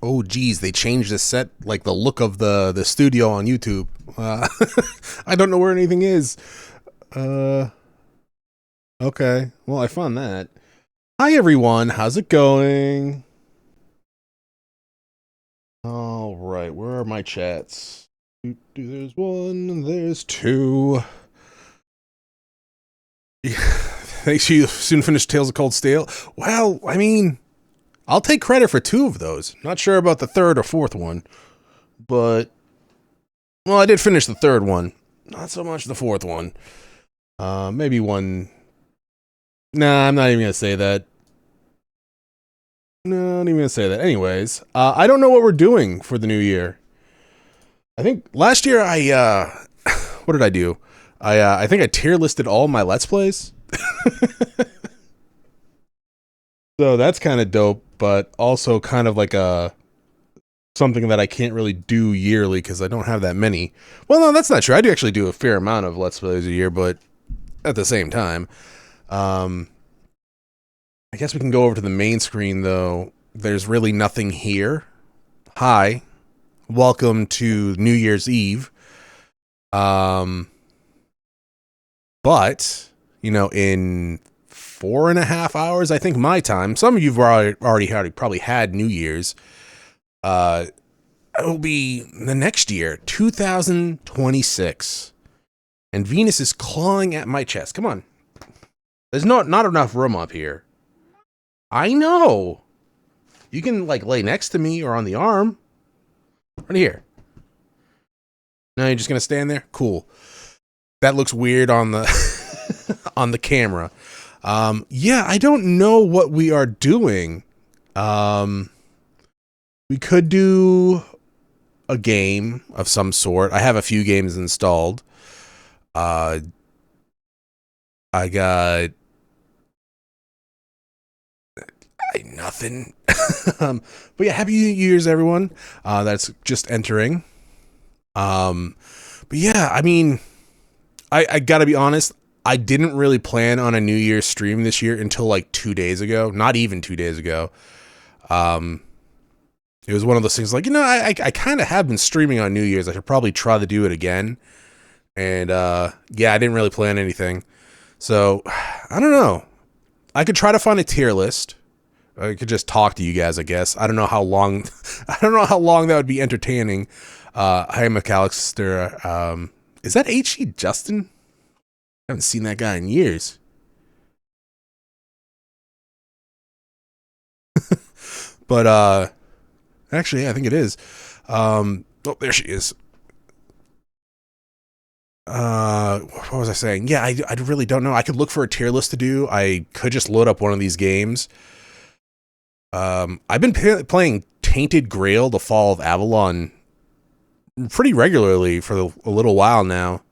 Oh geez, they changed the set, like the look of the studio on YouTube. I don't know where anything is. Uh, okay. Well, I found that. Hi everyone, how's it going? All right, where are my chats? There's one, there's two. Thanks, you soon finish Tales of Cold Steel. Well, I mean, I'll take credit for two of those. Not sure about the third or fourth one, but well, I did finish the third one. Not so much the fourth one. Maybe one. Nah, I'm not even gonna say that. No, not even gonna say that. Anyways, I don't know what we're doing for the new year. I think last year what did I do? I think I tier listed all my Let's Plays. So that's kind of dope, but also kind of like a something that I can't really do yearly because I don't have that many. Well, no, that's not true. I do actually do a fair amount of Let's Plays a year, but at the same time, I guess we can go over to the main screen though. There's really nothing here. Hi, welcome to New Year's Eve. But you know, in 4.5 hours, I think my time. Some of you've already probably had New Year's. It will be the next year, 2026, and Venus is clawing at my chest. Come on, there's not enough room up here. I know. You can like lay next to me or on the arm. Right here. No, you're just gonna stand there? Cool. That looks weird on the on the camera. Yeah, I don't know what we are doing. We could do a game of some sort. I have a few games installed. I got nothing. But yeah, happy New Year's, everyone. That's just entering. But yeah, I mean, I gotta be honest. I didn't really plan on a New Year's stream this year until like 2 days ago. Not even 2 days ago. It was one of those things like, you know, I kind of have been streaming on New Year's. I should probably try to do it again. And yeah, I didn't really plan anything. So I don't know. I could try to find a tier list. I could just talk to you guys, I guess. I don't know how long I don't know how long that would be entertaining. Hi, McAllister. Is that HE Justin? I haven't seen that guy in years. But actually, I think it is. Oh, there she is. What was I saying? Yeah, I really don't know. I could look for a tier list to do. I could just load up one of these games. I've been playing Tainted Grail, The Fall of Avalon, pretty regularly for a little while now.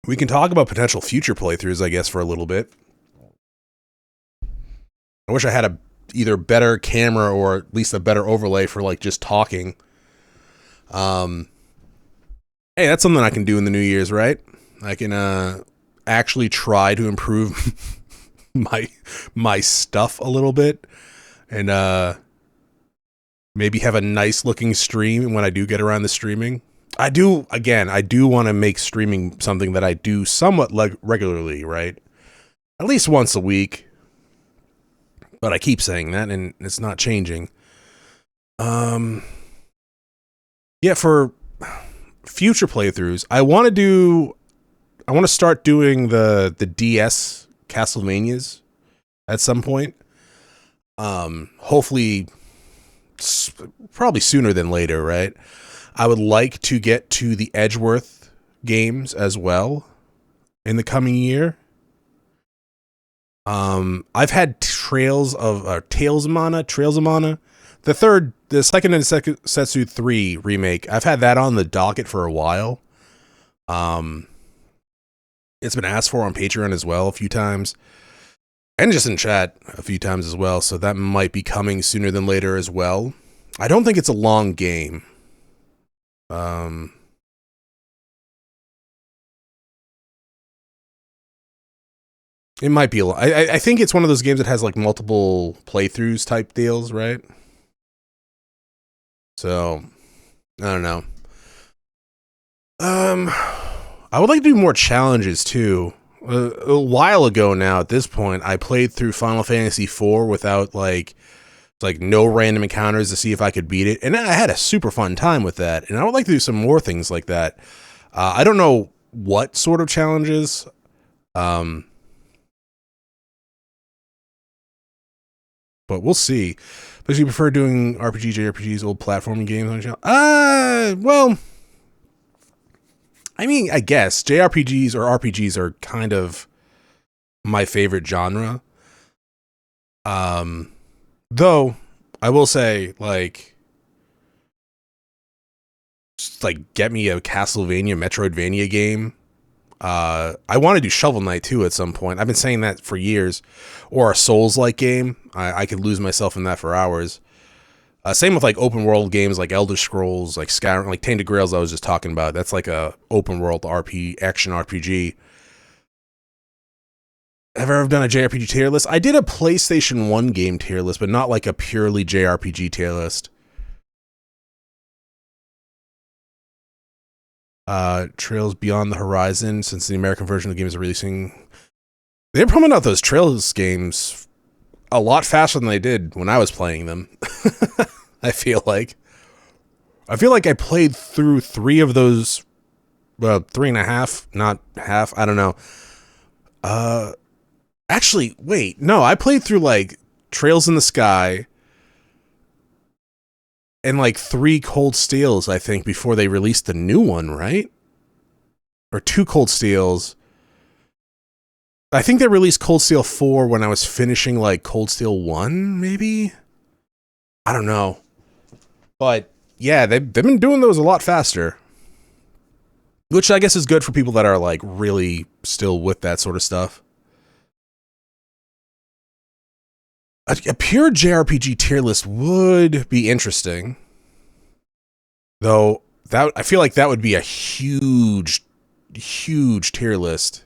We can talk about potential future playthroughs, I guess, for a little bit. I wish I had a either better camera or at least a better overlay for like just talking. Hey, that's something I can do in the New Year's, right? I can actually try to improve my stuff a little bit and maybe have a nice looking stream when I do get around to streaming. I do want to make streaming something that I do somewhat regularly, right? At least once a week. But I keep saying that and it's not changing. Yeah, for future playthroughs, I want to start doing the DS Castlevanias at some point. Hopefully probably sooner than later, right? I would like to get to the Edgeworth games as well in the coming year. I've had Tales of Mana, the second and Setsu 3 remake. I've had that on the docket for a while. It's been asked for on Patreon as well a few times, and just in chat a few times as well. So that might be coming sooner than later as well. I don't think it's a long game. It might be a lot. I think it's one of those games that has like multiple playthroughs type deals, right? So I don't know. I would like to do more challenges too. A while ago now, at this point, I played through Final Fantasy IV without like no random encounters to see if I could beat it, and I had a super fun time with that. And I would like to do some more things like that. I don't know what sort of challenges. But we'll see. But you prefer doing JRPGs, old platforming games on your channel? Well, I mean, I guess JRPGs or RPGs are kind of my favorite genre. Though I will say, like, just, like, get me a Castlevania, Metroidvania game. I want to do Shovel Knight too at some point. I've been saying that for years. Or a Souls-like game. I could lose myself in that for hours. Same with like open world games like Elder Scrolls, like Skyrim, like Tainted Grails I was just talking about. That's like a open world action RPG. Have I ever done a JRPG tier list? I did a PlayStation 1 game tier list, but not like a purely JRPG tier list. Trails Beyond the Horizon, since the American version of the game is releasing. They're pumping out those Trails games a lot faster than they did when I was playing them. I feel like I played through 3 of those, well, 3.5, not half. I don't know. Actually, wait, no, I played through like Trails in the Sky and like 3 Cold Steels, I think, before they released the new one, right? Or 2 Cold Steels. I think they released Cold Steel 4 when I was finishing like Cold Steel 1, maybe? I don't know. But yeah, they've been doing those a lot faster. Which I guess is good for people that are like really still with that sort of stuff. A pure JRPG tier list would be interesting. Though that I feel like that would be a huge tier list.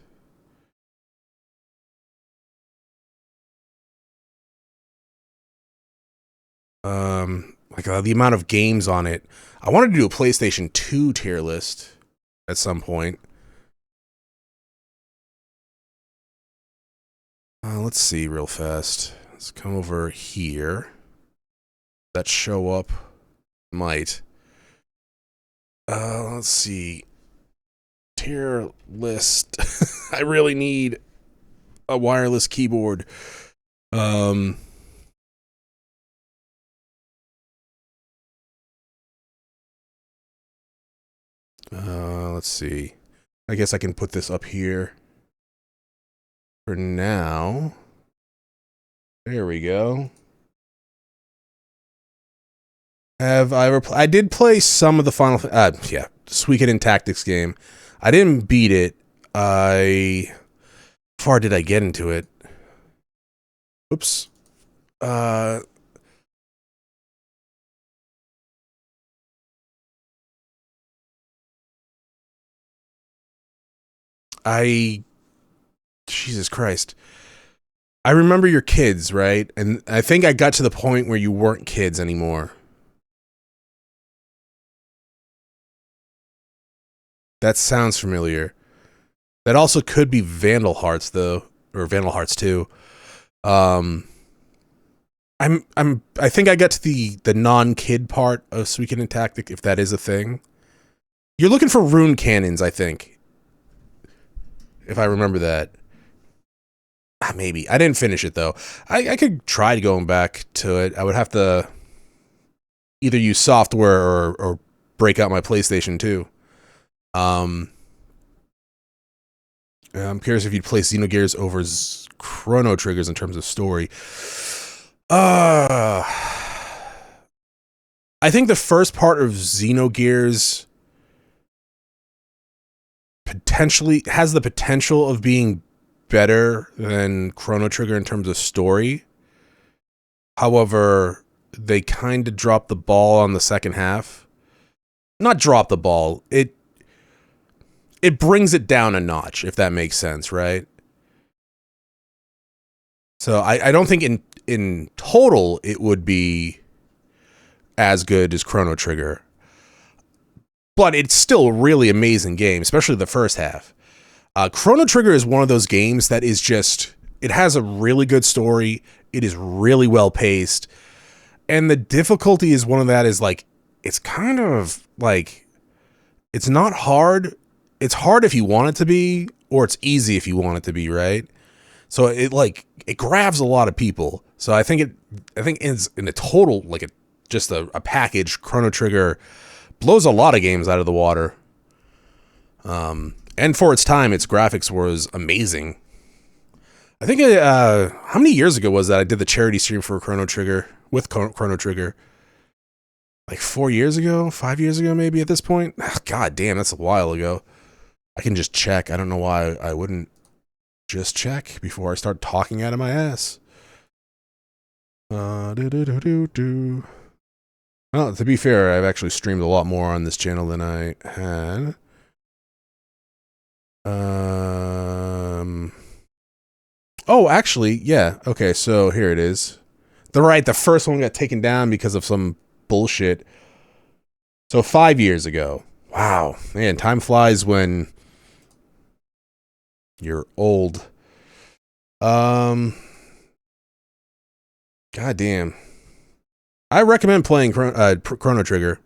Like the amount of games on it. I wanted to do a PlayStation 2 tier list at some point. Let's see real fast. Let's come over here. That show up might. Let's see. Tier list. I really need a wireless keyboard. Let's see. I guess I can put this up here for now. There we go. Have I ever? I did play some of the Final. Suikoden Tactics game. I didn't beat it. How far did I get into it? Oops. Jesus Christ. I remember your kids, right? And I think I got to the point where you weren't kids anymore. That sounds familiar. That also could be Vandal Hearts, though, or Vandal Hearts 2. I think I got to the non-kid part of Suikoden Tactic, if that is a thing. You're looking for rune cannons, I think. If I remember that. Maybe. I didn't finish it, though. I could try going back to it. I would have to either use software or break out my PlayStation 2. I'm curious if you'd place Xenogears over Chrono Triggers in terms of story. I think the first part of Xenogears potentially has the potential of being better than Chrono Trigger in terms of story. However, they kind of dropped the ball on the second half. Not drop the ball. It brings it down a notch, if that makes sense, right? So I don't think in total it would be as good as Chrono Trigger. But it's still a really amazing game, especially the first half. Chrono Trigger is one of those games that is just, it has a really good story. It is really well paced. And the difficulty is one of that is like, it's kind of like, it's not hard. It's hard if you want it to be, or it's easy if you want it to be, right? So it grabs a lot of people. So I think it's in a total, like just a package, Chrono Trigger blows a lot of games out of the water. And for its time, its graphics was amazing. I think, how many years ago was that I did the charity stream for Chrono Trigger, with Chrono Trigger? Like 4 years ago? 5 years ago, maybe at this point? God damn, that's a while ago. I can just check. I don't know why I wouldn't just check before I start talking out of my ass. Well, to be fair, I've actually streamed a lot more on this channel than I had. Oh, actually, yeah. Okay, so here it is. The first one got taken down because of some bullshit. So 5 years ago. Wow. Man, time flies when you're old. God damn. I recommend playing Chrono Trigger.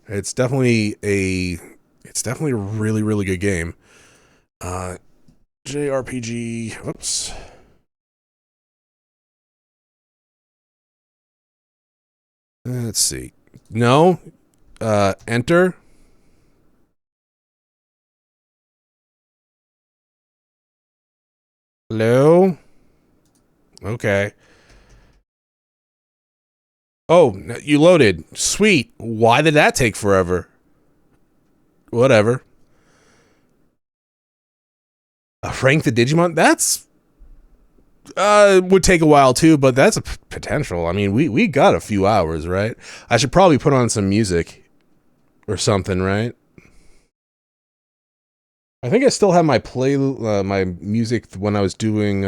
It's definitely a really, really good game. JRPG. Whoops. Let's see. No. Enter. Hello? Okay. Oh, you loaded. Sweet. Why did that take forever? Whatever. Rank the Digimon? That's would take a while too, but that's a potential. I mean, we got a few hours, right? I should probably put on some music or something, right? I think I still have my my music when I was doing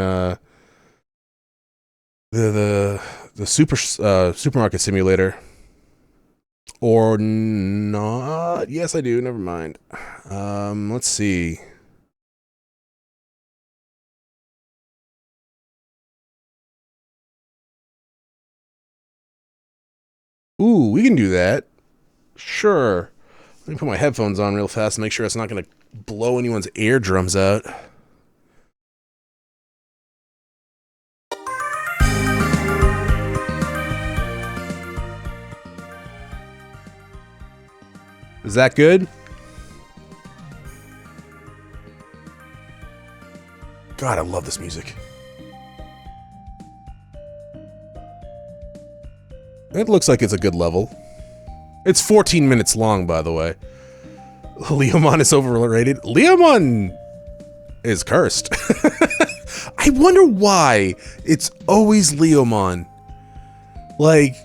the supermarket simulator. Or not? Yes, I do. Never mind. Let's see. Ooh, we can do that. Sure. Let me put my headphones on real fast and make sure it's not going to blow anyone's eardrums out. Is that good? God, I love this music. It looks like it's a good level. It's 14 minutes long, by the way. Leomon is overrated. Leomon is cursed. I wonder why it's always Leomon. Like,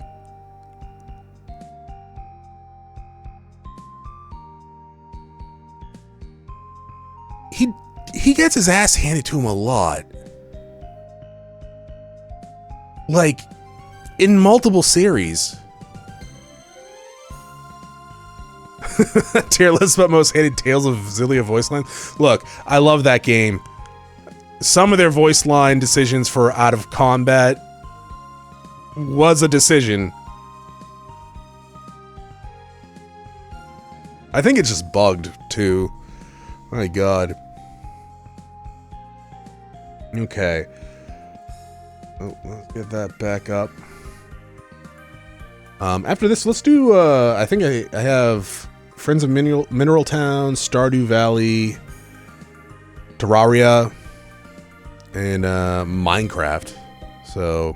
he gets his ass handed to him a lot. Like, in multiple series. Tier list about most hated Tales of Xillia voice line. Look, I love that game. Some of their voice line decisions for Out of Combat was a decision. I think it's just bugged, too. My god. Okay. Oh, let's get that back up. After this, let's do, I think I have Friends of Mineral Town, Stardew Valley, Terraria, and Minecraft. So,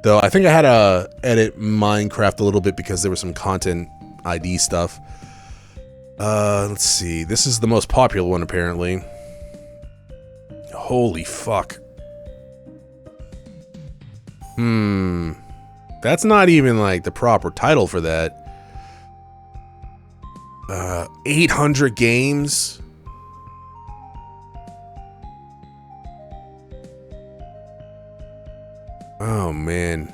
though I think I had to edit Minecraft a little bit because there was some content ID stuff. Let's see. This is the most popular one, apparently. Holy fuck. That's not even, like, the proper title for that. 800 games? Oh, man.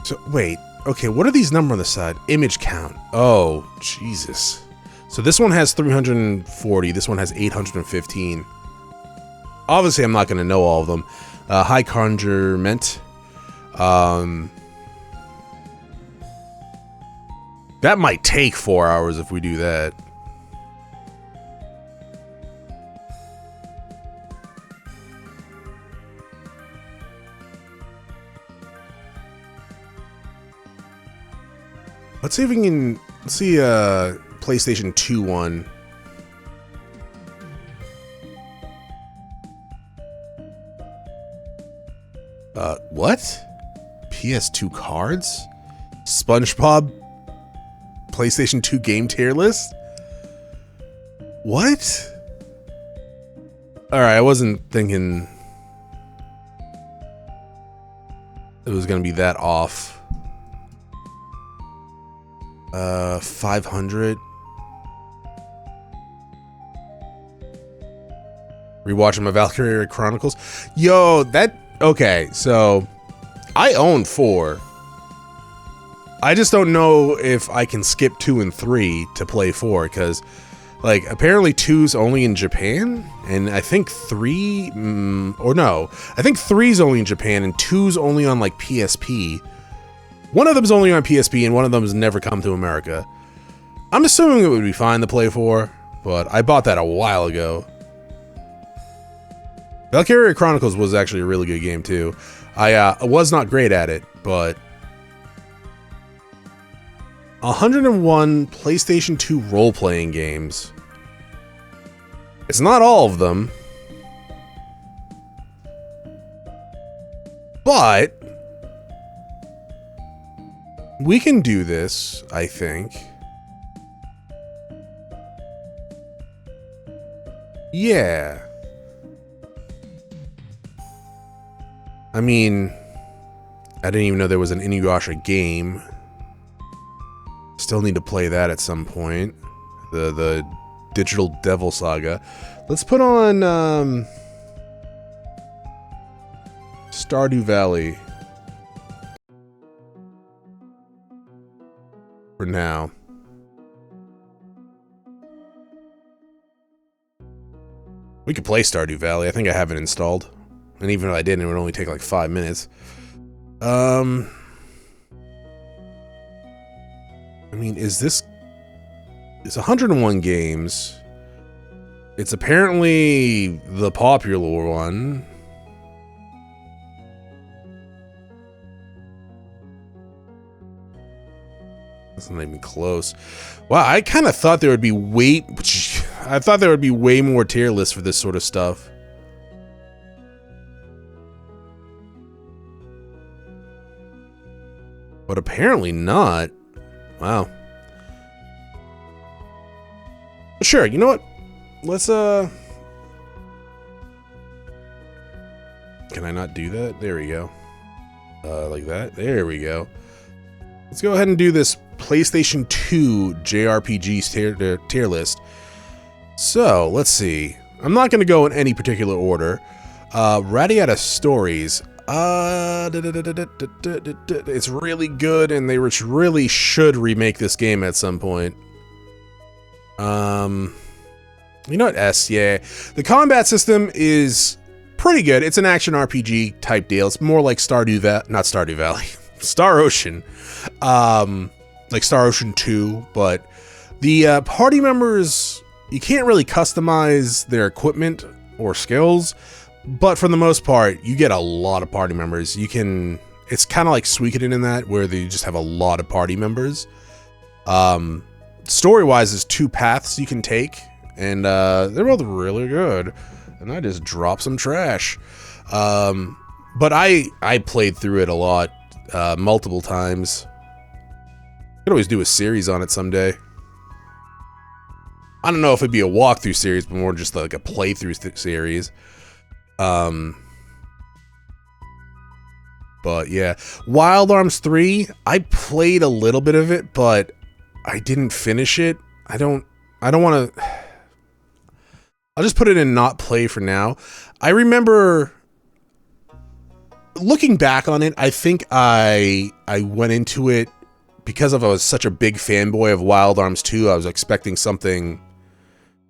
So, wait. Okay, what are these numbers on the side? Image count. Oh, Jesus. So this one has 340. This one has 815. Obviously, I'm not going to know all of them. High conjurement. That might take 4 hours if we do that. Let's see if we can... Let's see PlayStation 2 one. What? PS2 cards? SpongeBob PlayStation 2 game tier list? What? Alright, I wasn't thinking it was gonna be that off. 500. Rewatching my Valkyria Chronicles. Yo, that... Okay, so... I own 4. I just don't know if I can skip 2 and 3 to play 4, because... Like, apparently 2's only in Japan, and I think 3... or no. I think 3's only in Japan, and 2's only on, like, PSP. One of them's only on PSP, and one of them's never come to America. I'm assuming it would be fine to play 4, but I bought that a while ago. Valkyria Chronicles was actually a really good game, too. I was not great at it, but... 101 PlayStation 2 role-playing games. It's not all of them. But... we can do this, I think. Yeah. I mean, I didn't even know there was an Inuyasha game. Still need to play that at some point. The Digital Devil Saga. Let's put on Stardew Valley for now. We could play Stardew Valley. I think I have it installed. And even if I didn't, it would only take like 5 minutes. I mean, is this... It's 101 games. It's apparently the popular one. That's not even close. Wow, I kind of thought there would be I thought there would be way more tier lists for this sort of stuff. But apparently not. Wow. Sure, you know what? Let's, Can I not do that? There we go. Like that? There we go. Let's go ahead and do this PlayStation 2 JRPG tier list. So, let's see. I'm not going to go in any particular order. Radiata Stories. It's really good, and they really should remake this game at some point. You know what, S, yeah. The combat system is pretty good. It's an action RPG type deal. It's more like not Stardew Valley. Star Ocean. Like Star Ocean 2, but the party members, you can't really customize their equipment or skills. But for the most part, you get a lot of party members. You can... It's kind of like Suikoden in that, where they just have a lot of party members. Story-wise, there's 2 paths you can take, and they're both really good. And I just dropped some trash. But I played through it a lot, multiple times. Could always do a series on it someday. I don't know if it'd be a walkthrough series, but more just like a playthrough series. But yeah, Wild Arms 3, I played a little bit of it, but I didn't finish it. I don't want to... I'll just put it in not play for now. I remember looking back on it, I think I went into it because I was such a big fanboy of Wild Arms 2. I was expecting something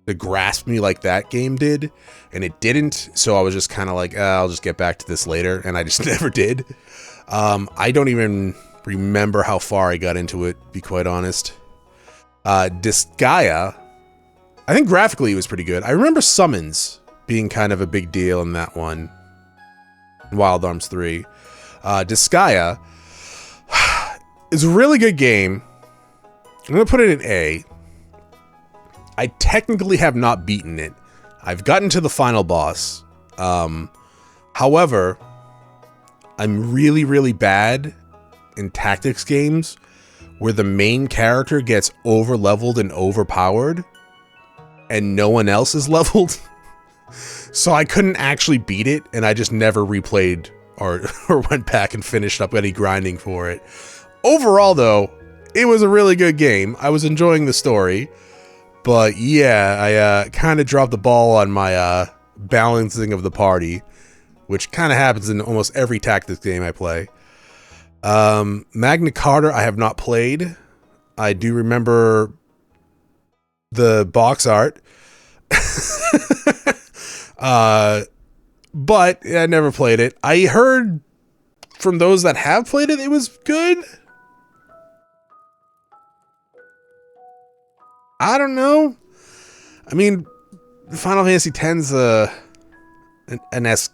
to grasp me like that game did, and it didn't. So I was just kind of like, I'll just get back to this later, and I just never did. I don't even remember how far I got into it, to be quite honest. Disgaea, I think graphically it was pretty good. I remember Summons being kind of a big deal in that one. Wild Arms 3. Disgaea is a really good game. I'm going to put it in A. I technically have not beaten it. I've gotten to the final boss. However, I'm really, really bad in tactics games where the main character gets over-leveled and overpowered and no one else is leveled. So I couldn't actually beat it, and I just never replayed or went back and finished up any grinding for it. Overall, though, it was a really good game. I was enjoying the story. But yeah, I kind of dropped the ball on my balancing of the party, which kind of happens in almost every tactics game I play. Magna Carta I have not played. I do remember the box art. But I never played it. I heard from those that have played it, it was good. I don't know. I mean, Final Fantasy X's an S.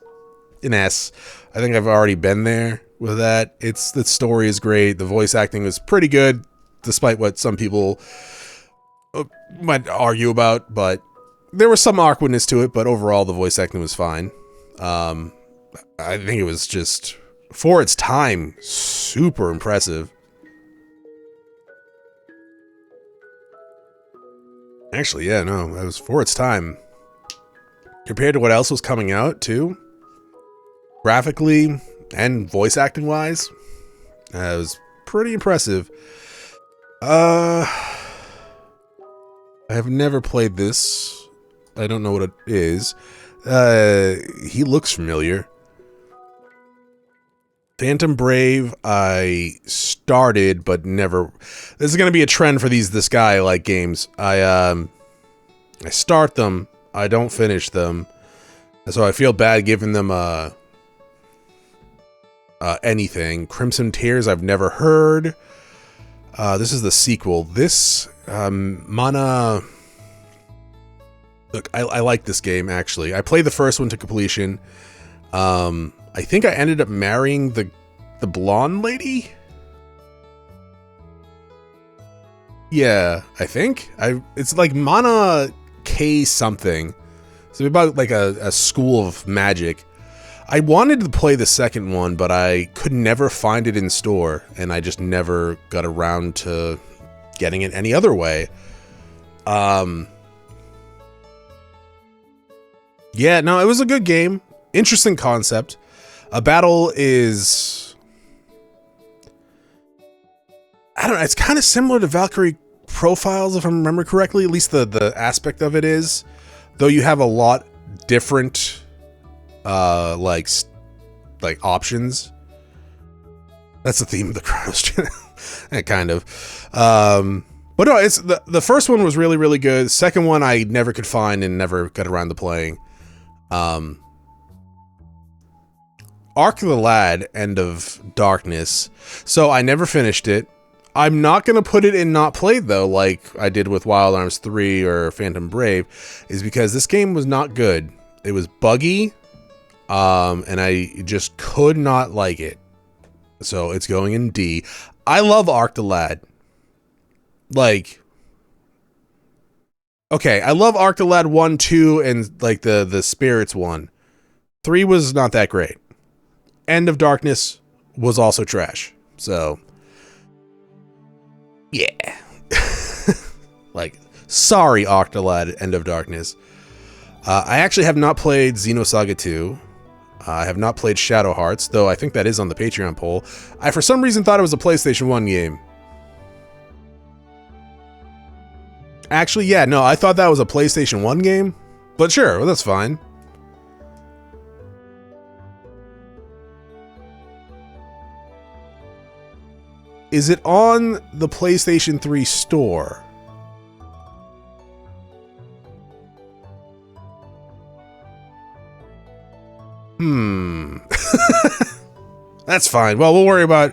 I think I've already been there with that. The story is great. The voice acting was pretty good, despite what some people might argue about. But there was some awkwardness to it. But overall, the voice acting was fine. I think it was just, for its time, super impressive. Actually, yeah, no, it was for its time. Compared to what else was coming out, too. Graphically and voice acting wise, it was pretty impressive. I have never played this. I don't know what it is. He looks familiar. Phantom Brave, I started, but never. This is going to be a trend for this guy-like games. I start them, I don't finish them, so I feel bad giving them anything. Crimson Tears, I've never heard. This is the sequel. This Mana. Look, I like this game actually. I played the first one to completion. I think I ended up marrying the blonde lady. Yeah, I think it's like Mana K something. It's about like a school of magic. I wanted to play the second one, but I could never find it in store, and I just never got around to getting it any other way. Yeah, no, it was a good game. Interesting concept. A battle is, I don't know, it's kind of similar to Valkyrie Profiles, if I remember correctly. At least the aspect of it is. Though you have a lot different, like options. That's the theme of the Chronos channel. Kind of. But no, it's the first one was really, really good. The second one I never could find and never got around to playing. Arc the Lad, End of Darkness. So I never finished it. I'm not going to put it in not played, though, like I did with Wild Arms 3 or Phantom Brave, is because this game was not good. It was buggy, and I just could not like it. So it's going in D. I love Arc the Lad. Like, okay, I love Arc the Lad 1, 2, and like the Spirits one. 3 was not that great. End of Darkness was also trash. So, yeah. Like, sorry, Octolad, End of Darkness. I actually have not played Xenosaga 2. I have not played Shadow Hearts, though I think that is on the Patreon poll. I, for some reason, thought it was a PlayStation 1 game. Actually, yeah, no, I thought that was a PlayStation 1 game. But sure, well, that's fine. Is it on the PlayStation 3 store? That's fine. Well, we'll worry about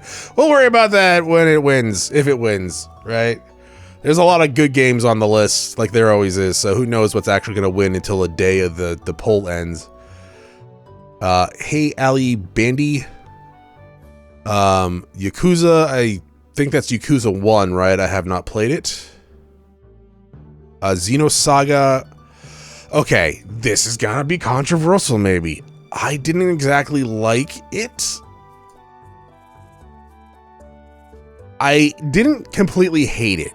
that when it wins, if it wins, right? There's a lot of good games on the list, like there always is, so who knows what's actually going to win until the day of the poll ends. Hey, Ali Bandy. Yakuza, I think that's Yakuza 1, right? I have not played it. Xenosaga. Okay, this is gonna be controversial, maybe. I didn't exactly like it. I didn't completely hate it.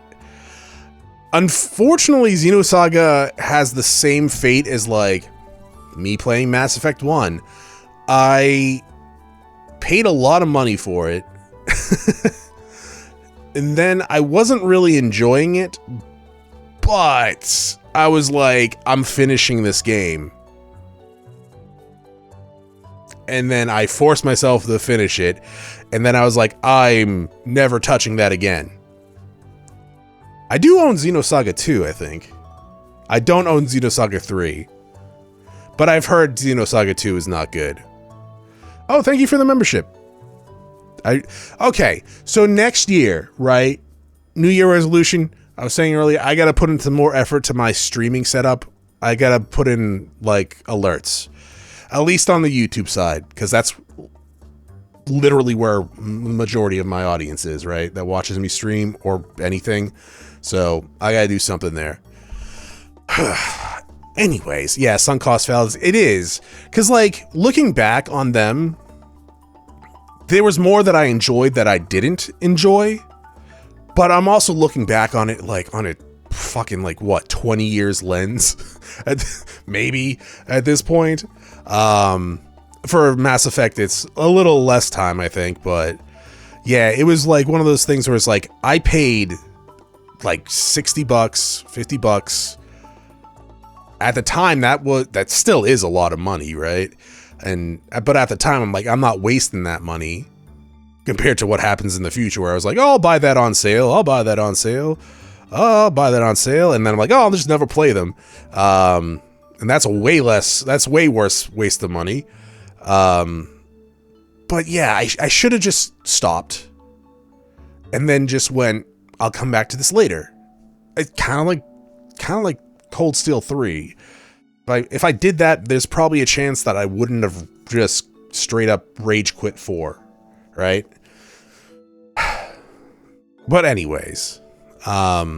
Unfortunately, Xenosaga has the same fate as, like, me playing Mass Effect 1. I paid a lot of money for it. And then I wasn't really enjoying it, but I was like, I'm finishing this game. And then I forced myself to finish it, and then I was like, I'm never touching that again. I do own Xenosaga 2, I think. I don't own Xenosaga 3. But I've heard Xenosaga 2 is not good. Oh, thank you for the membership. Okay, so next year, right? New Year resolution. I was saying earlier, I gotta put in some more effort to my streaming setup. I gotta put in, like, alerts. At least on the YouTube side, because that's literally where the majority of my audience is, right? That watches me stream or anything. So I gotta do something there. Anyways, yeah, sunk cost fallacy. It is. Because, like, looking back on them, there was more that I enjoyed that I didn't enjoy. But I'm also looking back on it, like, on a fucking, like, what, 20 years lens? Maybe at this point. For Mass Effect, it's a little less time, I think. But, yeah, it was, like, one of those things where it's like, I paid, like, $60, $50. At the time, that still is a lot of money, right? But at the time, I'm like, I'm not wasting that money compared to what happens in the future, where I was like, oh, I'll buy that on sale. I'll buy that on sale. Oh, I'll buy that on sale. And then I'm like, oh, I'll just never play them. And that's way worse waste of money. But yeah, I should have just stopped and then just went, I'll come back to this later. It's kind of like Cold Steel 3. If I did that, there's probably a chance that I wouldn't have just straight up rage quit 4, right? But anyways, what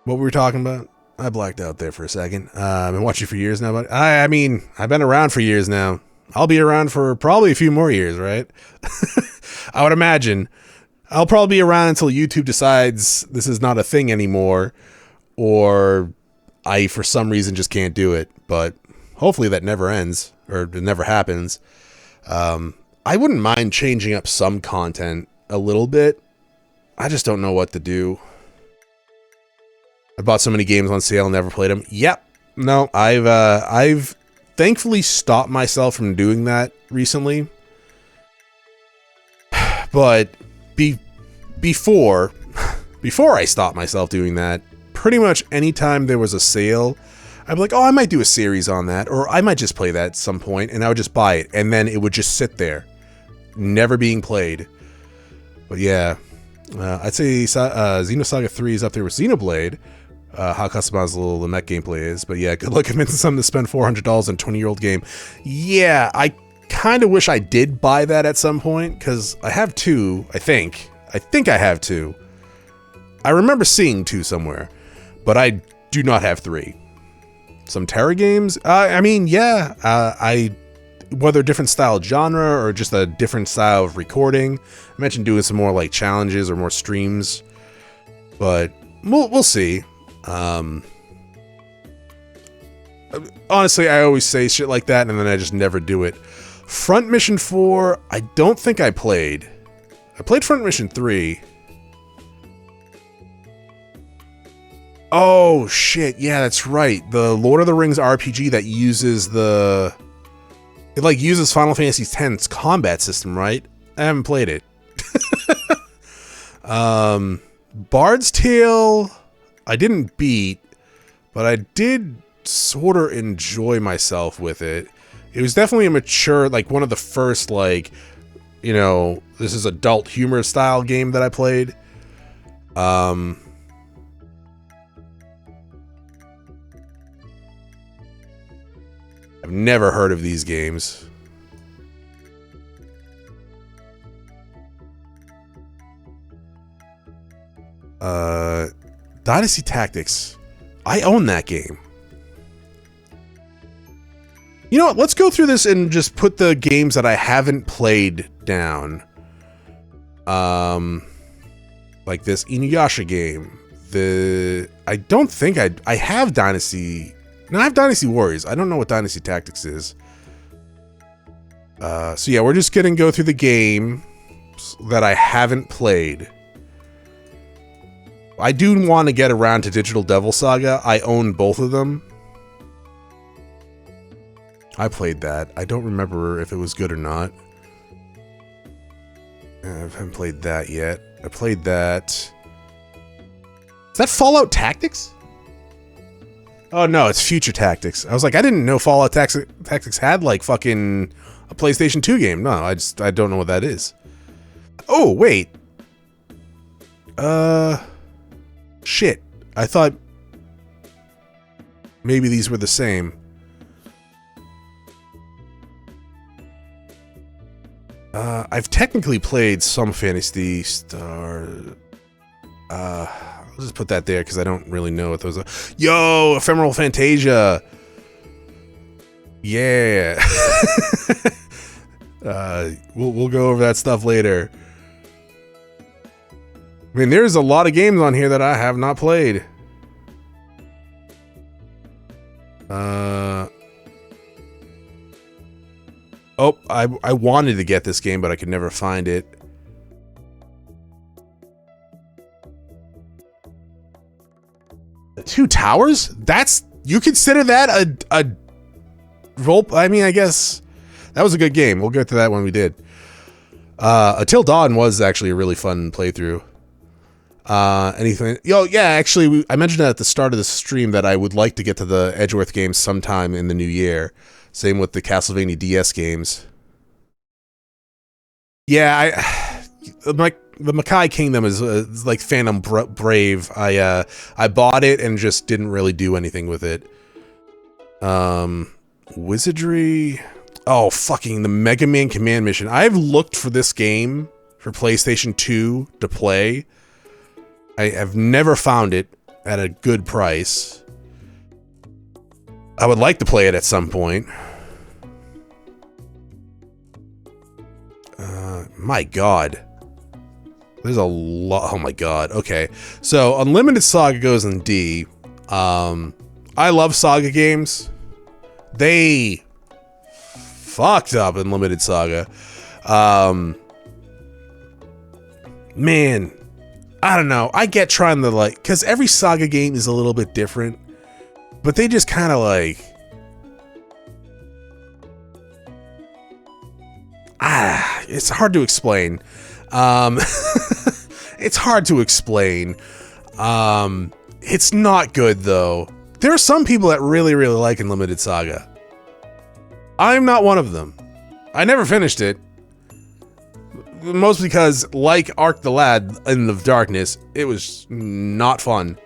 were we talking about? I blacked out there for a second. I've been watching for years now, but I mean, I've been around for years now. I'll be around for probably a few more years, right? I would imagine. I'll probably be around until YouTube decides this is not a thing anymore, or I, for some reason, just can't do it. But hopefully that never ends, or it never happens. I wouldn't mind changing up some content a little bit. I just don't know what to do. I bought so many games on sale and never played them. Yep. No, I've thankfully stopped myself from doing that recently. But before I stopped myself doing that, pretty much anytime there was a sale, I'd be like, oh, I might do a series on that, or I might just play that at some point, and I would just buy it, and then it would just sit there, never being played. But yeah, I'd say Xenosaga 3 is up there with Xenoblade. How customizable the mech gameplay is, but yeah, good luck convincing someone to spend $400 on a 20-year-old game. Yeah, I kind of wish I did buy that at some point, because I have 2, I think I have 2. I remember seeing 2 somewhere, but I do not have 3. Some Terra games? I mean, yeah, whether different style genre or just a different style of recording. I mentioned doing some more like challenges or more streams, but we'll see. Honestly, I always say shit like that and then I just never do it. Front Mission 4, I don't think I played. I played Front Mission 3. Oh shit, yeah, that's right. The Lord of the Rings RPG that uses it like uses Final Fantasy X's combat system, right? I haven't played it. Bard's Tale I didn't beat, but I did sort of enjoy myself with it. It was definitely a mature, like one of the first, like, you know, this is adult humor style game that I played. I've never heard of these games. Dynasty Tactics. I own that game. You know what? Let's go through this and just put the games that I haven't played down. Like this Inuyasha game. I don't think I have Dynasty. No, I have Dynasty Warriors. I don't know what Dynasty Tactics is. So yeah, we're just gonna go through the game that I haven't played. I do want to get around to Digital Devil Saga. I own both of them. I played that. I don't remember if it was good or not. I haven't played that yet. I played that. Is that Fallout Tactics? Oh no, it's Future Tactics. I was like, I didn't know Fallout Tactics had like fucking a PlayStation 2 game. No, I don't know what that is. Oh, wait. Shit. I thought maybe these were the same. I've technically played some Phantasy Star. I'll just put that there because I don't really know what those are. Yo, Ephemeral Fantasia. Yeah. We'll go over that stuff later. I mean, there's a lot of games on here that I have not played. Oh, I wanted to get this game, but I could never find it. The Two Towers? You consider that a role? I mean, I guess that was a good game. We'll get to that when we did. Until Dawn was actually a really fun playthrough. Anything? Yo, yeah, actually, I mentioned at the start of the stream that I would like to get to the Edgeworth games sometime in the new year. Same with the Castlevania DS games. Yeah, the Makai Kingdom is like Phantom Brave. I bought it and just didn't really do anything with it. Wizardry. Oh, fucking the Mega Man Command Mission. I've looked for this game for PlayStation 2 to play. I have never found it at a good price. I would like to play it at some point. My God. There's a lot. Oh my God. Okay. So Unlimited Saga goes in D. I love Saga games. They fucked up Unlimited Saga. Man, I don't know. I get trying to like, because every Saga game is a little bit different, but they just kind of like, it's hard to explain. It's hard to explain. It's not good though. There are some people that really, really like Unlimited Saga. I'm not one of them. I never finished it. Mostly because, like Ark the Lad in the Darkness, it was not fun.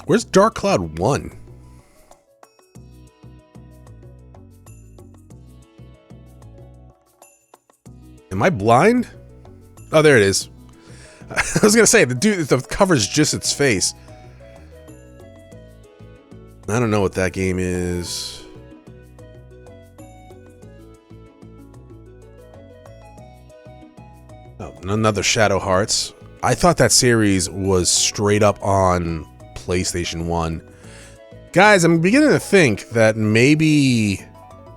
Where's Dark Cloud 1? Am I blind? Oh, there it is. I was gonna say, the cover's just its face. I don't know what that game is. Oh, another Shadow Hearts. I thought that series was straight up on PlayStation 1. Guys, I'm beginning to think that maybe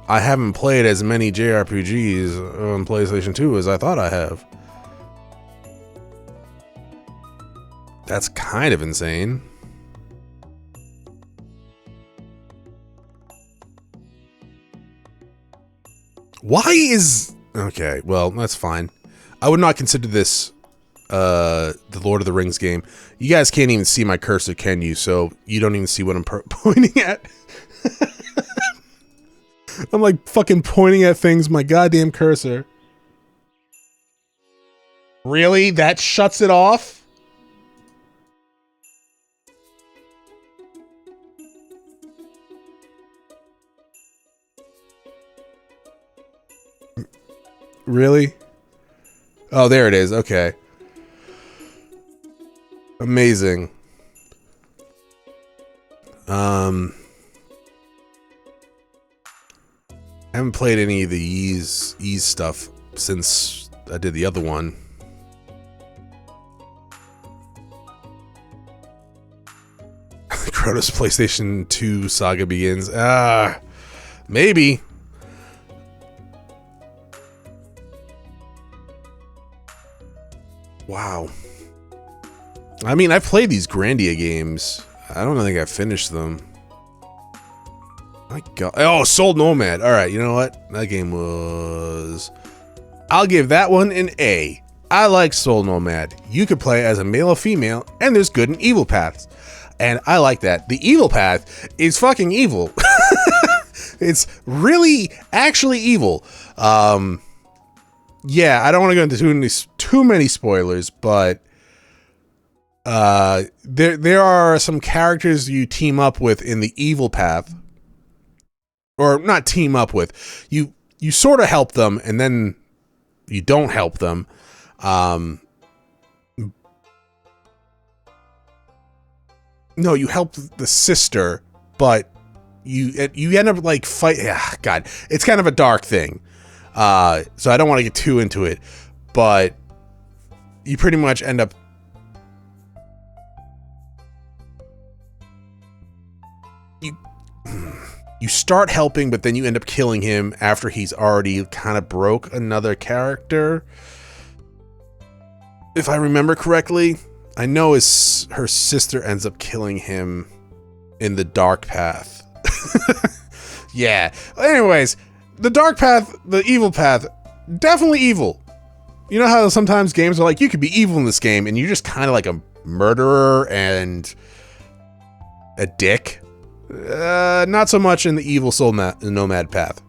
I haven't played as many JRPGs on PlayStation 2 as I thought I have. That's kind of insane. Why is... Okay, well, that's fine. I would not consider this the Lord of the Rings game. You guys can't even see my cursor, can you? So you don't even see what I'm pointing at. I'm like fucking pointing at things, my goddamn cursor. Really? That shuts it off? Really? Oh, there it is. Okay. Amazing. I haven't played any of the Ease stuff since I did the other one. Chronos PlayStation 2 saga begins. Maybe. Wow. I mean, I've played these Grandia games. I don't think I've finished them. My God. Oh, Soul Nomad. All right, you know what? That game was... I'll give that one an A. I like Soul Nomad. You could play as a male or female, and there's good and evil paths. And I like that. The evil path is fucking evil. It's really, actually evil. Yeah, I don't want to go into too many spoilers, but there are some characters you team up with in the evil path, or not team up with. You sort of help them, and then you don't help them. No, you help the sister, but you end up like God, it's kind of a dark thing. So I don't want to get too into it, but you pretty much end up you start helping, but then you end up killing him after he's already kind of broke another character. If I remember correctly, I know her sister ends up killing him in the dark path. Yeah. Anyways, the dark path, the evil path, definitely evil. You know how sometimes games are like, you could be evil in this game, and you're just kind of like a murderer and a dick? Not so much in the evil Soul Nomad path.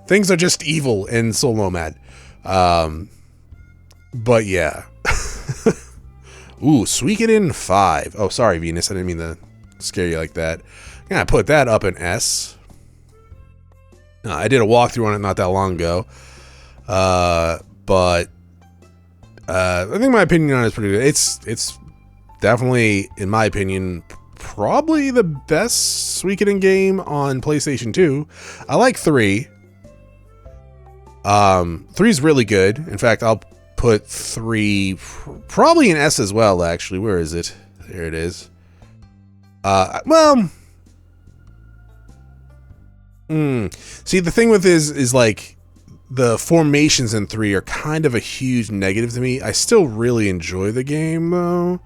Things are just evil in Soul Nomad. But yeah. Ooh, Suikoden 5. Oh, sorry, Venus. I didn't mean to scare you like that. Yeah, I put that up in S. I did a walkthrough on it not that long ago. But I think my opinion on it is pretty good. It's definitely, in my opinion, probably the best Suikoden game on PlayStation 2. I like 3. 3 is really good. In fact, I'll put 3 probably in S as well, actually. Where is it? There it is. Well... See, the thing with is like the formations in 3 are kind of a huge negative to me. I still really enjoy the game though,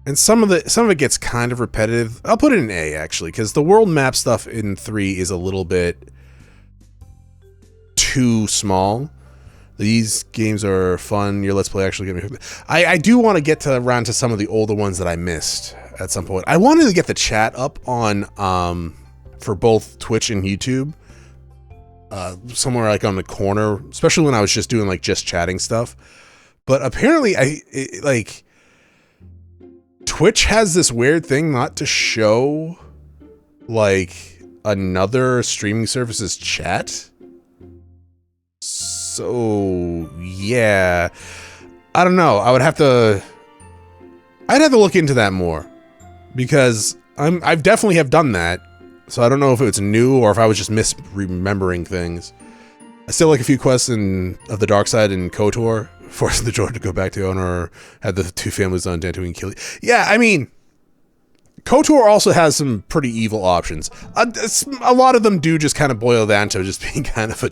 and some of it gets kind of repetitive. I'll put it in A actually, because the world map stuff in 3 is a little bit too small. These games are fun. Your Let's Play actually get me. I do want to get around to some of the older ones that I missed at some point. I wanted to get the chat up on for both Twitch and YouTube, somewhere like on the corner, especially when I was just doing like just chatting stuff. But apparently like Twitch has this weird thing not to show like another streaming service's chat. So yeah, I don't know. I'd have to look into that more, because I've definitely have done that. So I don't know if it's new or if I was just misremembering things. I still like a few quests of the dark side in KOTOR, forcing the droid to go back to owner, or had the two families on Dantooine kill you. Yeah, I mean, KOTOR also has some pretty evil options. A lot of them do just kind of boil down to just being kind of a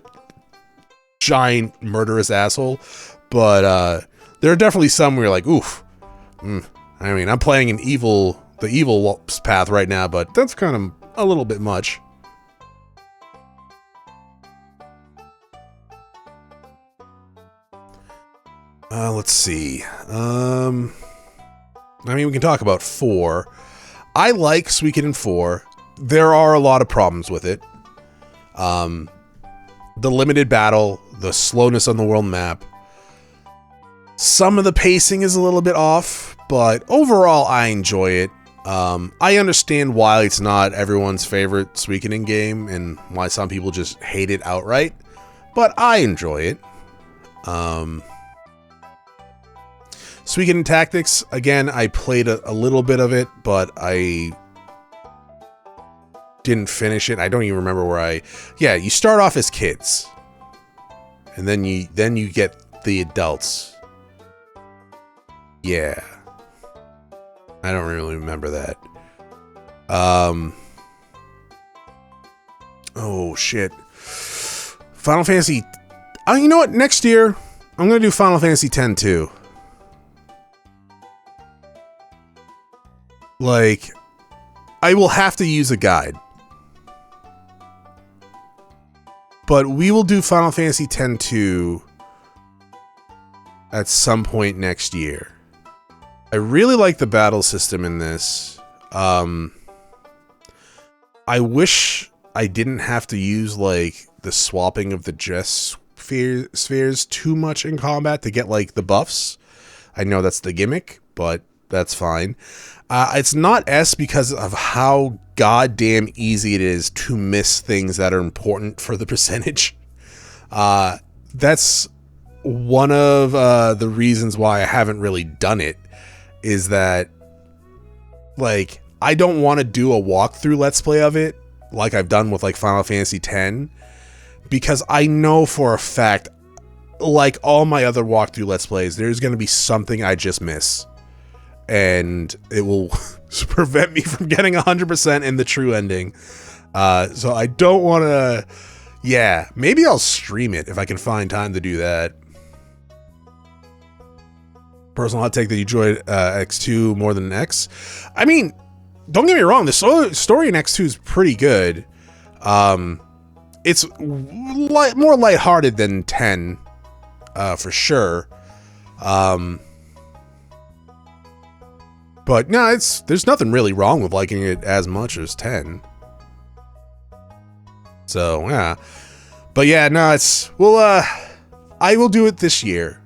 giant murderous asshole, but there are definitely some where you're like, oof. I mean, I'm playing the evil path right now, but that's kind of a little bit much. Let's see. I mean, we can talk about 4. I like Suikoden 4. There are a lot of problems with it. The limited battle, the slowness on the world map. Some of the pacing is a little bit off, but overall I enjoy it. I understand why it's not everyone's favorite Suikoden game and why some people just hate it outright, but I enjoy it. Suikoden Tactics, again, I played a little bit of it, but I didn't finish it. I don't even remember where yeah, you start off as kids, and then you get the adults. Yeah. I don't really remember that. Oh, shit. Final Fantasy... you know what? Next year, I'm going to do Final Fantasy X too. Like, I will have to use a guide. But we will do Final Fantasy X too at some point next year. I really like the battle system in this. I wish I didn't have to use, like, the swapping of the Jess spheres too much in combat to get, like, the buffs. I know that's the gimmick, but that's fine. It's not S because of how goddamn easy it is to miss things that are important for the percentage. That's one of the reasons why I haven't really done it, is that, like, I don't want to do a walkthrough Let's Play of it like I've done with, like, Final Fantasy X, because I know for a fact, like all my other walkthrough Let's Plays, there's going to be something I just miss. And it will prevent me from getting 100% in the true ending. So I don't want to... Yeah, maybe I'll stream it if I can find time to do that. Personal hot take that you enjoyed X2 more than X. I mean, don't get me wrong, the story in X2 is pretty good. It's more lighthearted than 10, for sure. But no, there's nothing really wrong with liking it as much as 10. So yeah, but yeah, no, I will do it this year.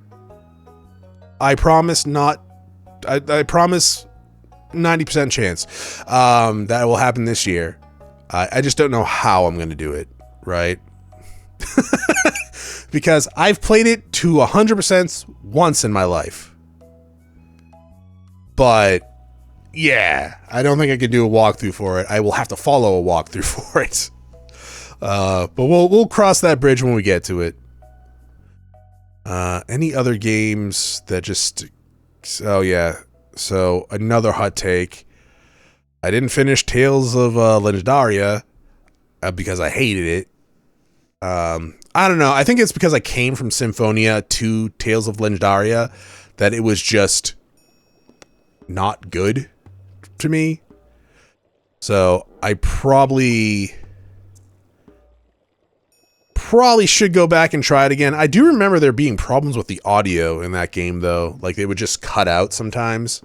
I promise not. I promise 90% chance that will happen this year. I just don't know how I'm going to do it, right? Because I've played it to 100% once in my life. But yeah, I don't think I could do a walkthrough for it. I will have to follow a walkthrough for it. But we'll cross that bridge when we get to it. Any other games that just... Oh yeah, so another hot take. I didn't finish Tales of Legendaria because I hated it. I don't know. I think it's because I came from Symphonia to Tales of Legendaria that it was just not good to me. So I probably should go back and try it again. I do remember there being problems with the audio in that game, though. Like, they would just cut out sometimes.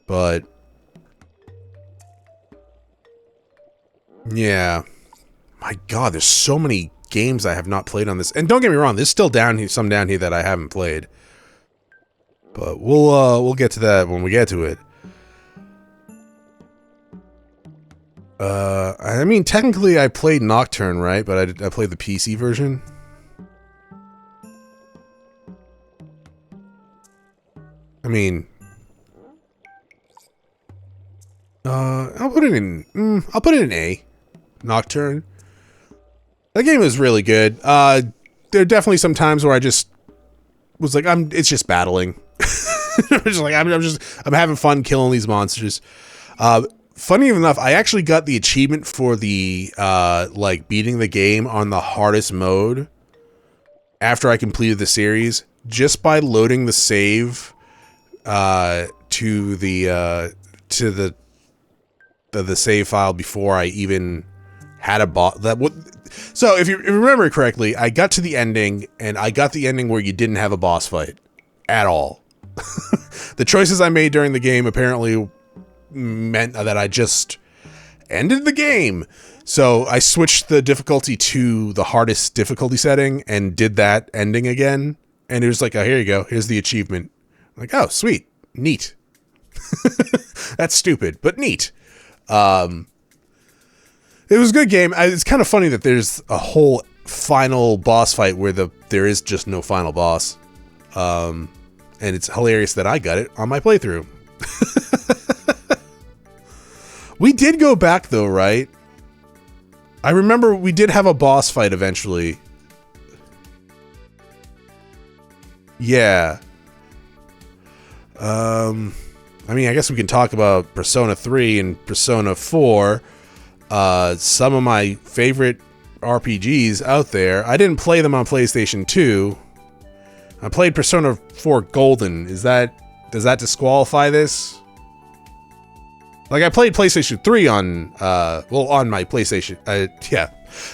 But yeah. My God, there's so many games I have not played on this. And don't get me wrong, there's still some down here that I haven't played. But we'll get to that when we get to it. I mean, technically I played Nocturne, right? But I played the PC version. I mean, I'll put it in A. Nocturne. That game was really good. There are definitely some times where I just was like, it's just battling. I'm having fun killing these monsters. Funny enough, I actually got the achievement for the like beating the game on the hardest mode after I completed the series, just by loading the save to the save file before I even had a boss. So if you remember correctly, I got to the ending, and I got the ending where you didn't have a boss fight at all. The choices I made during the game apparently meant that I just ended the game. So I switched the difficulty to the hardest difficulty setting and did that ending again. And it was like, oh, here you go. Here's the achievement. I'm like, oh, sweet. Neat. That's stupid, but neat. It was a good game. It's kind of funny that there's a whole final boss fight where there is just no final boss. And it's hilarious that I got it on my playthrough. We did go back though, right? I remember we did have a boss fight eventually. Yeah. I mean, I guess we can talk about Persona 3 and Persona 4. Some of my favorite RPGs out there. I didn't play them on PlayStation 2. I played Persona 4 Golden. Does that disqualify this? Like, I played PlayStation 3 on my PlayStation. Yeah.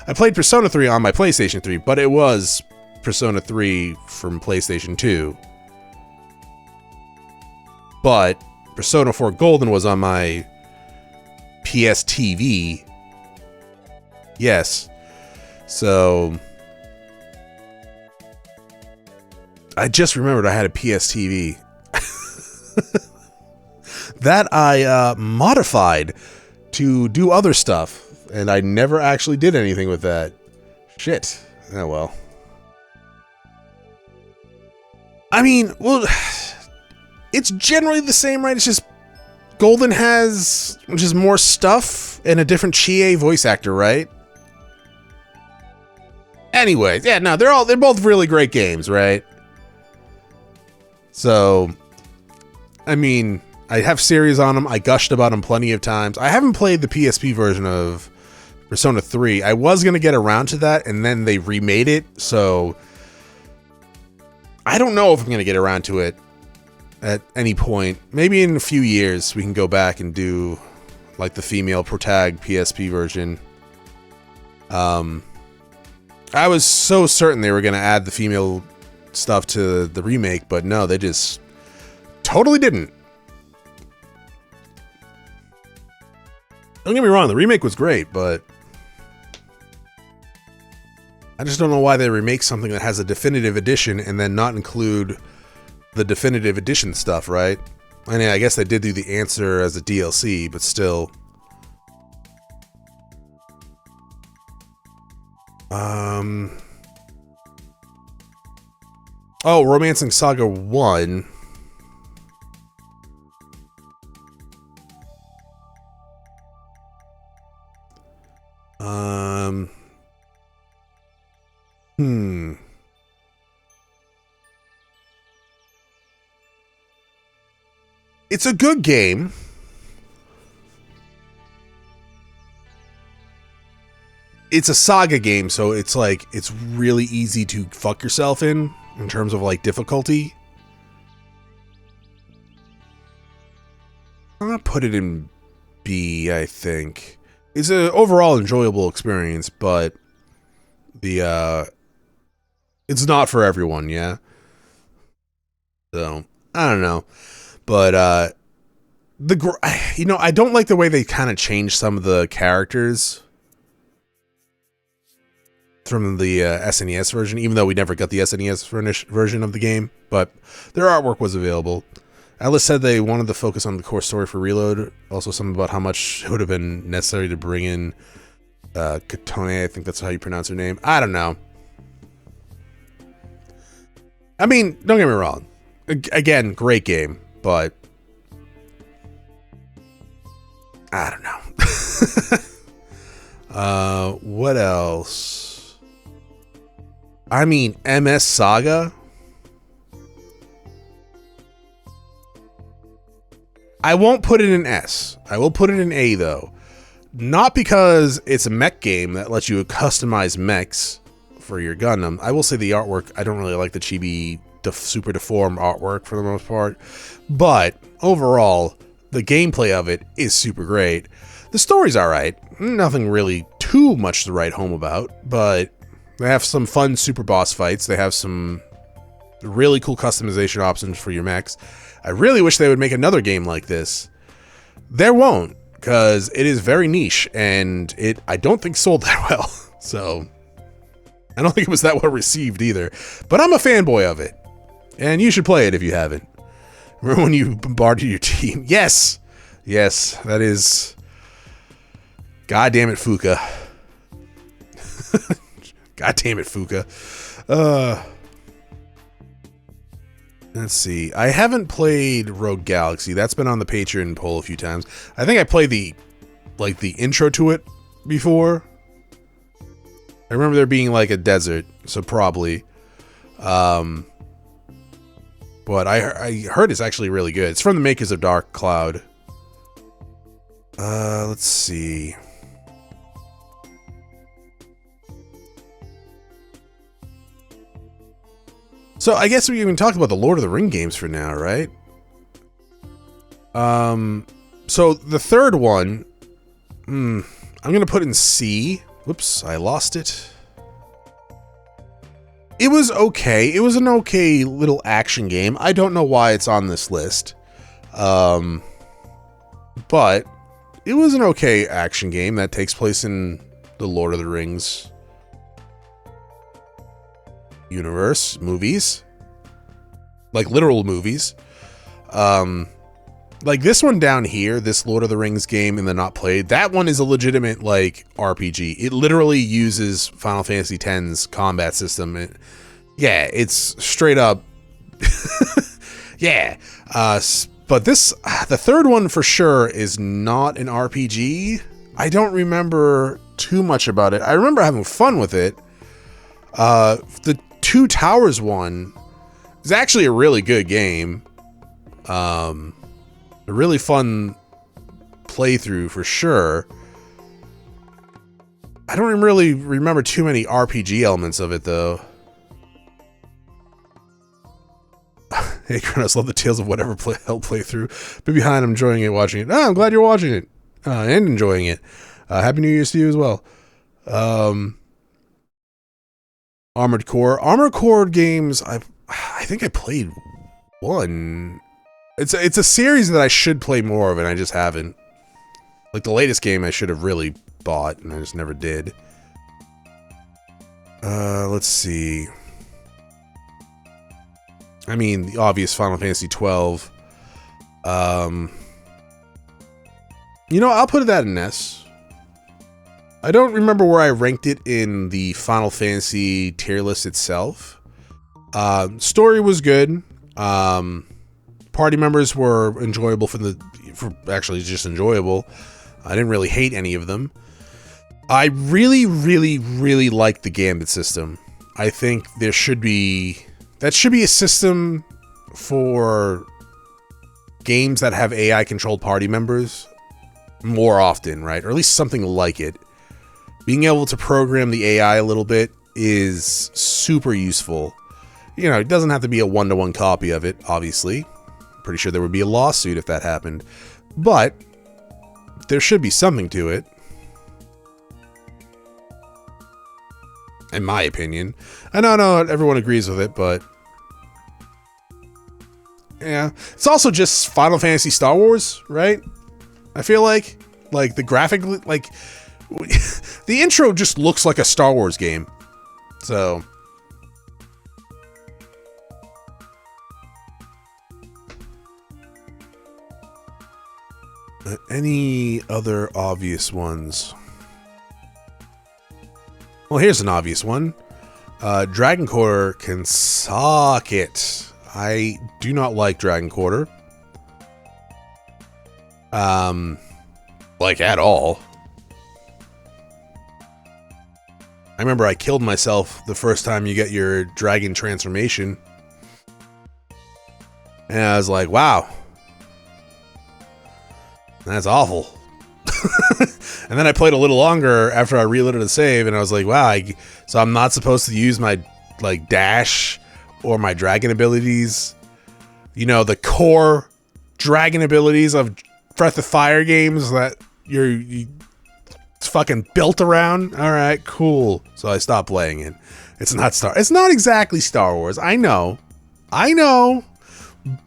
I played Persona 3 on my PlayStation 3, but it was Persona 3 from PlayStation 2. But Persona 4 Golden was on my PS TV. Yes. So I just remembered I had a PS TV. That I modified to do other stuff, and I never actually did anything with that. Shit. Oh well. I mean, well, it's generally the same, right? It's just Golden has just more stuff and a different Chie voice actor, right? Anyways, yeah, no, they're both really great games, right? So, I mean, I have series on them. I gushed about them plenty of times. I haven't played the PSP version of Persona 3. I was going to get around to that, and then they remade it, so I don't know if I'm going to get around to it at any point. Maybe in a few years we can go back and do like the female protag PSP version. I was so certain they were going to add the female stuff to the remake, but no, they just totally didn't. Don't get me wrong, the remake was great, but I just don't know why they remake something that has a definitive edition and then not include the definitive edition stuff, right? I mean, I guess they did do the answer as a DLC, but still. Oh, Romancing Saga 1. It's a good game. It's a saga game, so it's like, it's really easy to fuck yourself in terms of like difficulty. I'm gonna put it in B, I think. It's an overall enjoyable experience, but it's not for everyone, yeah? So, I don't know. But, I don't like the way they kind of changed some of the characters from the SNES version, even though we never got the SNES version of the game, but their artwork was available. Alice said they wanted to focus on the core story for Reload. Also, something about how much it would have been necessary to bring in Katone, I think that's how you pronounce her name. I don't know. I mean, don't get me wrong. Again, great game, but I don't know. What else? I mean, MS Saga. I won't put it in S. I will put it in A, though. Not because it's a mech game that lets you customize mechs for your Gundam. I will say the artwork, I don't really like the chibi, super deformed artwork for the most part. But overall, the gameplay of it is super great. The story's alright. Nothing really too much to write home about, but they have some fun super boss fights. They have some really cool customization options for your mechs. I really wish they would make another game like this. There won't, because it is very niche, and I don't think sold that well. So, I don't think it was that well received either. But I'm a fanboy of it, and you should play it if you haven't. Remember when you bombarded your team? Yes! Yes, that is... God damn it, Fuka. God damn it, Fuka. Let's see. I haven't played Rogue Galaxy. That's been on the Patreon poll a few times. I think I played the intro to it before. I remember there being like a desert, so probably. But I heard it's actually really good. It's from the makers of Dark Cloud. Let's see. So I guess we even talked about the Lord of the Ring games for now, right? So the third one, I'm gonna put in C. Whoops, I lost it. It was okay. It was an okay little action game. I don't know why it's on this list. But it was an okay action game that takes place in the Lord of the Rings universe, movies, like literal movies. Like this one down here, this Lord of the Rings game in the not played, that one is a legitimate like RPG. It literally uses Final Fantasy X's combat system. Yeah, it's straight up. Yeah. But this, the third one for sure is not an RPG. I don't remember too much about it. I remember having fun with it. The Two Towers one is actually a really good game. A really fun playthrough for sure. I don't really remember too many RPG elements of it though. Hey Chronos, love the Tales of Whatever Hell playthrough. Been behind, I'm enjoying it, watching it. I'm glad you're watching it and enjoying it. Happy New Year's to you as well. Armored Core games. I think I played one. It's a series that I should play more of, and I just haven't. Like the latest game, I should have really bought, and I just never did. Let's see. I mean, the obvious Final Fantasy 12. You know, I'll put that in S. I don't remember where I ranked it in the Final Fantasy tier list itself. Story was good. Party members were enjoyable for actually just enjoyable. I didn't really hate any of them. I really, really, really like the Gambit system. I think that should be a system for games that have AI controlled party members more often, right? Or at least something like it. Being able to program the AI a little bit is super useful. You know, it doesn't have to be a one-to-one copy of it, obviously. Pretty sure there would be a lawsuit if that happened. But there should be something to it. In my opinion. I know not everyone agrees with it, but yeah. It's also just Final Fantasy Star Wars, right? I feel like the graphic, like the intro just looks like a Star Wars game. So any other obvious ones? Well, here's an obvious one. Dragon Quarter can suck it. I do not like Dragon Quarter. Like at all. I remember I killed myself the first time you get your dragon transformation. And I was like, wow. That's awful. And then I played a little longer after I reloaded the save, and I was like, wow, so I'm not supposed to use my, like, dash or my dragon abilities. You know, the core dragon abilities of Breath of Fire games that it's fucking built around. All right, cool. So I stopped playing it. It's not exactly Star Wars. I know,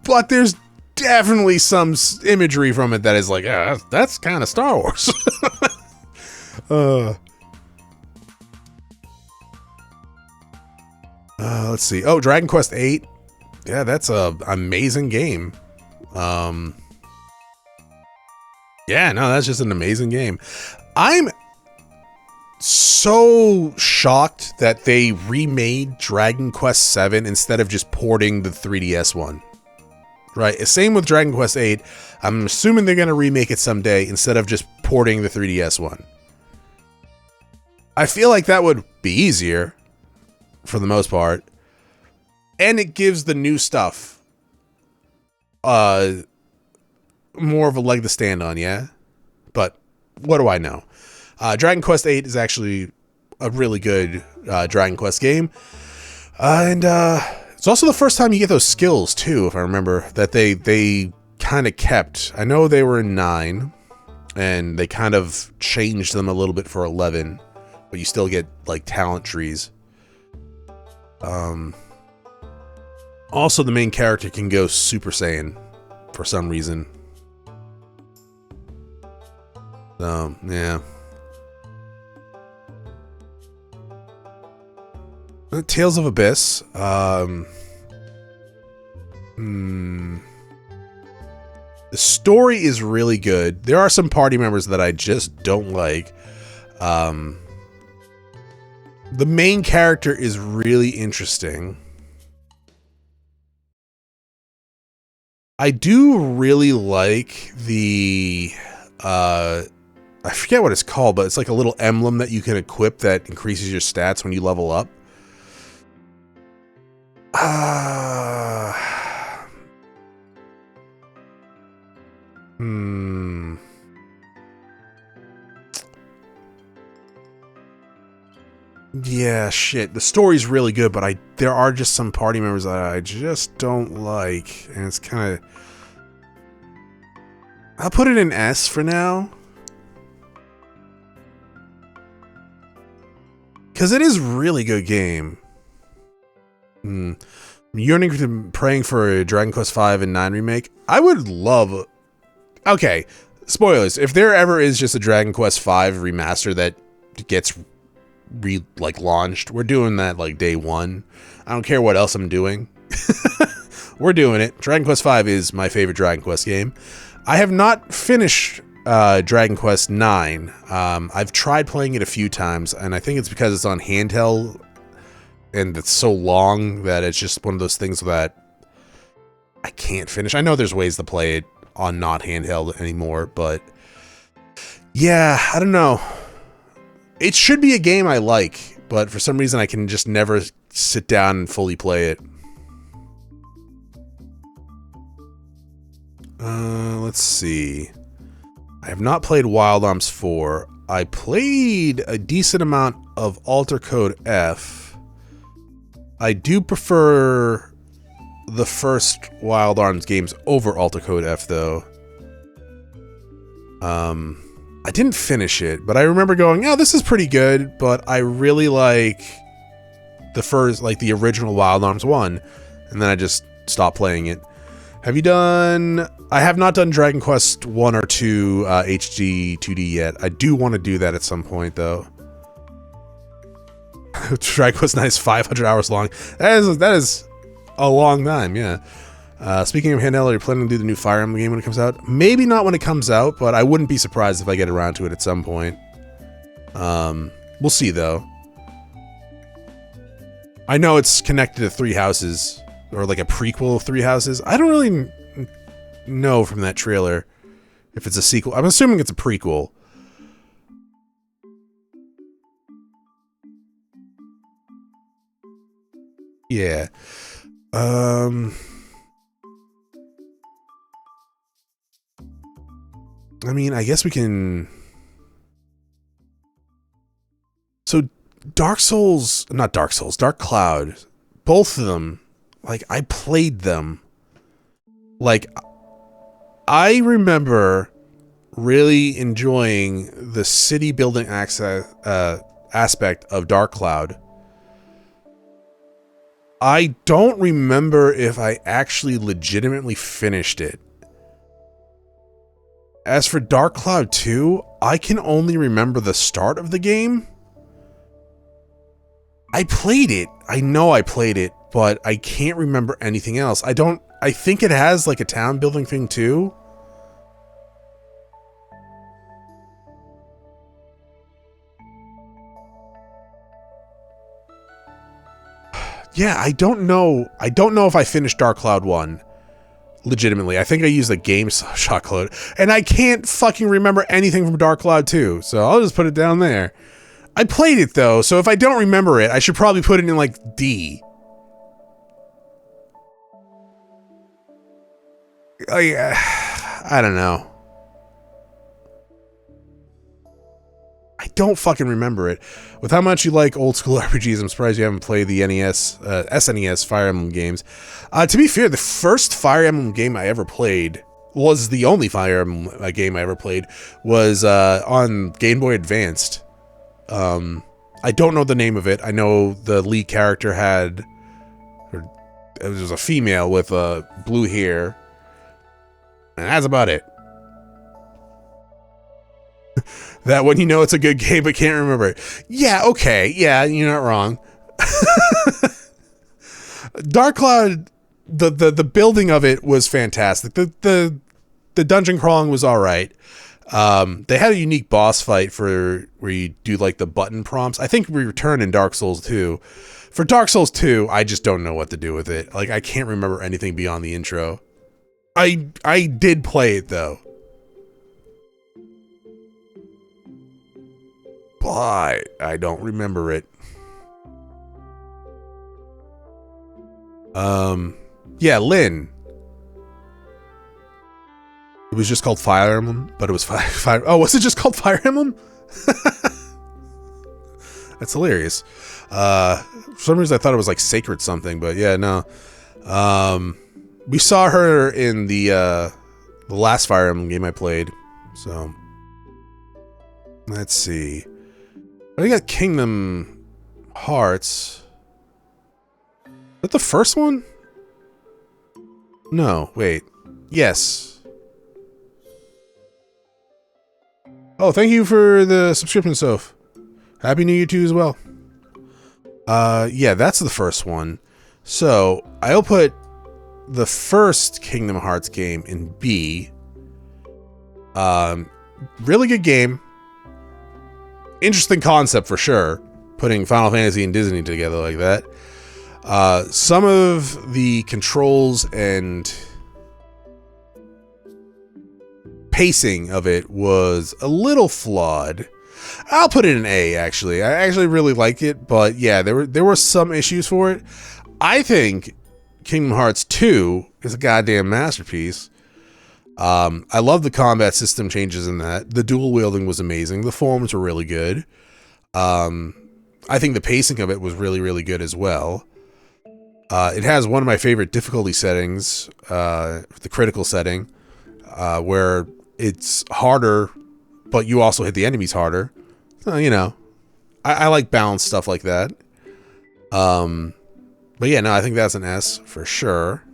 but there's definitely some imagery from it that is like, that's kind of Star Wars. Let's see. Oh, Dragon Quest VIII. Yeah, that's a amazing game. Yeah, no, that's just an amazing game. I'm so shocked that they remade Dragon Quest VII instead of just porting the 3DS one. Right, same with Dragon Quest VIII. I'm assuming they're going to remake it someday instead of just porting the 3DS one. I feel like that would be easier for the most part. And it gives the new stuff more of a leg to stand on, yeah? But what do I know? Dragon Quest VIII is actually a really good Dragon Quest game. And it's also the first time you get those skills, too, if I remember, that they kind of kept. I know they were in 9, and they kind of changed them a little bit for 11, but you still get, like, talent trees. Also, the main character can go Super Saiyan for some reason. So, yeah. Tales of Abyss. The story is really good. There are some party members that I just don't like. The main character is really interesting. I do really like the I forget what it's called, but it's like a little emblem that you can equip that increases your stats when you level up. Yeah, shit. The story's really good, but there are just some party members that I just don't like, and it's kind of... I'll put it in S for now. Because it is a really good game. I'm yearning to praying for a Dragon Quest V and 9 remake. I would love... Okay, spoilers. If there ever is just a Dragon Quest V remaster that gets launched, we're doing that like day one. I don't care what else I'm doing. We're doing it. Dragon Quest V is my favorite Dragon Quest game. I have not finished Dragon Quest 9. I've tried playing it a few times, and I think it's because it's on handheld and it's so long that it's just one of those things that I can't finish. I know there's ways to play it on not handheld anymore, but yeah, I don't know. It should be a game I like, but for some reason I can just never sit down and fully play it. Let's see. I have not played Wild Arms 4. I played a decent amount of Alter Code F. I do prefer the first Wild Arms games over Alter Code F, though. I didn't finish it, but I remember going, "Oh, this is pretty good," but I really like the first, like the original Wild Arms 1, and then I just stopped playing it. Have you done... I have not done Dragon Quest 1 or 2 HD 2D yet. I do want to do that at some point, though. Dragon Quest 9 is 500 hours long. That is a long time, yeah. Speaking of handheld, are you planning to do the new Fire Emblem game when it comes out? Maybe not when it comes out, but I wouldn't be surprised if I get around to it at some point. We'll see, though. I know it's connected to Three Houses, or like a prequel of Three Houses. I don't really know from that trailer if it's a sequel. I'm assuming it's a prequel. Yeah. I mean, I guess we can... So, Dark Cloud, both of them, like, I played them. Like, I remember really enjoying the city building aspect of Dark Cloud. I don't remember if I actually legitimately finished it. As for Dark Cloud 2, I can only remember the start of the game. I played it. I know I played it, but I can't remember anything else. I think it has like a town building thing too. Yeah, I don't know. I don't know if I finished Dark Cloud 1 legitimately. I think I used the game shot code, and I can't fucking remember anything from Dark Cloud 2, so I'll just put it down there. I played it though, so if I don't remember it, I should probably put it in like D. I don't know. I don't fucking remember it. With how much you like old school RPGs, I'm surprised you haven't played the SNES Fire Emblem games. To be fair, the first Fire Emblem game I ever played was the only Fire Emblem game I ever played was on Game Boy Advanced. I don't know the name of it. I know the lead character it was a female with blue hair, and that's about it. That when you know it's a good game but can't remember it. Yeah, okay. Yeah, you're not wrong. Dark Cloud, the building of it was fantastic. The dungeon crawling was all right. They had a unique boss fight where you do like the button prompts. I think we return in Dark Souls 2. For Dark Souls 2, I just don't know what to do with it. Like, I can't remember anything beyond the intro. I did play it though. But I don't remember it. Yeah, Lynn. It was just called Fire Emblem, but it was Fire. Oh, was it just called Fire Emblem? That's hilarious. For some reason I thought it was like Sacred something, but yeah, no. We saw her in the last Fire Emblem game I played. So let's see. I got Kingdom Hearts. Is that the first one? No, wait. Yes. Oh, thank you for the subscription, Soph. Happy New Year to you as well. Yeah, that's the first one. So, I'll put the first Kingdom Hearts game in B. Really good game. Interesting concept for sure, putting Final Fantasy and Disney together like that. Some of the controls and pacing of it was a little flawed. I'll put it in A, actually. I actually really like it, but yeah, there were some issues for it. I think Kingdom Hearts 2 is a goddamn masterpiece. I love the combat system changes in that. The dual wielding was amazing. The forms were really good. I think the pacing of it was really, really good as well. It has one of my favorite difficulty settings, the critical setting, where it's harder, but you also hit the enemies harder. So, you know, I like balanced stuff like that. But yeah, no, I think that's an S for sure.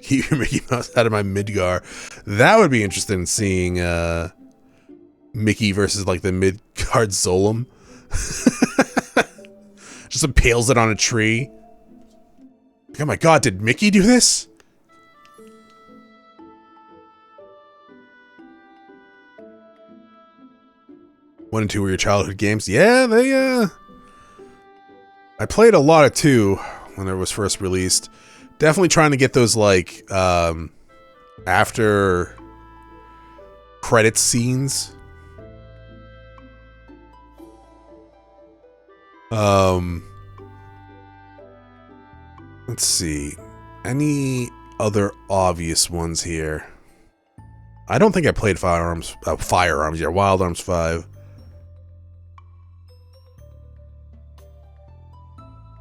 Keep your Mickey Mouse out of my Midgar. That would be interesting, seeing Mickey versus like the Midgard Zolom. Just impales it on a tree. Oh my god, did Mickey do this? One and two were your childhood games? Yeah, they I played a lot of 2 when it was first released. Definitely trying to get those like after credits scenes. Let's see. Any other obvious ones here? I don't think I played Firearms here. Wild Arms 5.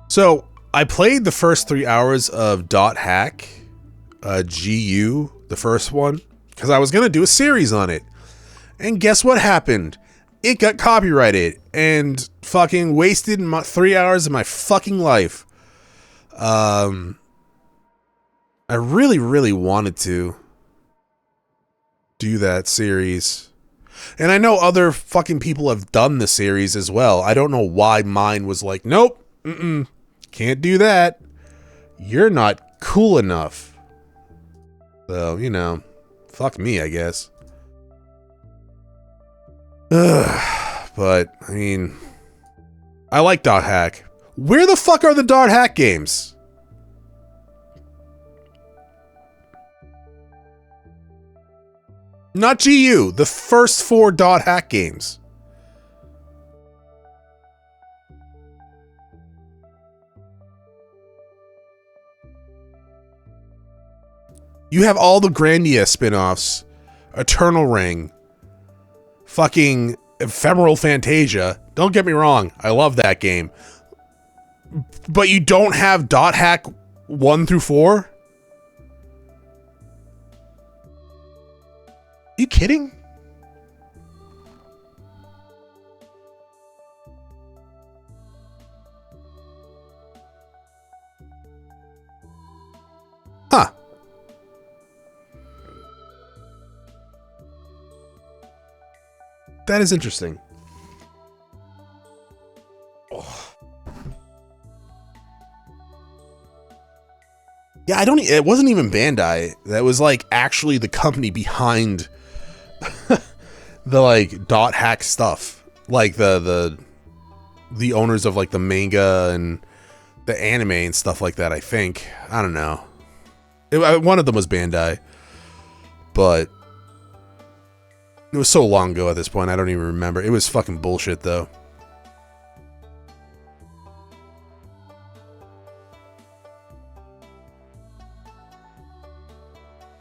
So, I played the first 3 hours of Dot Hack, GU, the first one, because I was going to do a series on it. And guess what happened? It got copyrighted and fucking wasted 3 hours of my fucking life. I really, really wanted to do that series. And I know other fucking people have done the series as well. I don't know why mine was like, nope, can't do that. You're not cool enough. So, you know, fuck me, I guess. But, I mean, I like Dot Hack. Where the fuck are the Dot Hack games? Not GU, the first 4 Dot Hack games. You have all the Grandia spin-offs, Eternal Ring, fucking Ephemeral Fantasia. Don't get me wrong, I love that game. But you don't have Dot Hack 1 through 4? You kidding? Huh. That is interesting. Oh. Yeah, it wasn't even Bandai. That was like actually the company behind the like Dot Hack stuff. Like the owners of like the manga and the anime and stuff like that, I think. I don't know. One of them was Bandai. But it was so long ago at this point, I don't even remember. It was fucking bullshit, though.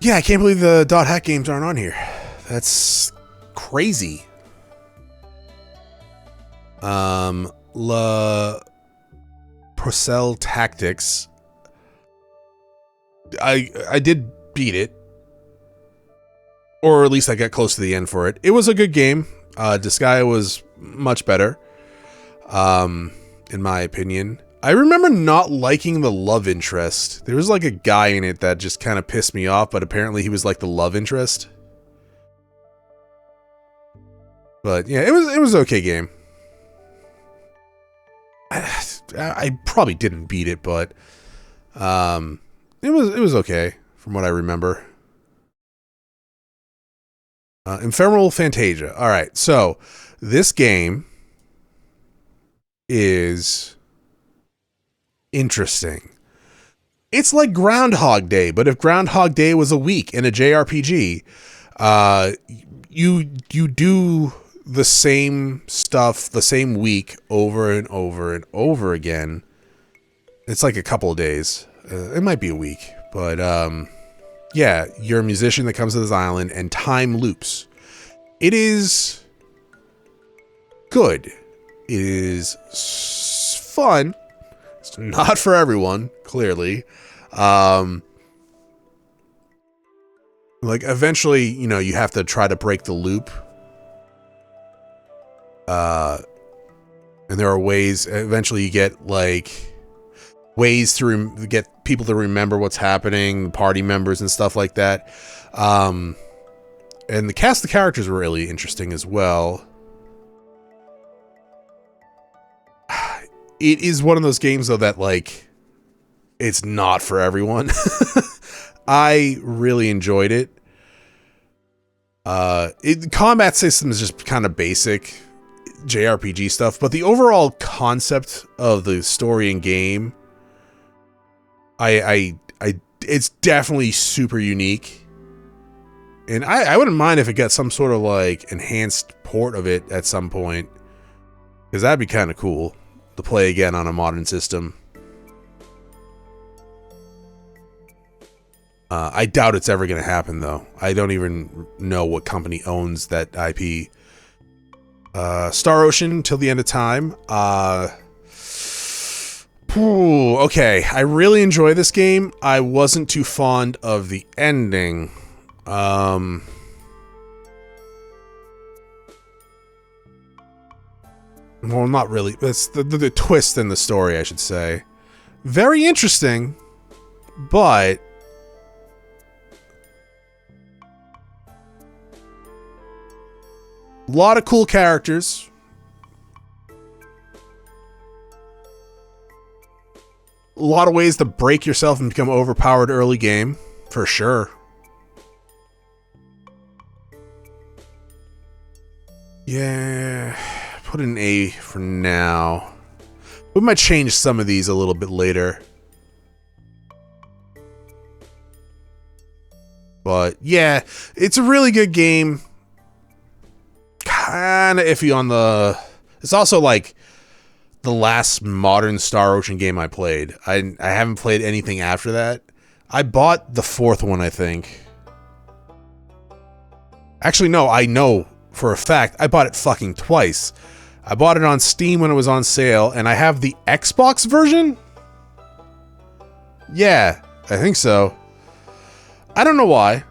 Yeah, I can't believe the Dot Hack games aren't on here. That's crazy. La Procel Tactics. I did beat it. Or at least I got close to the end for it. It was a good game. Disgaea was much better, in my opinion. I remember not liking the love interest. There was like a guy in it that just kind of pissed me off, but apparently he was like the love interest. But yeah, it was an okay game. I probably didn't beat it, but it was okay from what I remember. Ephemeral Fantasia. All right, so this game is interesting. It's like Groundhog Day, but if Groundhog Day was a week in a JRPG, you do the same stuff the same week over and over and over again. It's like a couple of days. It might be a week, but yeah, you're a musician that comes to this island and time loops. It is good. It is fun. It's not for everyone, clearly. Like eventually, you know, you have to try to break the loop. And there are ways, eventually you get like ways to get people to remember what's happening, party members and stuff like that. And the cast of characters were really interesting as well. It is one of those games though that like, it's not for everyone. I really enjoyed it. Combat system is just kind of basic JRPG stuff, but the overall concept of the story and game, it's definitely super unique. And I wouldn't mind if it got some sort of like enhanced port of it at some point, because that'd be kind of cool to play again on a modern system. I doubt it's ever going to happen, though. I don't even know what company owns that IP. Star Ocean till the end of time. Okay, I really enjoy this game. I wasn't too fond of the ending. Well, not really. It's the twist in the story, I should say. Very interesting, but a lot of cool characters. A lot of ways to break yourself and become overpowered early game, for sure. Yeah, put an A for now. We might change some of these a little bit later. But yeah, it's a really good game. Kinda iffy on the... It's also like the last modern Star Ocean game I played. I haven't played anything after that. I bought the fourth one, I think. Actually, no, I know for a fact I bought it fucking twice. I bought it on Steam when it was on sale, and I have the Xbox version? Yeah, I think so. I don't know why.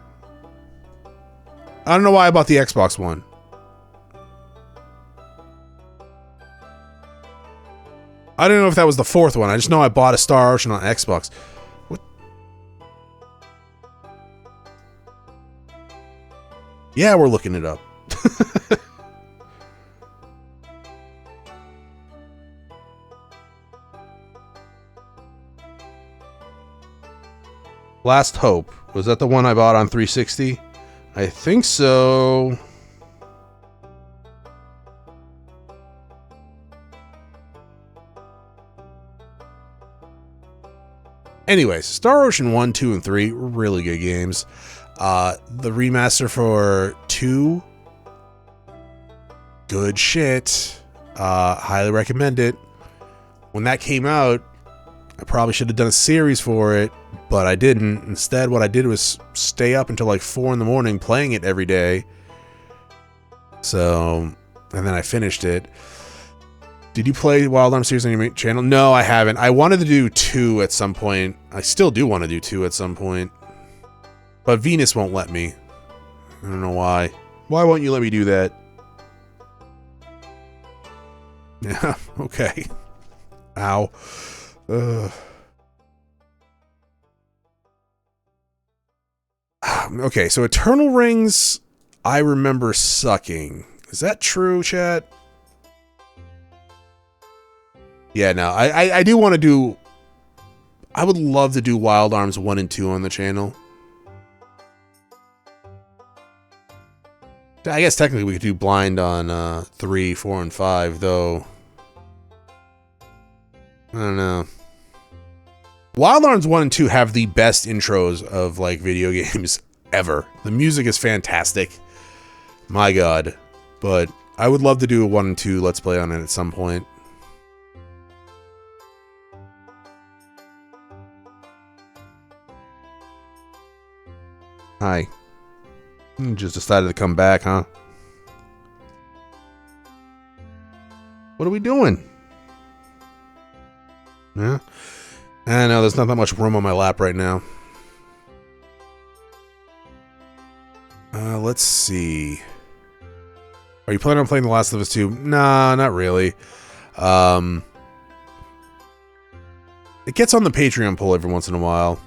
I don't know why I bought the Xbox one. I don't know if that was the fourth one. I just know I bought a Star Ocean on Xbox. What? Yeah, we're looking it up. Last Hope. Was that the one I bought on 360? I think so. Anyways, Star Ocean 1, 2, and 3 were really good games. The remaster for 2, good shit. Highly recommend it. When that came out, I probably should have done a series for it, but I didn't. Instead, what I did was stay up until like 4 in the morning playing it every day. So, and then I finished it. Did you play Wild Arms series on your channel? No, I haven't. I wanted to do 2 at some point. I still do want to do 2 at some point. But Venus won't let me. I don't know why. Why won't you let me do that? Yeah, okay. Ow. Okay, so Eternal Rings, I remember sucking. Is that true, chat? Yeah, no, I do want to do... I would love to do Wild Arms 1 and 2 on the channel. I guess technically we could do Blind on 3, 4, and 5, though. I don't know. Wild Arms 1 and 2 have the best intros of, like, video games ever. The music is fantastic. My god. But I would love to do a 1 and 2 Let's Play on it at some point. Hi. You just decided to come back, huh? What are we doing? Yeah? I know, there's not that much room on my lap right now. Let's see. Are you planning on playing The Last of Us 2? Nah, not really. It gets on the Patreon poll every once in a while.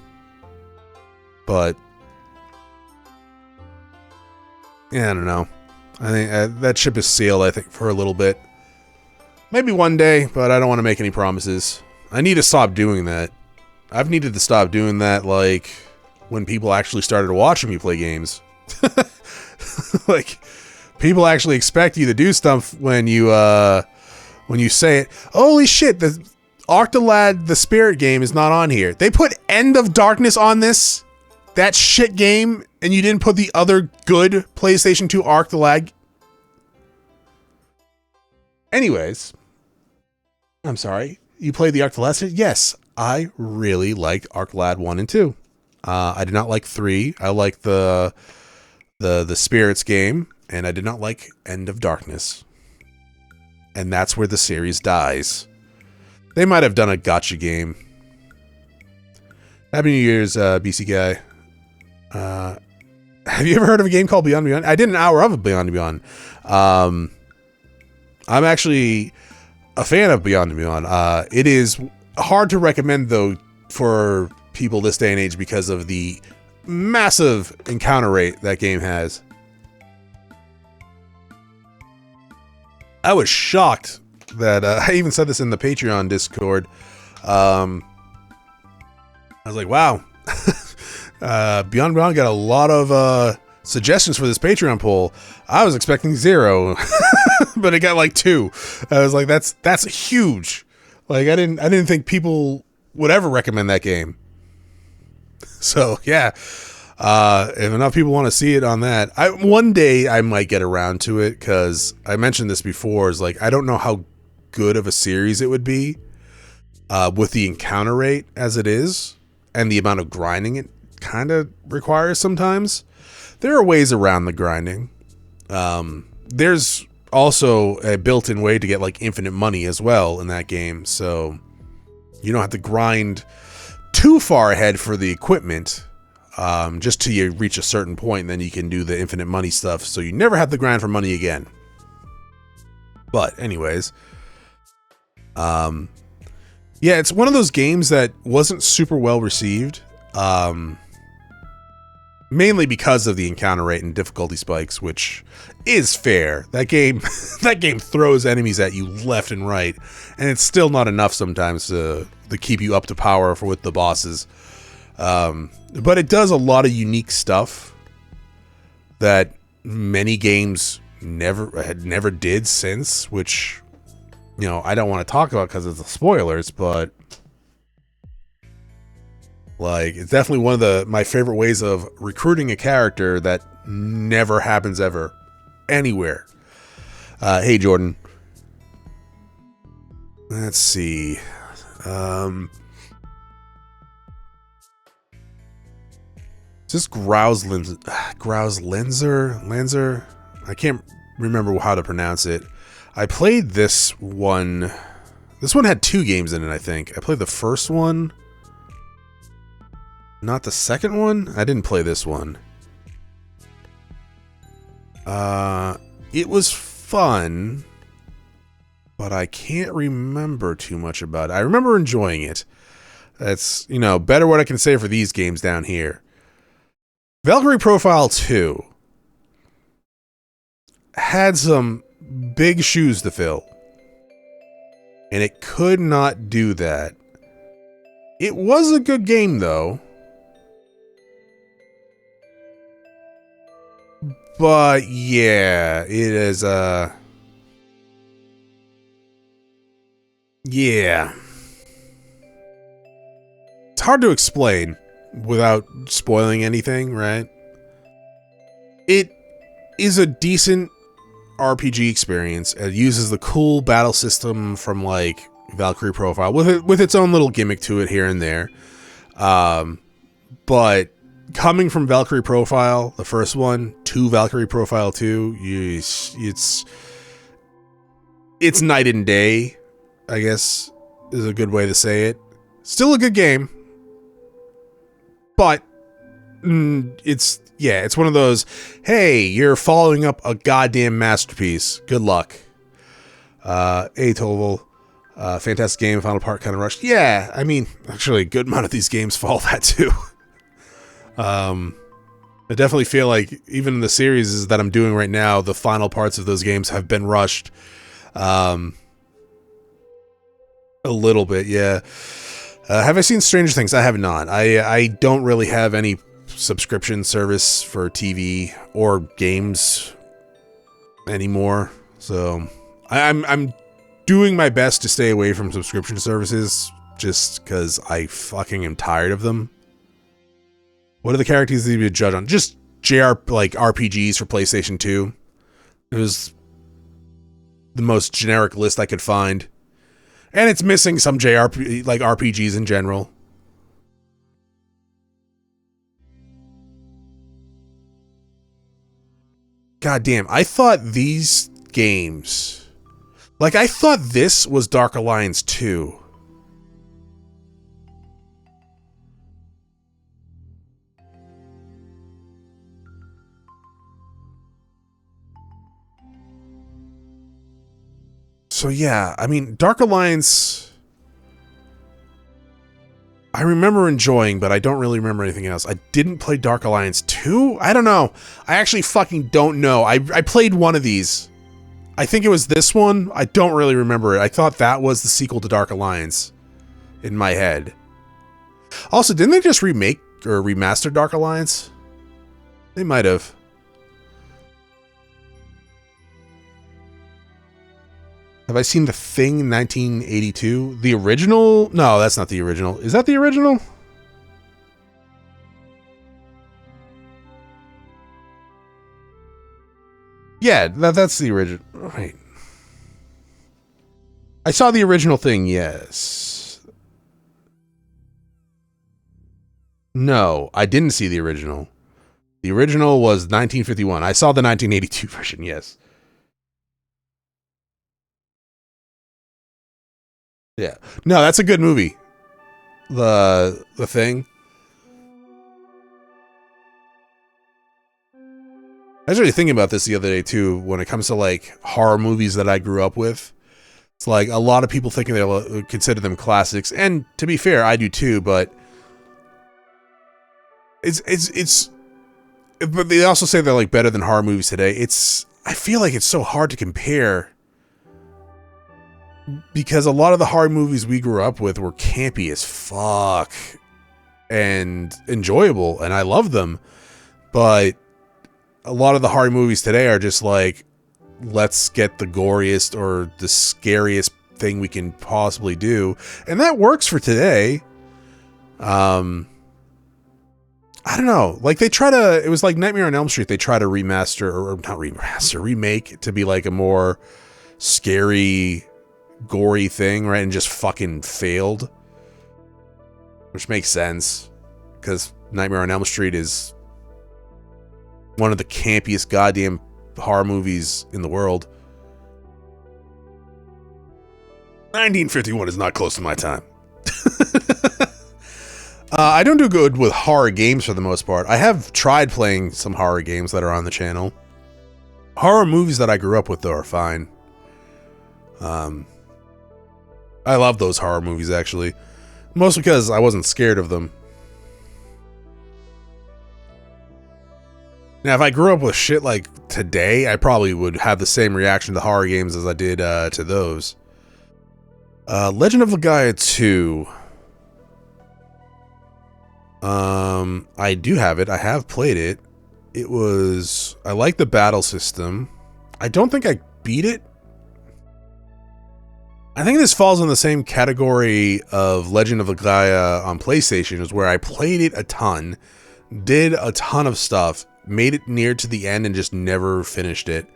But yeah, I don't know. I think that ship is sailed, I think, for a little bit. Maybe one day, but I don't want to make any promises. I need to stop doing that. I've needed to stop doing that, like, when people actually started watching me play games. Like, people actually expect you to do stuff when you say it. Holy shit, the Octolad, the Spirit game, is not on here. They put End of Darkness on this? That shit game, and you didn't put the other good PlayStation 2 Octolad? Anyways, I'm sorry. You played the Octolad? Yes, I really liked Octolad 1 and 2. I did not like 3. I liked the Spirits game, and I did not like End of Darkness. And that's where the series dies. They might have done a gacha game. Happy New Year's, BC guy. Have you ever heard of a game called Beyond Beyond? I did an hour of Beyond Beyond. I'm actually a fan of Beyond Beyond. It is hard to recommend, though, for people this day and age because of the massive encounter rate that game has. I was shocked that I even said this in the Patreon Discord. I was like, wow. Beyond Beyond got a lot of suggestions for this Patreon poll. I was expecting 0, but it got like 2. I was like, that's huge. Like I didn't think people would ever recommend that game. So yeah, if enough people want to see it on that, one day I might get around to it, because I mentioned this before. Is like I don't know how good of a series it would be with the encounter rate as it is, and the amount of grinding it kind of requires sometimes. There are ways around the grinding. There's also a built-in way to get like infinite money as well in that game, so you don't have to grind too far ahead for the equipment, just till you reach a certain point, and then you can do the infinite money stuff, so you never have to grind for money again. But anyways, yeah, it's one of those games that wasn't super well received, mainly because of the encounter rate and difficulty spikes, which is fair. That game throws enemies at you left and right, and it's still not enough sometimes to keep you up to power with the bosses. But it does a lot of unique stuff that many games never did since, which, you know, I don't want to talk about because it's the spoilers, but like, it's definitely one of my favorite ways of recruiting a character that never happens ever anywhere. Hey Jordan, let's see. Is this Lanzer? I can't remember how to pronounce it. I played this one. This one had 2 games in it, I think. I played the first one, not the second one. I didn't play this one. It was fun, but I can't remember too much about it. I remember enjoying it. That's, you know, better what I can say for these games down here. Valkyrie Profile 2 had some big shoes to fill, and it could not do that. It was a good game, though. But yeah, it is, yeah. It's hard to explain without spoiling anything, right? It is a decent RPG experience. It uses the cool battle system from like Valkyrie Profile with its own little gimmick to it here and there. But coming from Valkyrie Profile, the first one, to Valkyrie Profile 2, it's night and day, I guess is a good way to say it. Still a good game, but it's one of those, hey, you're following up a goddamn masterpiece. Good luck. Atoval, fantastic game, final part kind of rushed. Yeah, I mean, actually a good amount of these games follow that too. I definitely feel like even in the series that I'm doing right now, the final parts of those games have been rushed. A little bit, yeah. Have I seen Stranger Things? I have not. I don't really have any subscription service for TV or games anymore, so I'm doing my best to stay away from subscription services just because I fucking am tired of them. What are the characters that you would judge on? Just RPGs for PlayStation 2. It was the most generic list I could find. And it's missing some RPGs in general. God damn, I thought these games... Like, I thought this was Dark Alliance 2. So yeah, I mean, Dark Alliance... I remember enjoying, but I don't really remember anything else. I didn't play Dark Alliance 2? I don't know. I actually fucking don't know. I played one of these. I think it was this one. I don't really remember it. I thought that was the sequel to Dark Alliance in my head. Also, didn't they just remake or remaster Dark Alliance? They might have. Have I seen The Thing 1982? The original? No, that's not the original. Is that the original? Yeah, that's the original. Wait. I saw the original Thing, yes. No, I didn't see the original. The original was 1951. I saw the 1982 version, yes. Yeah. No, that's a good movie. The Thing. I was really thinking about this the other day too, when it comes to like horror movies that I grew up with. It's like a lot of people thinking they'll consider them classics, and to be fair, I do too, but it's but they also say they're like better than horror movies today. I feel like it's so hard to compare, because a lot of the horror movies we grew up with were campy as fuck and enjoyable, and I love them. But a lot of the horror movies today are just like, let's get the goriest or the scariest thing we can possibly do. And that works for today. I don't know. Like they try to, it was like Nightmare on Elm Street. They try to remaster, or not remaster, remake to be like a more scary, gory thing, right? And just fucking failed, which makes sense because Nightmare on Elm Street is one of the campiest goddamn horror movies in the world. 1951 is not close to my time. I don't do good with horror games for the most part. I have tried playing some horror games that are on the channel. Horror movies that I grew up with, though, are fine. I love those horror movies, actually. Mostly because I wasn't scared of them. Now, if I grew up with shit like today, I probably would have the same reaction to horror games as I did to those. Legend of Legaia 2. I do have it. I have played it. I like the battle system. I don't think I beat it. I think this falls in the same category of Legend of Legaia on PlayStation, is where I played it a ton, did a ton of stuff, made it near to the end and just never finished it.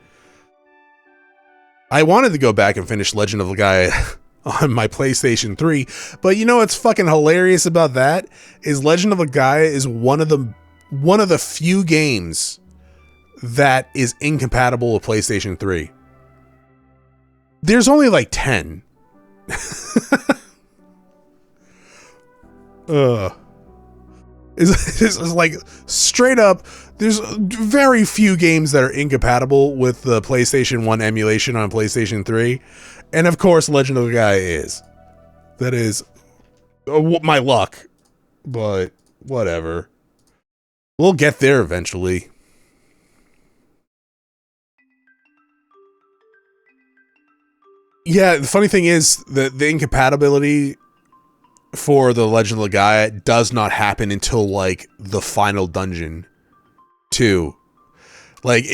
I wanted to go back and finish Legend of Legaia on my PlayStation 3, but you know what's fucking hilarious about that is Legend of Legaia is one of the few games that is incompatible with PlayStation 3. There's only like 10. It's like straight up, there's very few games that are incompatible with the PlayStation 1 emulation on PlayStation 3. And of course, Legend of Legaia is. That is my luck. But whatever. We'll get there eventually. Yeah, the funny thing is that the incompatibility for the Legend of Legaia does not happen until like the final dungeon 2. Like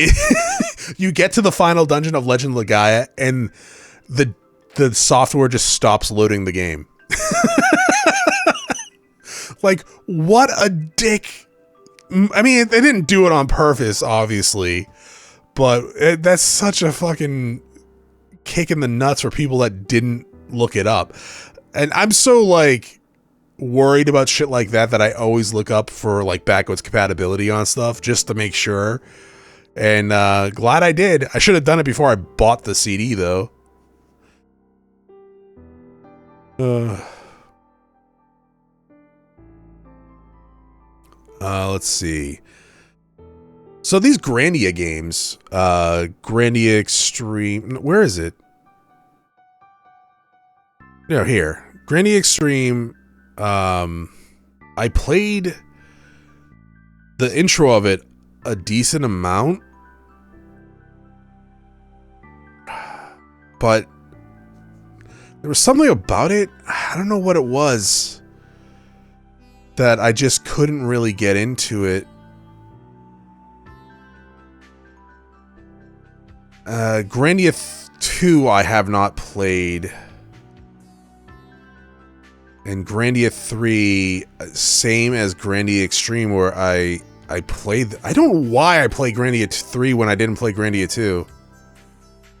you get to the final dungeon of Legend of Legaia and the software just stops loading the game. Like, what a dick. I mean, they didn't do it on purpose, obviously, but that's such a fucking kick in the nuts for people that didn't look it up. And I'm so like worried about shit like that I always look up for like backwards compatibility on stuff just to make sure. And glad I did. I should have done it before I bought the CD, though. Let's see. So these Grandia games, Grandia Extreme, where is it? No, here. Grandia Extreme, I played the intro of it a decent amount, but there was something about it, I don't know what it was, that I just couldn't really get into it. Grandia 2 I have not played. And Grandia 3, same as Grandia Extreme, where I played... I don't know why I played Grandia 3 when I didn't play Grandia 2.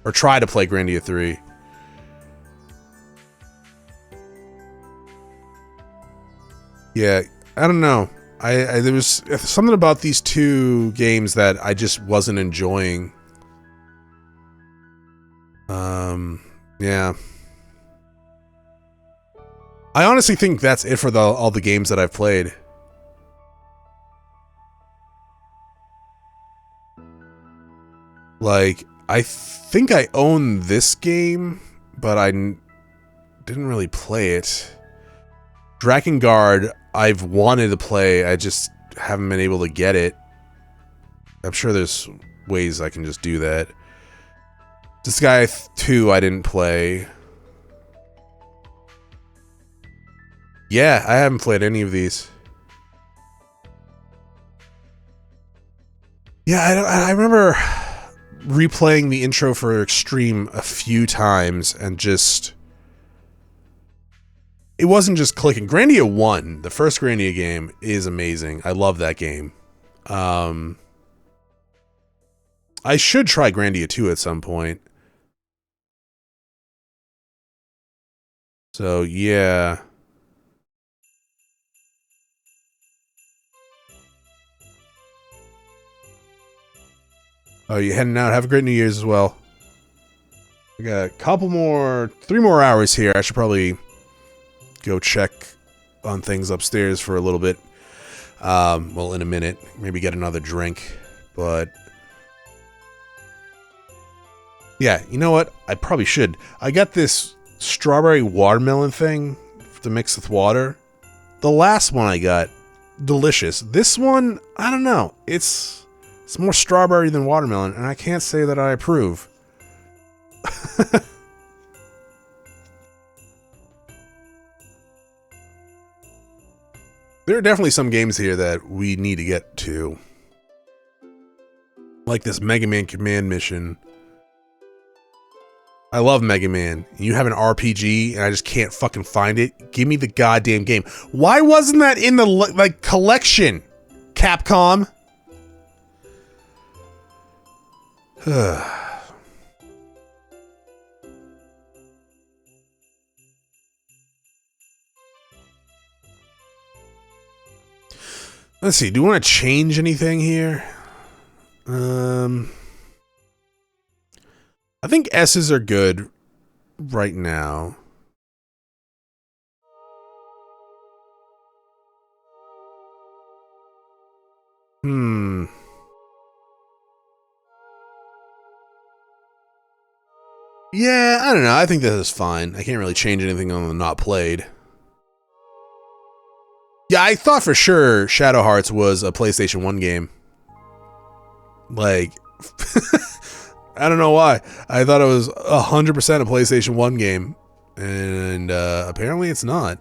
Or try to play Grandia 3. Yeah, I don't know. There was something about these two games that I just wasn't enjoying. Yeah. I honestly think that's it for all the games that I've played. Like, I think I own this game, but I didn't really play it. Drakengard, I've wanted to play, I just haven't been able to get it. I'm sure there's ways I can just do that. Disgaea 2, I didn't play. Yeah, I haven't played any of these. Yeah, I remember replaying the intro for Extreme a few times and just... It wasn't just clicking. Grandia 1, the first Grandia game, is amazing. I love that game. I should try Grandia 2 at some point. So, yeah. Oh, you heading out? Have a great New Year's as well. We got a couple more, 3 more hours here. I should probably go check on things upstairs for a little bit. Well, in a minute. Maybe get another drink. But... yeah, you know what? I probably should. I got this strawberry watermelon thing to mix with water. The last one I got, delicious. This one, I don't know. It's more strawberry than watermelon, and I can't say that I approve. There are definitely some games here that we need to get to. Like this Mega Man Command mission. I love Mega Man. You have an RPG and I just can't fucking find it. Give me the goddamn game. Why wasn't that in the like collection? Capcom. Let's see. Do you want to change anything here? I think S's are good right now. Yeah, I don't know. I think this is fine. I can't really change anything on the not played. Yeah, I thought for sure Shadow Hearts was a PlayStation 1 game. Like... I don't know why. I thought it was 100% a PlayStation 1 game. And apparently it's not.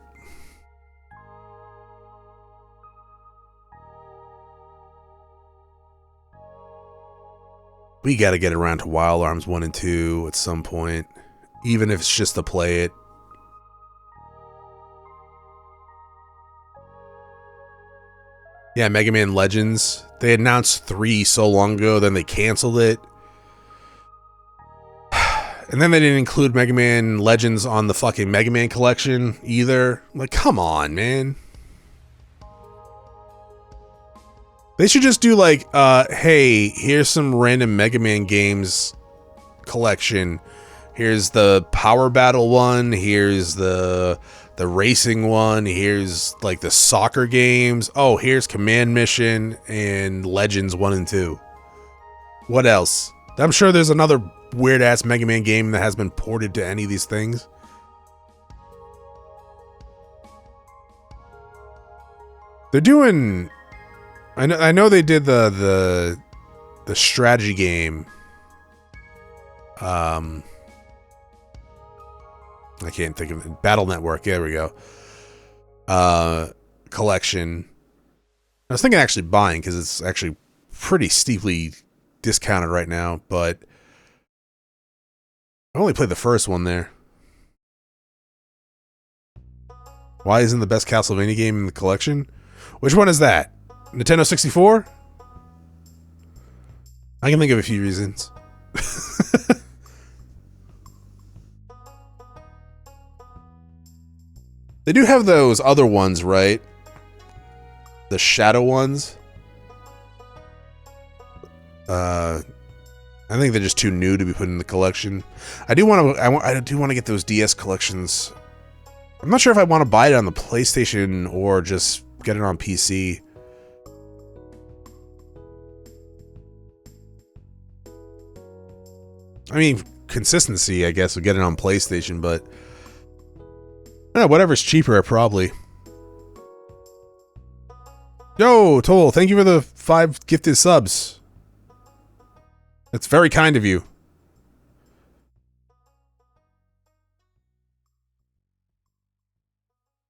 We gotta get around to Wild Arms 1 and 2 at some point. Even if it's just to play it. Yeah, Mega Man Legends. They announced 3 so long ago, then they canceled it. And then they didn't include Mega Man Legends on the fucking Mega Man collection either. Like, come on, man. They should just do like, hey, here's some random Mega Man games collection. Here's the Power Battle one. Here's the racing one. Here's like the soccer games. Oh, here's Command Mission and Legends 1 and 2. What else? I'm sure there's another weird-ass Mega Man game that has been ported to any of these things. They're doing... I know they did the strategy game. I can't think of it. Battle Network. There we go. Collection. I was thinking actually buying because it's actually pretty steeply discounted right now, but I only played the first one there. Why isn't the best Castlevania game in the collection? Which one is that? Nintendo 64? I can think of a few reasons. They do have those other ones, right? The shadow ones. I think they're just too new to be put in the collection. I do want to get those DS collections. I'm not sure if I want to buy it on the PlayStation or just get it on PC. I mean, consistency, I guess, would get it on PlayStation, but I don't know, whatever's cheaper, probably. Yo, Toll, thank you for the 5 gifted subs. That's very kind of you.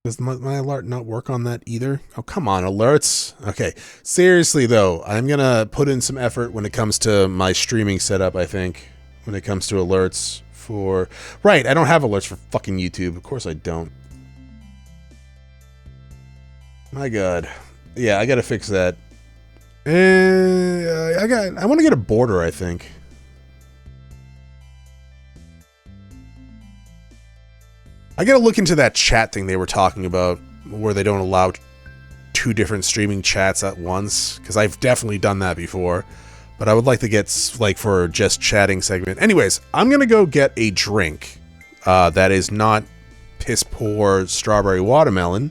Does my alert not work on that either? Oh, come on, alerts. Okay, seriously, though, I'm going to put in some effort when it comes to my streaming setup, I think. When it comes to alerts for... Right, I don't have alerts for fucking YouTube. Of course I don't. My god. Yeah, I gotta fix that. I want to get a border, I think. I gotta look into that chat thing they were talking about, where they don't allow 2 different streaming chats at once, because I've definitely done that before. But I would like to get, like, for just chatting segment. Anyways, I'm gonna go get a drink that is not piss poor strawberry watermelon.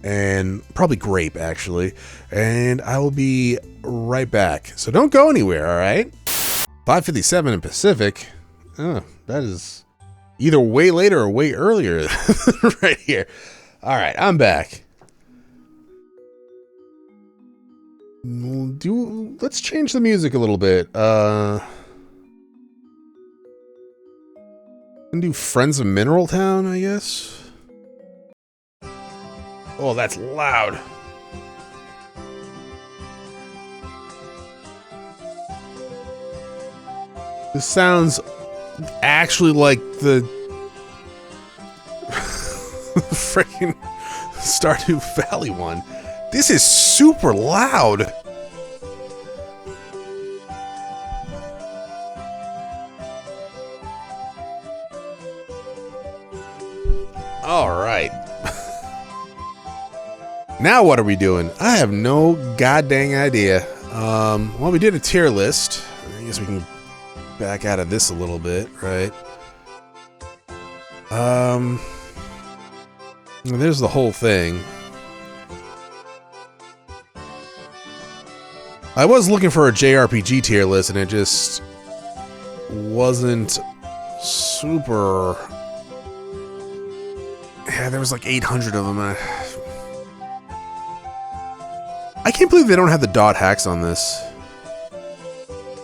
And probably grape, actually. And I will be right back. So don't go anywhere, alright? 5:57 in Pacific. Oh, that is either way later or way earlier right here. Alright, I'm back. Let's change the music a little bit. And do Friends of Mineral Town, I guess. Oh, that's loud. This sounds actually like the freaking Stardew Valley one. This is super loud. All right. Now what are we doing? I have no goddamn idea. Well, we did a tier list. I guess we can back out of this a little bit, right? There's the whole thing. I was looking for a JRPG tier list, and it just wasn't super... Yeah, there was like 800 of them. I can't believe they don't have the dot hacks on this.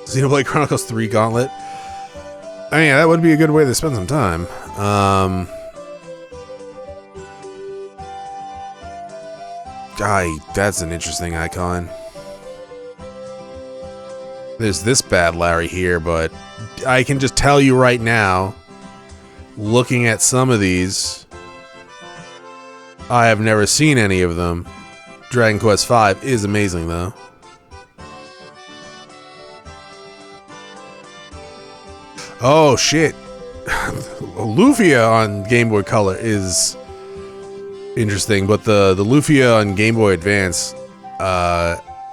Xenoblade Chronicles 3 Gauntlet. I mean, that would be a good way to spend some time. That's an interesting icon. There's this bad Larry here, but I can just tell you right now, looking at some of these, I have never seen any of them. Dragon Quest V is amazing, though. Oh, shit. Lufia on Game Boy Color is interesting, but the Lufia on Game Boy Advance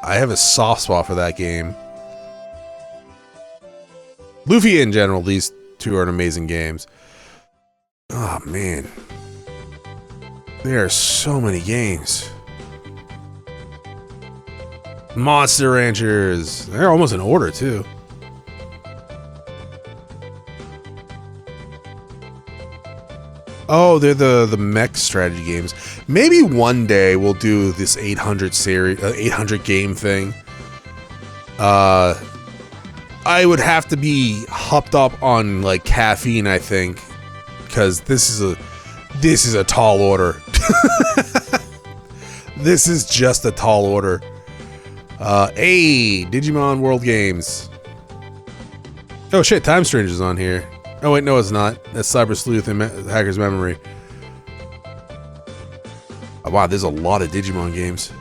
I have a soft spot for that game. Luffy in general, these two are amazing games. Oh man. There are so many games. Monster Ranchers. They're almost in order too. Oh, they're the mech strategy games. Maybe one day we'll do this 800 series, 800 game thing. I would have to be hopped up on like caffeine, I think, because this is a tall order. This is just a tall order. Hey, Digimon World Games. Oh shit, Time Stranger's on here. Oh wait, no it's not. That's Cyber Sleuth and Hacker's Memory. Oh, wow, there's a lot of Digimon games.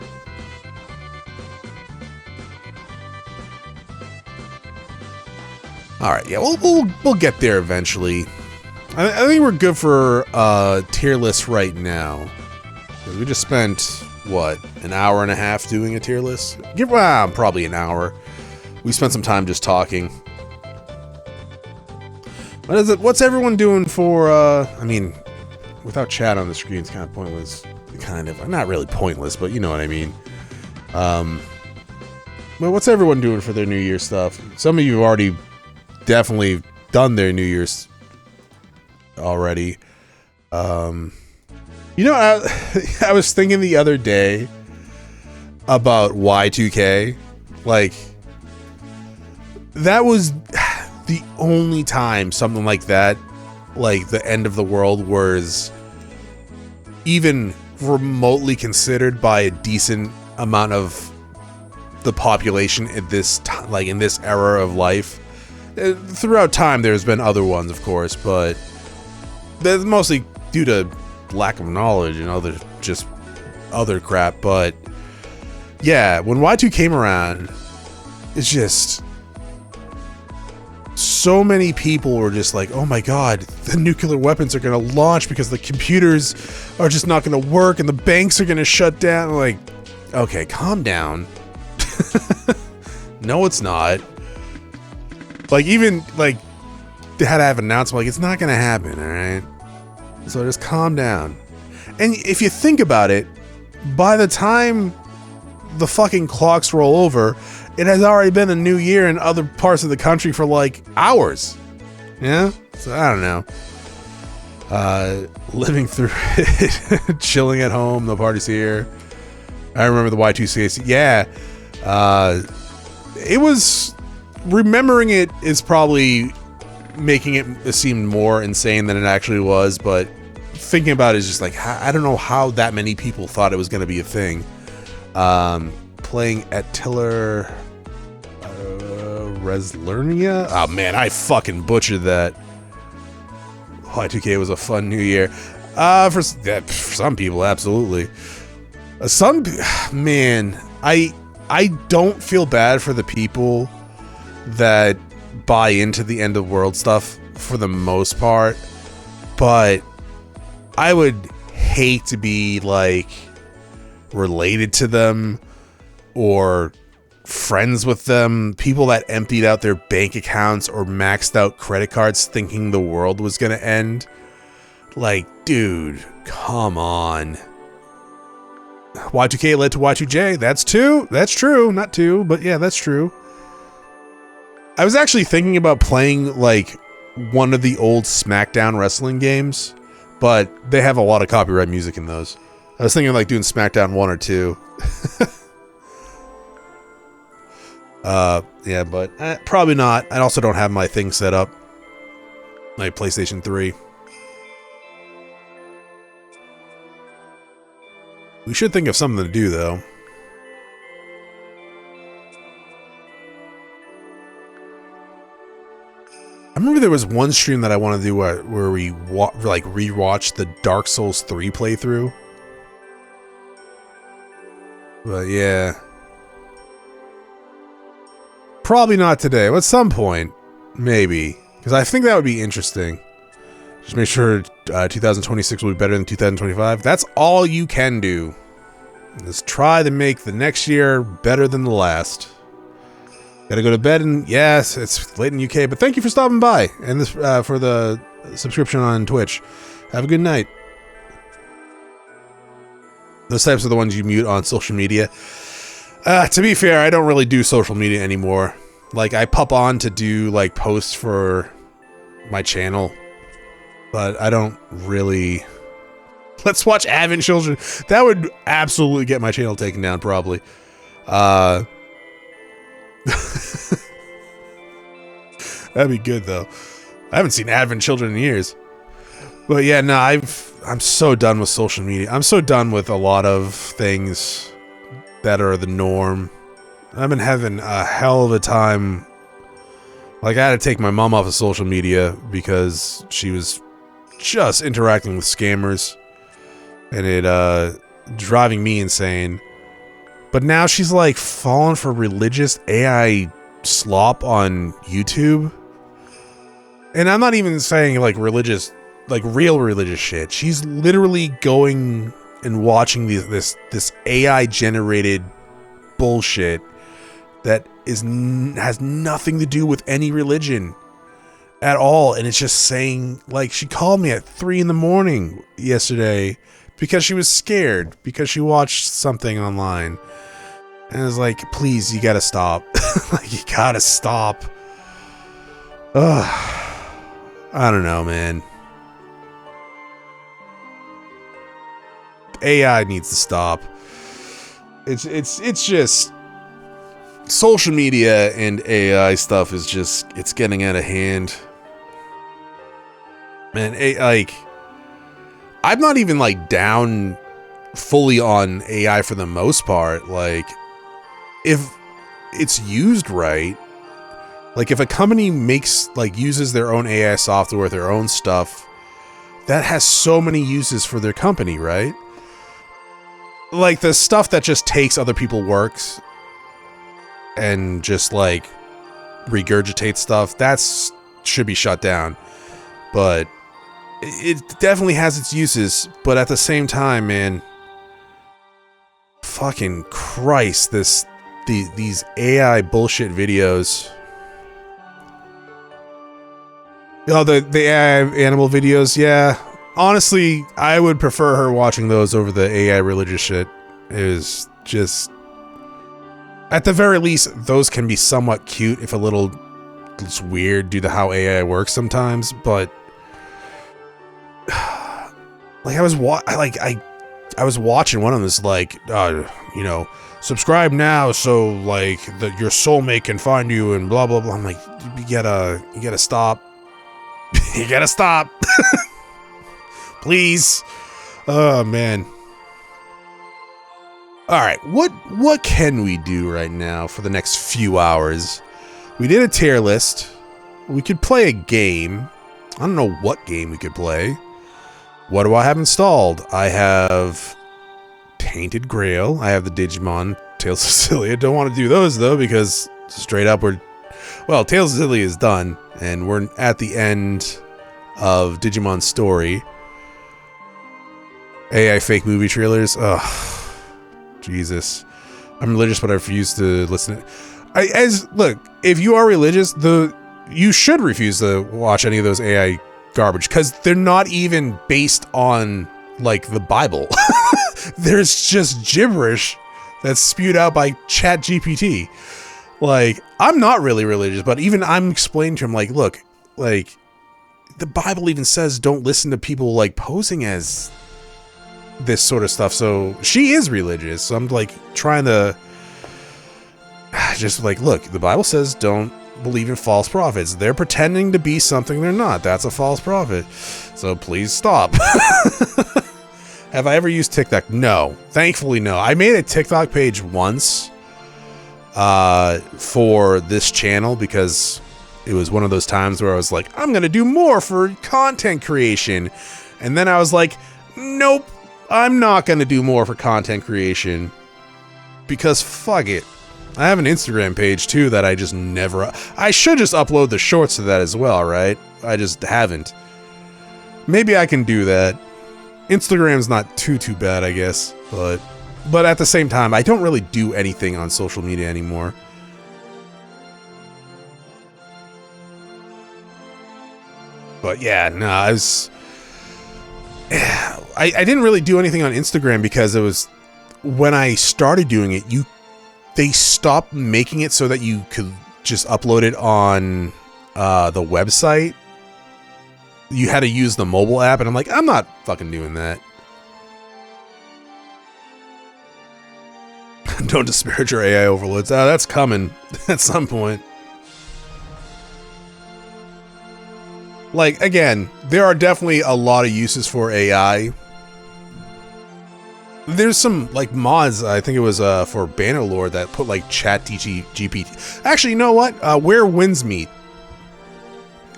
Alright, yeah, we'll get there eventually. I think we're good for tier list right now. We just spent, what, an hour and a half doing a tier list? Probably an hour. We spent some time just talking. What is it? What's everyone doing for, I mean, without chat on the screen, it's kind of pointless. Kind of. Not really pointless, but you know what I mean. But what's everyone doing for their New Year's stuff? Some of you have already definitely done their New Year's already. You know, I was thinking the other day about Y2K. Like, that was the only time something like that, like the end of the world, was even remotely considered by a decent amount of the population at this like in this era of life. Throughout time, there's been other ones, of course, but that's mostly due to lack of knowledge and other crap. But yeah, when Y2 came around, it's just so many people were just like, oh my god, the nuclear weapons are going to launch because the computers are just not going to work and the banks are going to shut down. Like, okay, calm down. No, it's not. Like, even, like, they had to have an announcement, like, it's not going to happen, alright? So just calm down. And if you think about it, by the time the fucking clocks roll over, it has already been a new year in other parts of the country for like hours. Yeah? So I don't know. Living through it, chilling at home, the party's here. I remember the Y2CAC. Yeah. It was, remembering it is probably making it seem more insane than it actually was, but thinking about it is just like, I don't know how that many people thought it was going to be a thing. Playing at Tiller Reslernia? Oh man, I fucking butchered that. Y2K was a fun new year. For some people, absolutely. Man, I don't feel bad for the people that buy into the end of world stuff for the most part, but I would hate to be like related to them or friends with them, people that emptied out their bank accounts or maxed out credit cards thinking the world was gonna end. Like, dude, come on. Y2K led to Y2J. That's true. Not two, but yeah, that's true. I was actually thinking about playing like one of the old SmackDown wrestling games, but they have a lot of copyright music in those. I was thinking of like doing SmackDown 1 or 2. Yeah, but probably not. I also don't have my thing set up. My PlayStation 3. We should think of something to do, though. I remember there was one stream that I wanted to do where we like rewatched the Dark Souls 3 playthrough. But yeah. Probably not today, but at some point, maybe. Because I think that would be interesting. Just make sure 2026 will be better than 2025. That's all you can do. Let's try to make the next year better than the last. Gotta go to bed, and yes, it's late in UK, but thank you for stopping by and this for the subscription on Twitch. Have a good night. Those types are the ones you mute on social media. To be fair, I don't really do social media anymore. Like, I pop on to do, like, posts for my channel, but I don't really... Let's watch Advent Children. That would absolutely get my channel taken down, probably. That'd be good, though. I haven't seen Advent Children in years. But yeah, no, I'm so done with social media. I'm so done with a lot of things that are the norm. I've been having a hell of a time. Like, I had to take my mom off of social media because she was just interacting with scammers. And it, driving me insane. But now she's, like, fallen for religious AI slop on YouTube. And I'm not even saying, like, religious, like, real religious shit. She's literally going and watching this AI-generated bullshit that has nothing to do with any religion at all. And it's just saying, like, she called me at 3 a.m. yesterday because she was scared because she watched something online. And I was like, please, you gotta stop. Like, you gotta stop. Ugh. I don't know, man. AI needs to stop. It's just social media and AI stuff is just, it's getting out of hand. Man, like, I'm not even, like, down fully on AI for the most part. Like, if it's used right, like, if a company makes, like, uses their own AI software, their own stuff, that has so many uses for their company, right? Like, the stuff that just takes other people's works and just, like, regurgitate stuff, that's should be shut down. But it definitely has its uses, but at the same time, man, fucking Christ, these AI bullshit videos. Oh, the AI animal videos, yeah. Honestly, I would prefer her watching those over the AI religious shit. It is just... At the very least, those can be somewhat cute, if a little... It's weird due to how AI works sometimes, but... Like, I was watching one of this, like, you know, subscribe now so, like, your soulmate can find you and blah, blah, blah. I'm like, you gotta stop. You gotta stop. Please. Oh, man. Alright, what can we do right now for the next few hours? We did a tier list. We could play a game. I don't know what game we could play. What do I have installed? I have Tainted Grail. I have the Digimon Tales of Cilia. Don't want to do those, though, because straight up well, Tales of Cilia is done, and we're at the end of Digimon's story. AI fake movie trailers. Ugh. Jesus. I'm religious, but I refuse to listen. Look, if you are religious, you should refuse to watch any of those AI garbage, because they're not even based on, like, the Bible. There's just gibberish that's spewed out by ChatGPT. Like, I'm not really religious, but even I'm explaining to him, like, look, like, the Bible even says don't listen to people, like, posing as this sort of stuff. So she is religious, so I'm, like, trying to just, like, look, the Bible says don't believe in false prophets. They're pretending to be something they're not. That's a false prophet. So please stop. Have I ever used TikTok? No. Thankfully, no. I made a TikTok page once for this channel because it was one of those times where I was like, I'm gonna do more for content creation. And then I was like, nope, I'm not gonna do more for content creation because fuck it. I have an Instagram page too that I just never... I should just upload the shorts to that as well, right? I just haven't. Maybe I can do that. Instagram's not too bad, I guess. But But at the same time, I don't really do anything on social media anymore. But yeah, no, I didn't really do anything on Instagram because it was when I started doing it, they stopped making it so that you could just upload it on the website. You had to use the mobile app, and I'm like, I'm not fucking doing that. Don't disparage your AI overloads. Oh, that's coming at some point. Like, again, there are definitely a lot of uses for AI. There's some, like, mods, I think it was for Bannerlord that put, like, GPT. Actually, you know what? Where Winds Meet.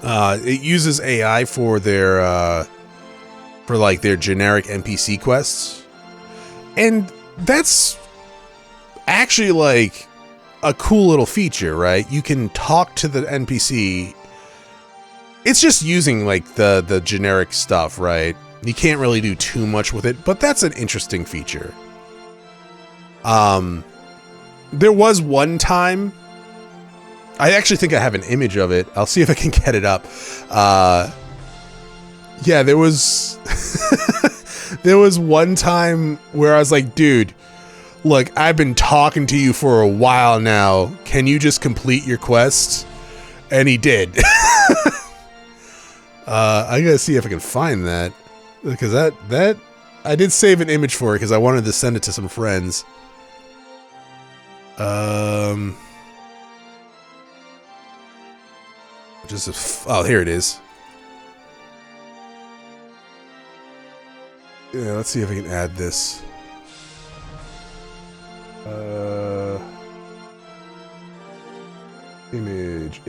It uses AI for their, their generic NPC quests. And that's actually, like, a cool little feature, right? You can talk to the NPC. It's just using, like, the generic stuff, right? You can't really do too much with it, but that's an interesting feature. There was one time, I actually think I have an image of it. I'll see if I can get it up. Yeah, there was there was one time where I was like, dude, look, I've been talking to you for a while now. Can you just complete your quest? And he did. I gotta see if I can find that, because that I did save an image for it because I wanted to send it to some friends. Oh, here it is. Yeah, let's see if I can add this. Image,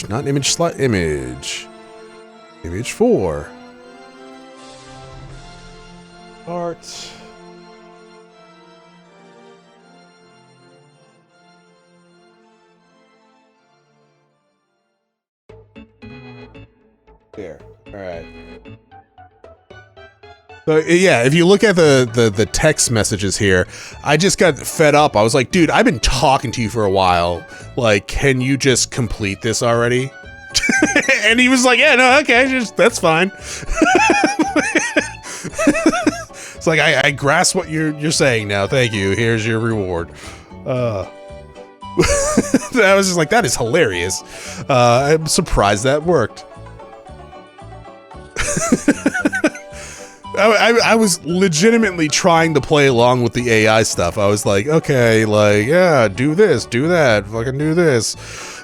not image slot, image 4. Art. There. All right. So yeah, if you look at the text messages here, I just got fed up. I was like, dude, I've been talking to you for a while. Like, can you just complete this already? And he was like, yeah, no, okay, that's fine. It's like, I grasp what you're saying now. Thank you. Here's your reward. I was just like, that is hilarious. I'm surprised that worked. I was legitimately trying to play along with the AI stuff. I was like, okay, like, yeah, do this, do that, fucking do this.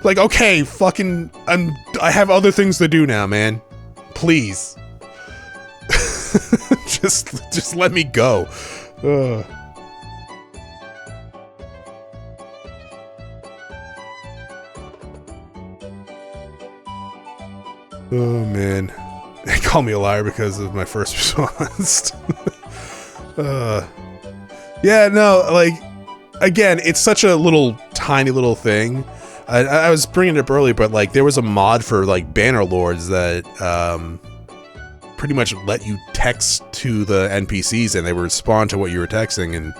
Like, okay, fucking, I have other things to do now, man. Please. just let me go. Oh, man. They call me a liar because of my first response. Yeah, no, like, again, it's such a tiny little thing. I was bringing it up earlier, but, like, there was a mod for, like, Bannerlords that pretty much let you text to the NPCs and they would respond to what you were texting, and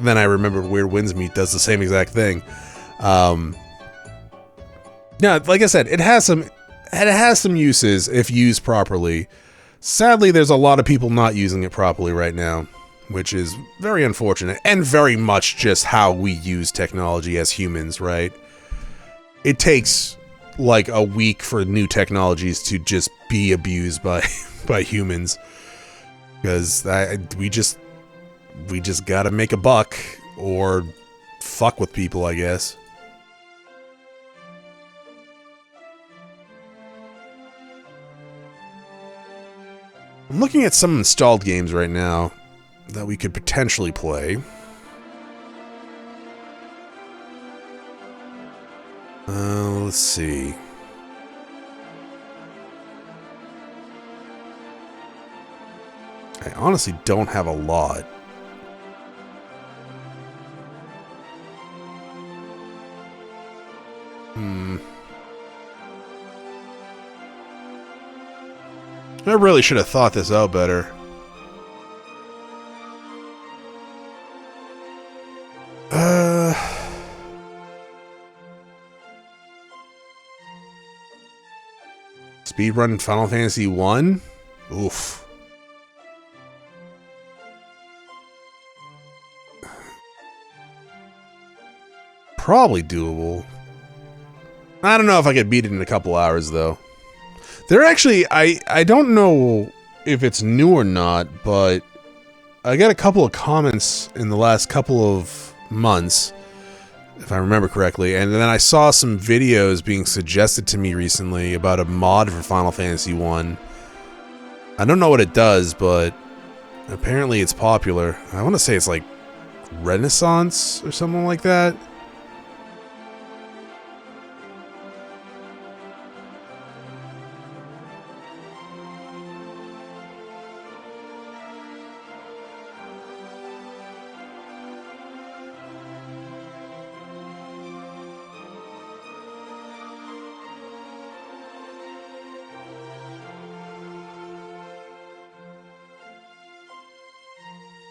then I remembered Weird Winds Meet does the same exact thing. Yeah, like I said, it has some uses if used properly. Sadly, there's a lot of people not using it properly right now, which is very unfortunate, and very much just how we use technology as humans, right? It takes like a week for new technologies to just be abused by humans, because we just gotta make a buck or fuck with people, I guess. I'm looking at some installed games right now that we could potentially play. Let's see. I honestly don't have a lot. I really should have thought this out better. Uh, Speedrun Final Fantasy 1? Oof. Probably doable. I don't know if I could beat it in a couple hours, though. There actually, I don't know if it's new or not, but I got a couple of comments in the last couple of months, if I remember correctly, and then I saw some videos being suggested to me recently about a mod for Final Fantasy 1. I don't know what it does, but apparently it's popular. I want to say it's like Renaissance or something like that.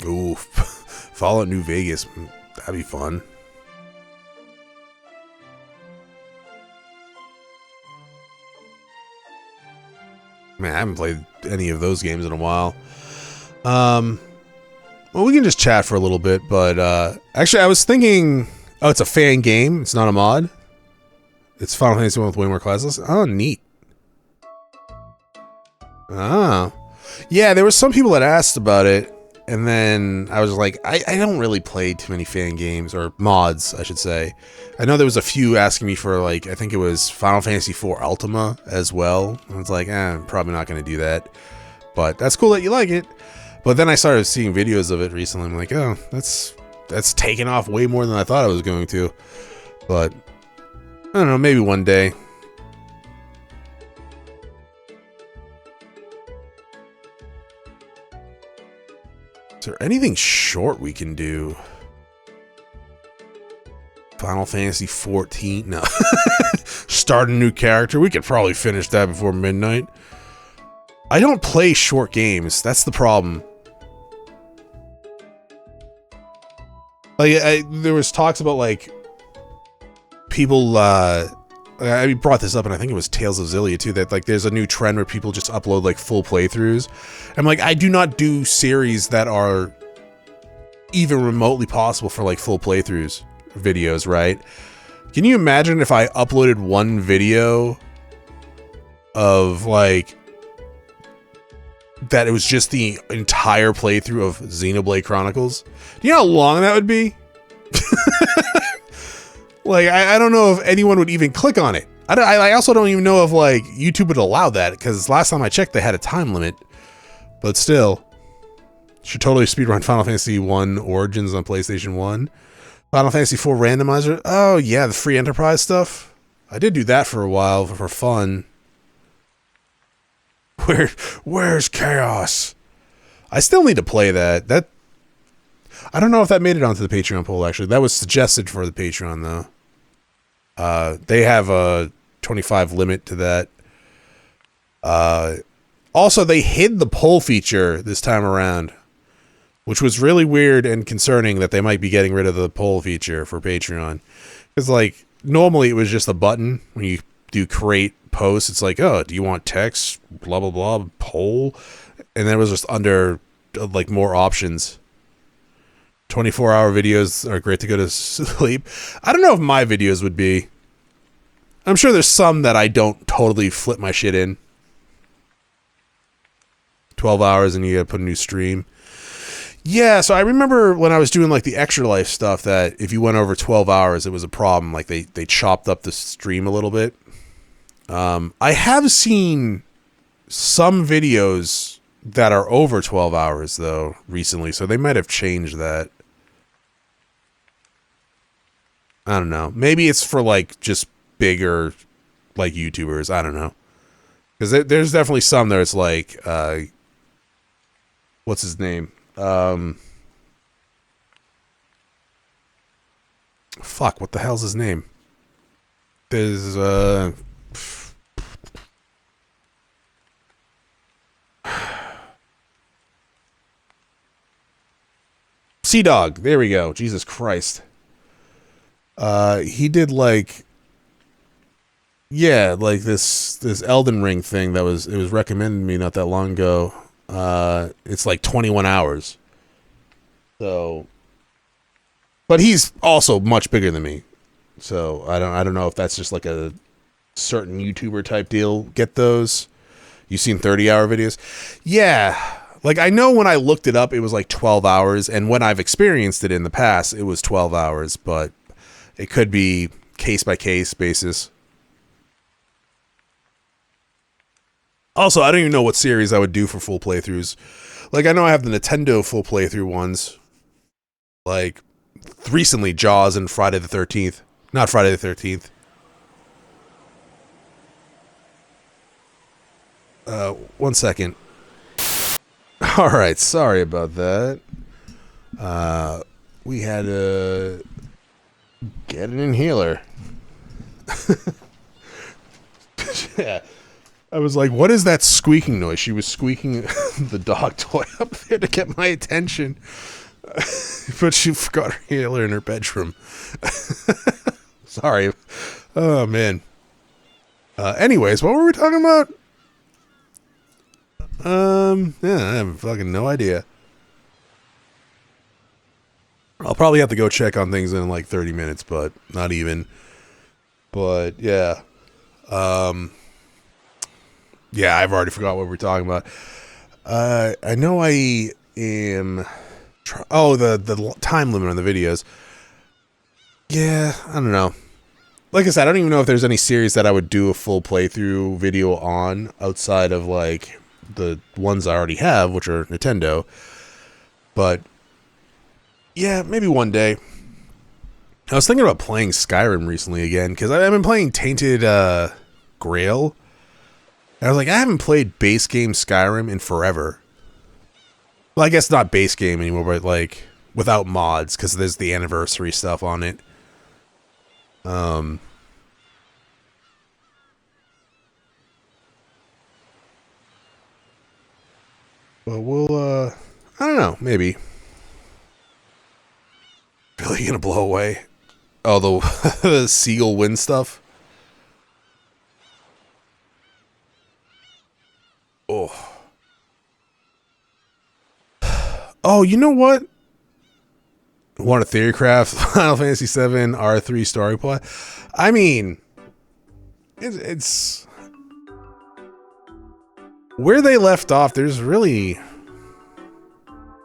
Ooh, Fallout New Vegas. That'd be fun. Man, I haven't played any of those games in a while. Well, we can just chat for a little bit, but actually I was thinking, oh, it's a fan game. It's not a mod. It's Final Fantasy 1 with way more classes. Oh, neat. Oh. Yeah, there were some people that asked about it. And then I was like, I don't really play too many fan games, or mods, I should say. I know there was a few asking me for, like, I think it was Final Fantasy IV Ultima as well. I was like, I'm probably not going to do that. But that's cool that you like it. But then I started seeing videos of it recently. I'm like, oh, that's taken off way more than I thought it was going to. But, I don't know, maybe one day. Is there anything short we can do? Final Fantasy 14? No. Start a new character? We could probably finish that before midnight. I don't play short games. That's the problem. Like, there was talks about, like, people, I brought this up, and I think it was Tales of Zillia, too, that, like, there's a new trend where people just upload, like, full playthroughs. I'm like, I do not do series that are even remotely possible for, like, full playthroughs videos, right? Can you imagine if I uploaded one video of, like, that it was just the entire playthrough of Xenoblade Chronicles? Do you know how long that would be? Like, I don't know if anyone would even click on it. I also don't even know if, like, YouTube would allow that, because last time I checked, they had a time limit. But still, should totally speedrun Final Fantasy 1 Origins on PlayStation 1. Final Fantasy 4 Randomizer. Oh, yeah, the free Enterprise stuff. I did do that for a while for fun. Where's Chaos? I still need to play that. I don't know if that made it onto the Patreon poll, actually. That was suggested for the Patreon, though. They have a 25 limit to that. Also, they hid the poll feature this time around, which was really weird and concerning that they might be getting rid of the poll feature for Patreon. Because, like, normally it was just a button when you do create posts. It's like, oh, do you want text, blah, blah, blah, poll? And then it was just under, like, more options. 24-hour videos are great to go to sleep. I don't know if my videos would be. I'm sure there's some that I don't totally flip my shit in. 12 hours and you gotta put a new stream. Yeah, so I remember when I was doing, like, the Extra Life stuff that if you went over 12 hours, it was a problem. Like, they chopped up the stream a little bit. I have seen some videos that are over 12 hours, though, recently, so they might have changed that. I don't know. Maybe it's for, like, just bigger, like, YouTubers. I don't know. Because there's definitely some that it's like, what's his name? Fuck, what the hell's his name? There's, Sea Dog. There we go. Jesus Christ. He did like, yeah, like this Elden Ring thing it was recommended to me not that long ago. It's like 21 hours. So, but he's also much bigger than me. So I don't know if that's just like a certain YouTuber type deal. Get those? You seen 30-hour videos? Yeah. Like, I know when I looked it up, it was like 12 hours. And when I've experienced it in the past, it was 12 hours. But it could be case-by-case basis. Also, I don't even know what series I would do for full playthroughs. Like, I know I have the Nintendo full playthrough ones. Like, recently, Jaws and Friday the 13th. Not Friday the 13th. One second. Alright, sorry about that. We had to get an inhaler. Yeah. I was like, what is that squeaking noise? She was squeaking the dog toy up there to get my attention. But she forgot her inhaler in her bedroom. Sorry. Oh, man. Anyways, what were we talking about? Yeah, I have fucking no idea. I'll probably have to go check on things in like 30 minutes, but not even. But yeah. Yeah, I've already forgot what we're talking about. I know I am. The time limit on the videos. Yeah, I don't know. Like I said, I don't even know if there's any series that I would do a full playthrough video on outside of like the ones I already have, which are Nintendo. But yeah, maybe one day. I was thinking about playing Skyrim recently again because I've been playing Tainted Grail. And I was like, I haven't played base game Skyrim in forever. Well, I guess not base game anymore, but like without mods because there's the anniversary stuff on it. But we'll, I don't know, maybe. Really gonna blow away? Oh, the Seagull Wind stuff? Oh. Oh, you know what? Want a Theorycraft Final Fantasy VII R3 story plot? I mean, it's where they left off. There's really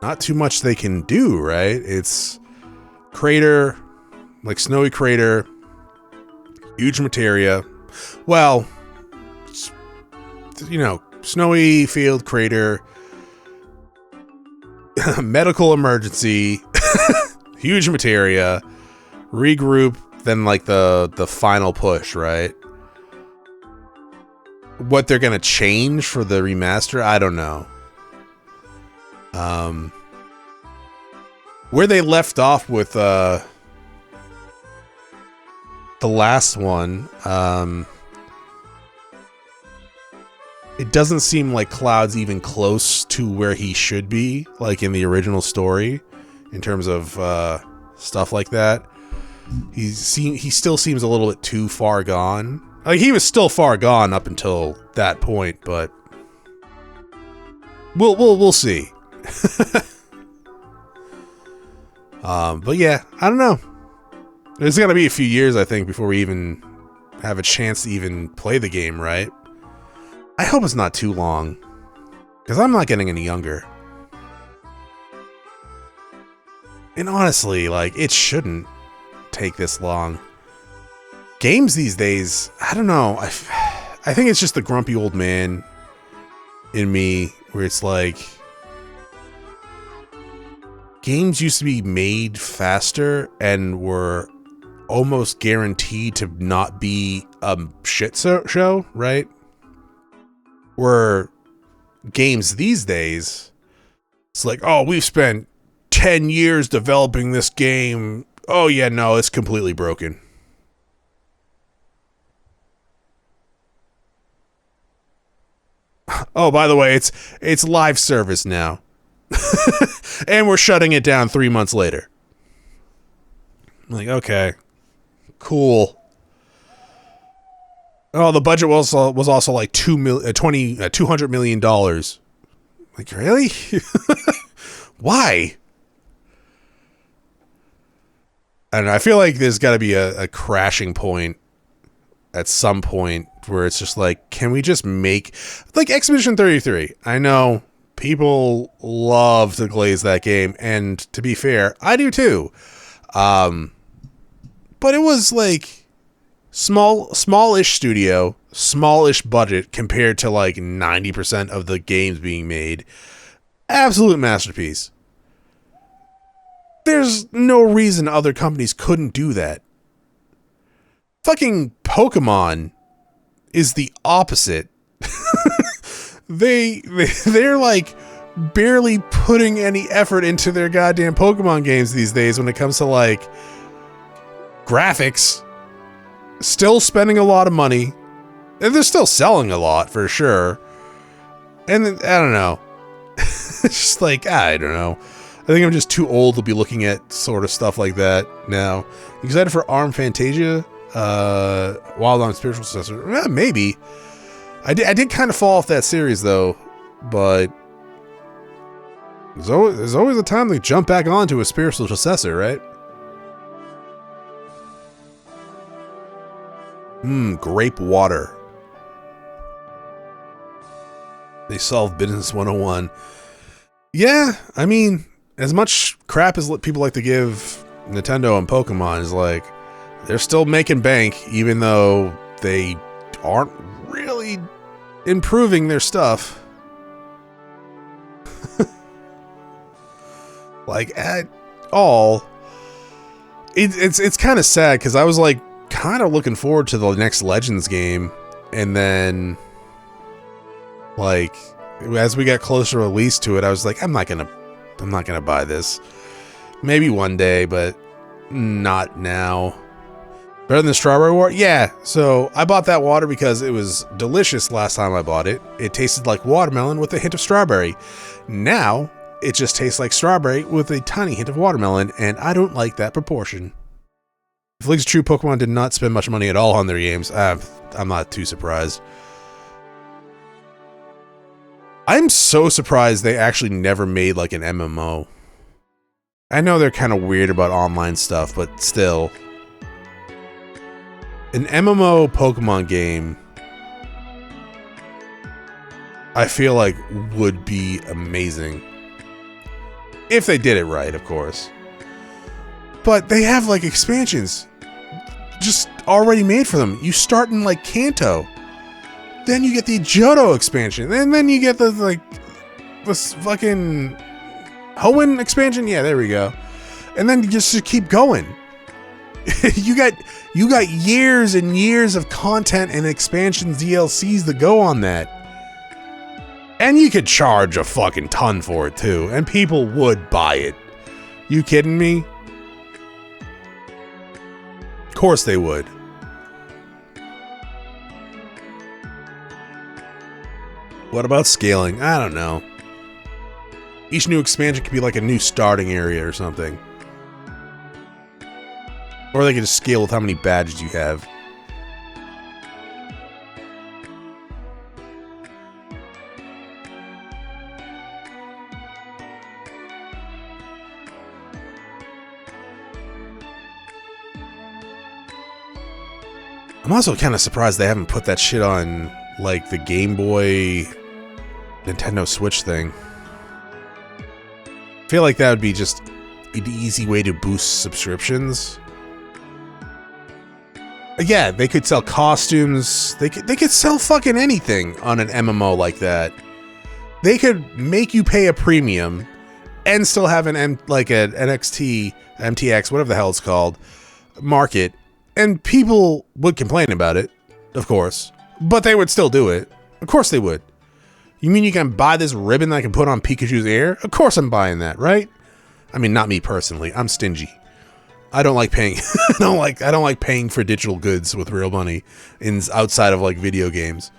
not too much they can do, right? It's crater, like snowy crater, huge materia. Well, you know, snowy field crater, medical emergency, huge materia, regroup, then like the final push, right? What they're gonna change for the remaster, I don't know. Where they left off with the last one, it doesn't seem like Cloud's even close to where he should be, like in the original story, in terms of stuff like that. He still seems a little bit too far gone. Like, he was still far gone up until that point, but we'll see. But yeah, I don't know. It's gonna be a few years, I think, before we even have a chance to even play the game, right? I hope it's not too long, because I'm not getting any younger. And honestly, like, it shouldn't take this long. Games these days, I don't know. I think it's just the grumpy old man in me, where it's like, games used to be made faster and were almost guaranteed to not be a shit show, right? Where games these days, it's like, oh, we've spent 10 years developing this game. Oh yeah, no, it's completely broken. Oh, by the way, it's live service now. And we're shutting it down 3 months later. I'm like, okay. Cool. Oh, the budget was also like $200 million. Like, really? Why? I don't know. I feel like there's got to be a crashing point at some point where it's just like, can we just make like Expedition 33? I know people love to glaze that game, and to be fair, I do too. But it was like smallish studio, smallish budget compared to like 90% of the games being made. Absolute masterpiece. There's no reason other companies couldn't do that. Fucking Pokemon is the opposite. They're like barely putting any effort into their goddamn Pokemon games these days when it comes to like graphics. Still spending a lot of money. And they're still selling a lot for sure. And I don't know. It's just like, I don't know. I think I'm just too old to be looking at sort of stuff like that now. You excited for ARM Fantasia? Wild on Spiritual Successor? Maybe. I did kind of fall off that series though, but there's always a time to jump back onto a spiritual successor, right? Grape water. They solved Business 101. Yeah, I mean, as much crap as people like to give Nintendo and Pokemon is like, they're still making bank, even though they aren't really improving their stuff. Like, at all. It's kind of sad, because I was like, kind of looking forward to the next Legends game, and then like as we got closer release to it, I was like, I'm not gonna buy this. Maybe one day, but not now. Better than the strawberry water? Yeah, so I bought that water because it was delicious last time I bought it. It tasted like watermelon with a hint of strawberry. Now it just tastes like strawberry with a tiny hint of watermelon, and I don't like that proportion. If League's True, Pokemon did not spend much money at all on their games. I'm not too surprised. I'm so surprised they actually never made like an MMO. I know they're kind of weird about online stuff, but still. An MMO Pokemon game, I feel like would be amazing. If they did it right, of course. But they have like expansions just already made for them. You start in like Kanto, then you get the Johto expansion, and then you get the like this fucking Hoenn expansion. Yeah, there we go. And then you just keep going. you got years and years of content and expansions, DLCs that go on that. And you could charge a fucking ton for it too, and people would buy it. You kidding me? Of course they would. What about scaling? I don't know. Each new expansion could be like a new starting area or something. Or they could just scale with how many badges you have. I'm also kind of surprised they haven't put that shit on, like, the Game Boy Nintendo Switch thing. I feel like that would be just an easy way to boost subscriptions. Yeah, they could sell costumes. They could sell fucking anything on an MMO like that. They could make you pay a premium and still have an NXT, MTX, whatever the hell it's called, market. And people would complain about it, of course, but they would still do it. Of course they would. You mean you can buy this ribbon that I can put on Pikachu's ear? Of course I'm buying that, right? I mean, not me personally. I'm stingy. I don't like paying. I don't like paying for digital goods with real money outside of like video games.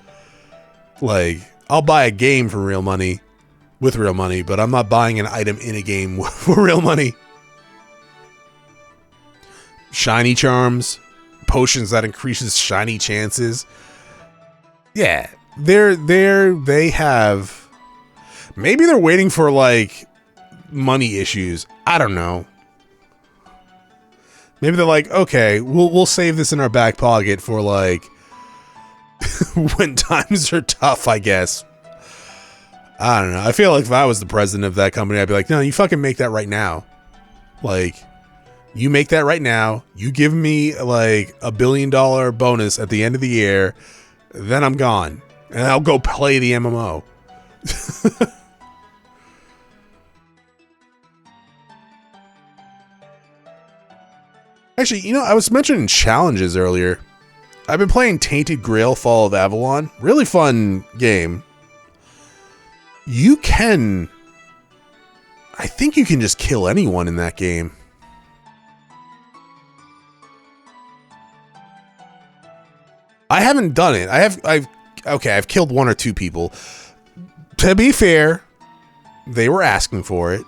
Like, I'll buy a game for real money with real money, but I'm not buying an item in a game for real money. Shiny charms, potions that increases shiny chances. Yeah, they have. Maybe they're waiting for like money issues. I don't know. Maybe they're like, okay, we'll save this in our back pocket for like when times are tough, I guess. I don't know. I feel like if I was the president of that company, I'd be like, no, you fucking make that right now. Like, you make that right now. You give me like $1 billion bonus at the end of the year, then I'm gone. And I'll go play the MMO. Actually, you know, I was mentioning challenges earlier. I've been playing Tainted Grail Fall of Avalon. Really fun game. You can... I think you can just kill anyone in that game. I haven't done it. I've killed 1 or 2 people. To be fair, they were asking for it.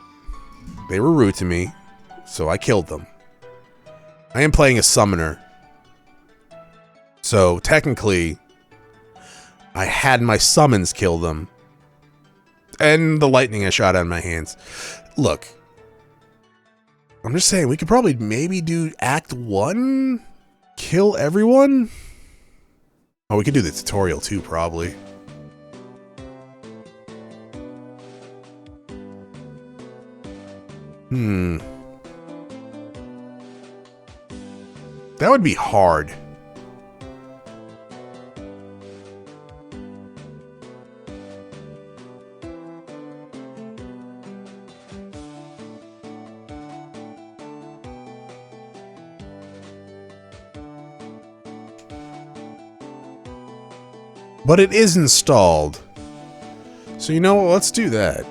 They were rude to me, so I killed them. I am playing a summoner. So technically, I had my summons kill them. And the lightning I shot out of my hands. Look, I'm just saying, we could probably maybe do Act 1? Kill everyone? Oh, we could do the tutorial too, probably. That would be hard. But it is installed. So you know what? Let's do that.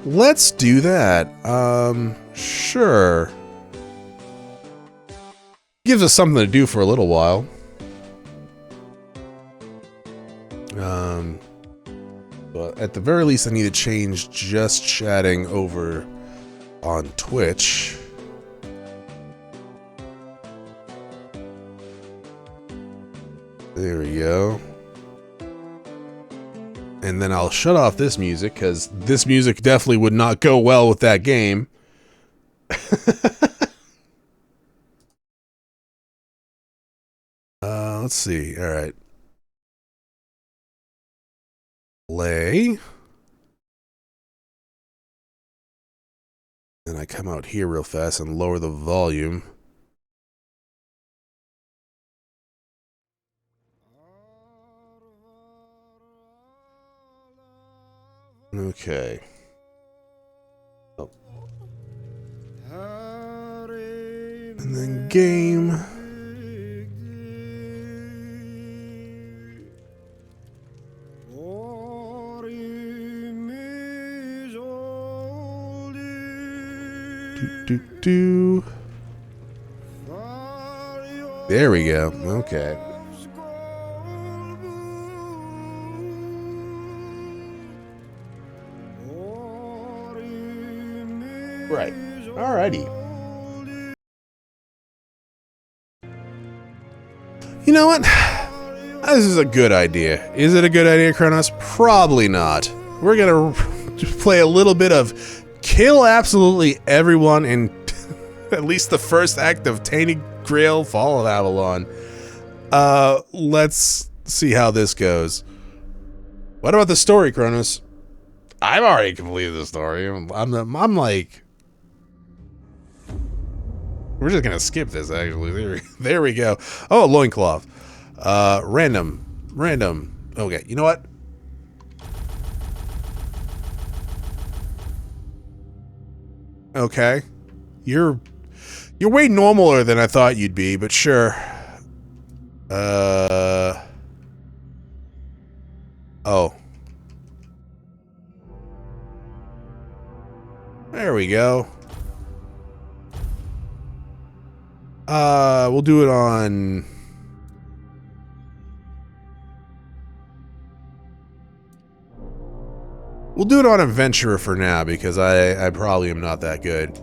Let's do that. Sure. Gives us something to do for a little while. But at the very least, I need to change just chatting over on Twitch. There we go. And then I'll shut off this music, because this music definitely would not go well with that game. Let's see. All right. Play. Then I come out here real fast and lower the volume. Okay. Oh. And then game. Do. There we go. Okay. Right. Alrighty. You know what? This is a good idea. Is it a good idea, Chronos? Probably not. We're gonna play a little bit of kill absolutely everyone in at least the first act of Tainted Grail Fall of Avalon. Let's see how this goes. What about the story, Chronos? I've already completed the story. I'm like... We're just gonna skip this, actually. There we go. Oh, a loincloth. Random. Okay, you know what? Okay. You're way normaler than I thought you'd be, but sure. Oh. There we go. We'll do it on... We'll do it on Adventurer for now, because I probably am not that good.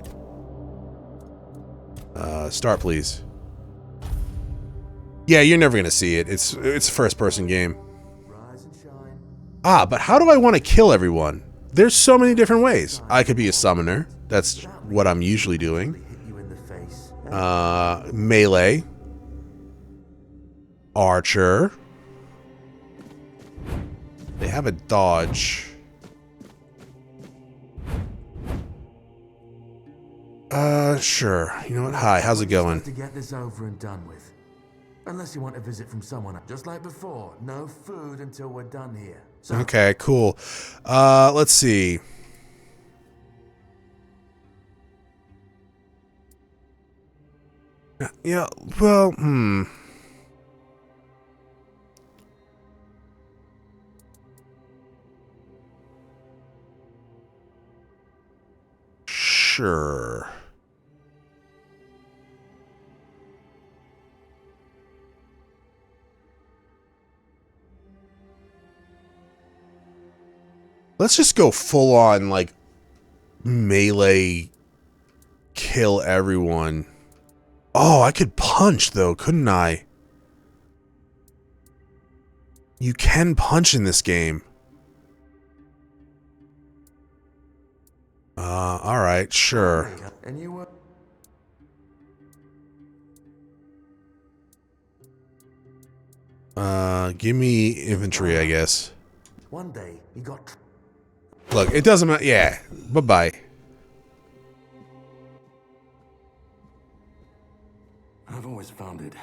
Start, please. Yeah, you're never gonna see it. It's a first-person game. Ah, but how do I want to kill everyone? There's so many different ways. I could be a summoner. That's what I'm usually doing. Melee. Archer. They have a dodge. Sure. You know what? Hi, how's it going? To get this over and done with. Unless you want a visit from someone. Just like before, no food until we're done here. So Okay, cool. Let's see. Yeah, well, Sure. Let's just go full on, like, melee kill everyone. Oh, I could punch, though, couldn't I? You can punch in this game. Alright, sure. And you were Give me infantry, I guess. one day he got Look, it doesn't matter. Yeah, bye-bye. I've always found it.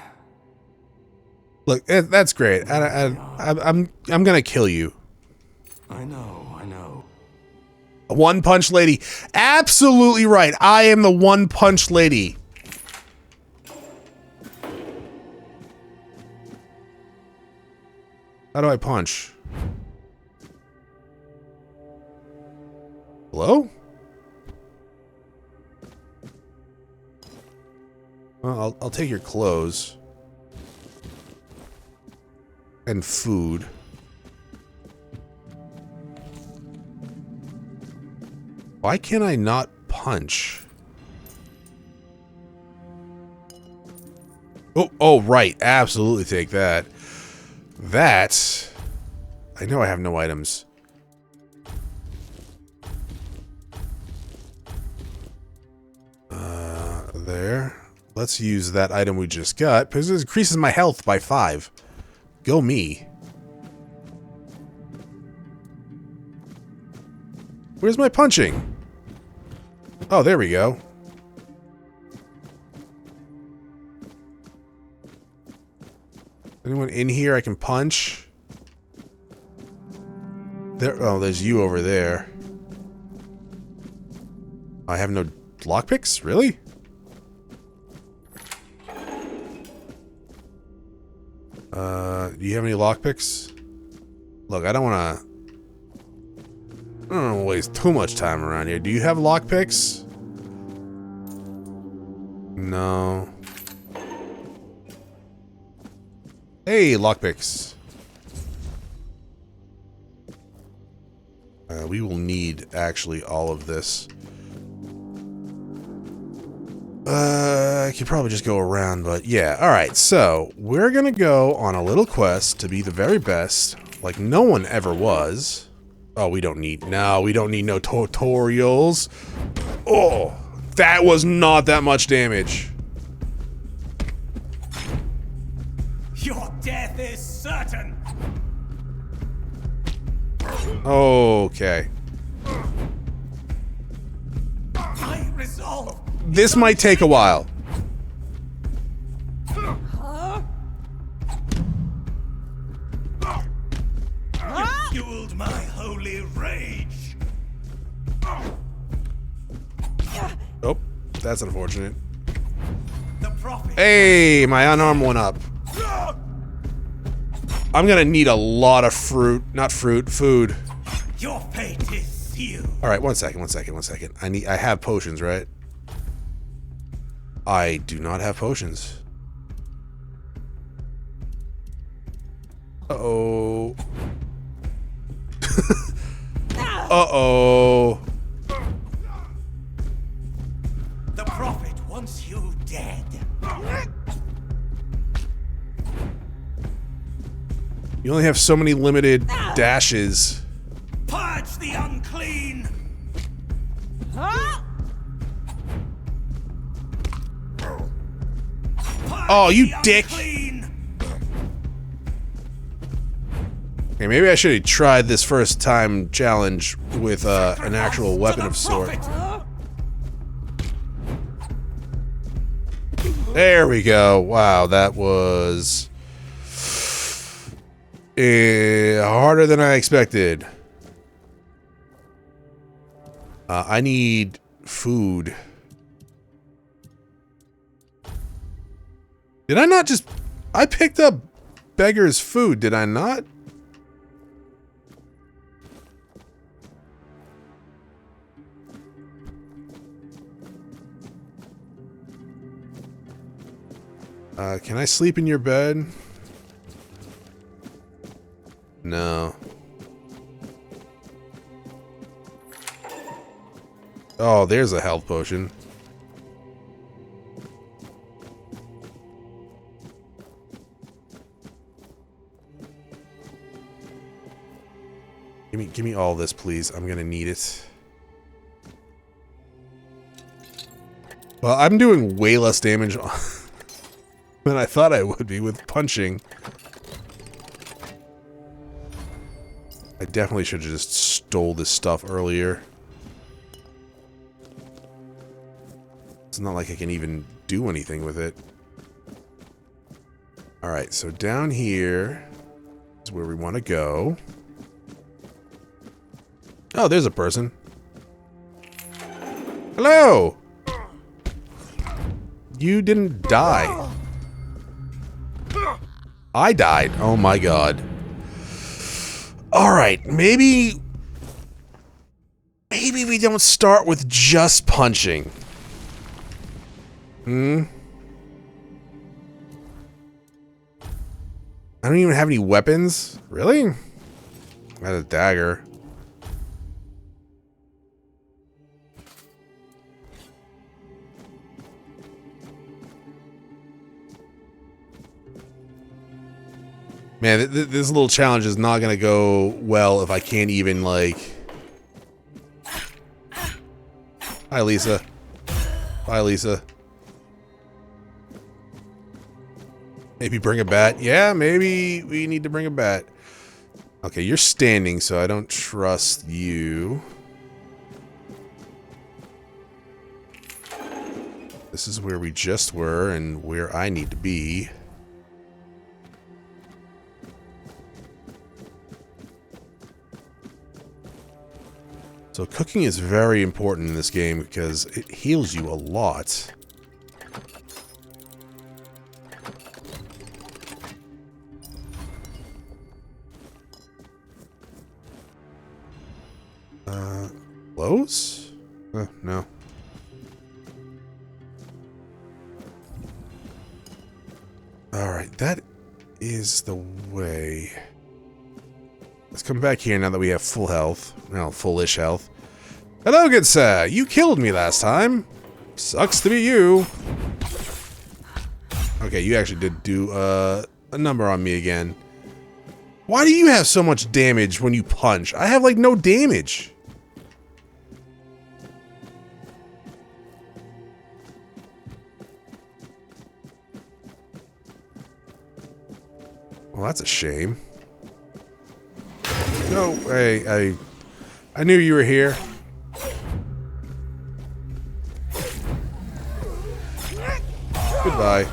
Look, that's great. I'm gonna kill you. I know. One punch lady. Absolutely right. I am the one punch lady. How do I punch? Hello? Well, I'll take your clothes. And food. Why can't I not punch? Oh, right. Absolutely take that. That... I know I have no items. There. Let's use that item we just got, because it increases my health by 5. Go me. Where's my punching? Oh, there we go. Anyone in here I can punch? There. Oh, there's you over there. I have no lockpicks? Really? Do you have any lockpicks? Look, I don't want to waste too much time around here. Do you have lockpicks? No. Hey, lockpicks. We will need, actually, all of this. I could probably just go around, but yeah. Alright, so we're gonna go on a little quest to be the very best, like no one ever was. Oh, we don't need no tutorials. Oh, that was not that much damage. Your death is certain. Okay. I resolve. This might take a while. You fueled my holy rage. Oh, that's unfortunate. The prophet. Hey, my unarmed one up. I'm gonna need a lot of fruit. Not fruit, food. Your fate is sealed. Alright, one second. I have potions, right? I do not have potions. Uh-oh. Uh-oh. The prophet wants you dead. You only have so many limited dashes. Purge the unclean. Oh, you dick! Unclean. Okay, maybe I should have tried this first time challenge with an actual weapon of sort. There we go. Wow, that was harder than I expected. I need food. Did I not just... I picked up beggar's food, did I not? Can I sleep in your bed? No. Oh, there's a health potion. Give me all this, please. I'm gonna need it. Well, I'm doing way less damage than I thought I would be with punching. I definitely should have just stole this stuff earlier. It's not like I can even do anything with it. Alright, so down here is where we want to go. Oh, there's a person. Hello! You didn't die. I died. Oh my god. Alright, maybe we don't start with just punching. I don't even have any weapons? Really? I had a dagger. Man, this little challenge is not gonna go well if I can't even, like... Hi, Lisa. Bye, Lisa. Maybe bring a bat? Yeah, maybe we need to bring a bat. Okay, you're standing, so I don't trust you. This is where we just were and where I need to be. So cooking is very important in this game because it heals you a lot. Close? No. Alright, that is the way. Let's come back here now that we have full health. Well, full-ish health. Hello, good sir. You killed me last time. Sucks to be you. Okay, you actually did do a number on me again. Why do you have so much damage when you punch? I have, like, no damage. Well, that's a shame. No, hey, I knew you were here. Goodbye.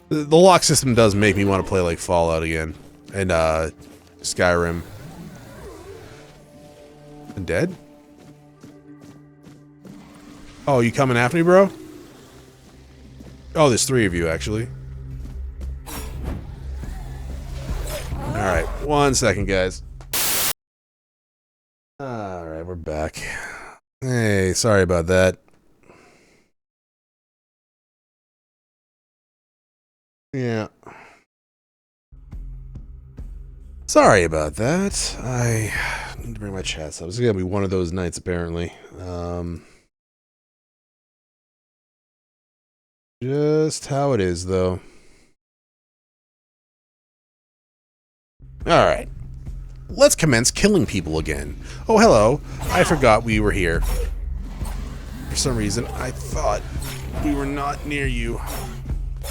The lock system does make me want to play like Fallout again. And Skyrim. I'm dead? Oh, you coming after me, bro? Oh, there's 3 of you, actually. Alright, 1 second, guys. Alright, we're back. Hey, sorry about that. Yeah. Sorry about that. I need to bring my chat up. This is gonna be one of those nights, apparently. Just how it is, though. Alright. Let's commence killing people again. Oh, hello. I forgot we were here. For some reason, I thought we were not near you.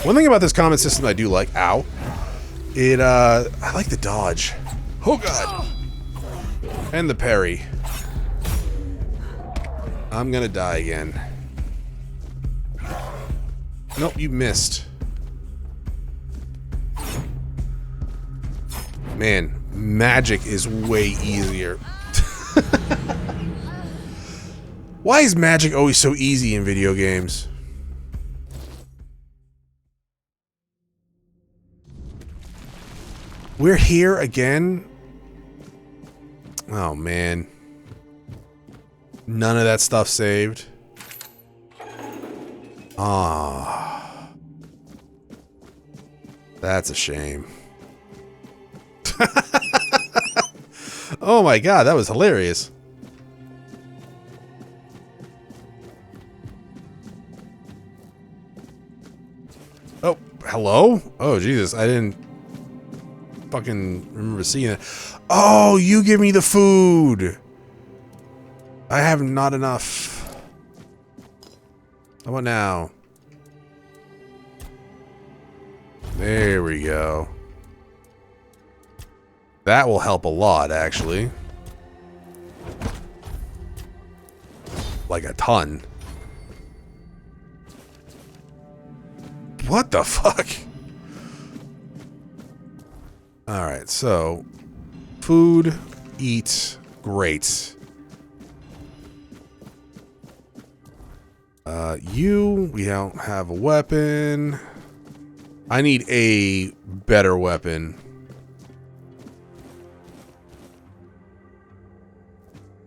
One thing about this combat system I do like, ow, I like the dodge. Oh god. And the parry. I'm gonna die again. Nope, you missed. Man, magic is way easier. Why is magic always so easy in video games? We're here again? Oh, man. None of that stuff saved. Ah. That's a shame. Oh my god, that was hilarious. Oh, hello? Oh, Jesus, I didn't fucking remember seeing it. Oh, you give me the food! I have not enough. How about now? There we go. That will help a lot, actually. Like a ton. What the fuck? Alright, so... food, eat, great. We don't have a weapon. I need a better weapon.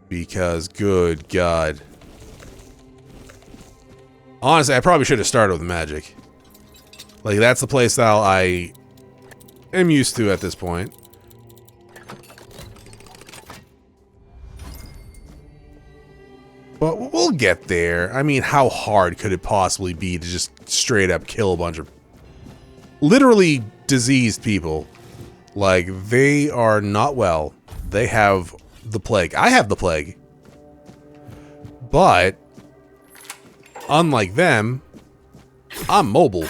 Because, good God. Honestly, I probably should have started with magic. Like, that's the playstyle I am used to at this point. But we'll get there. I mean, how hard could it possibly be to just straight up kill a bunch of literally diseased people? Like, they are not well. They have the plague. I have the plague. But, unlike them, I'm mobile.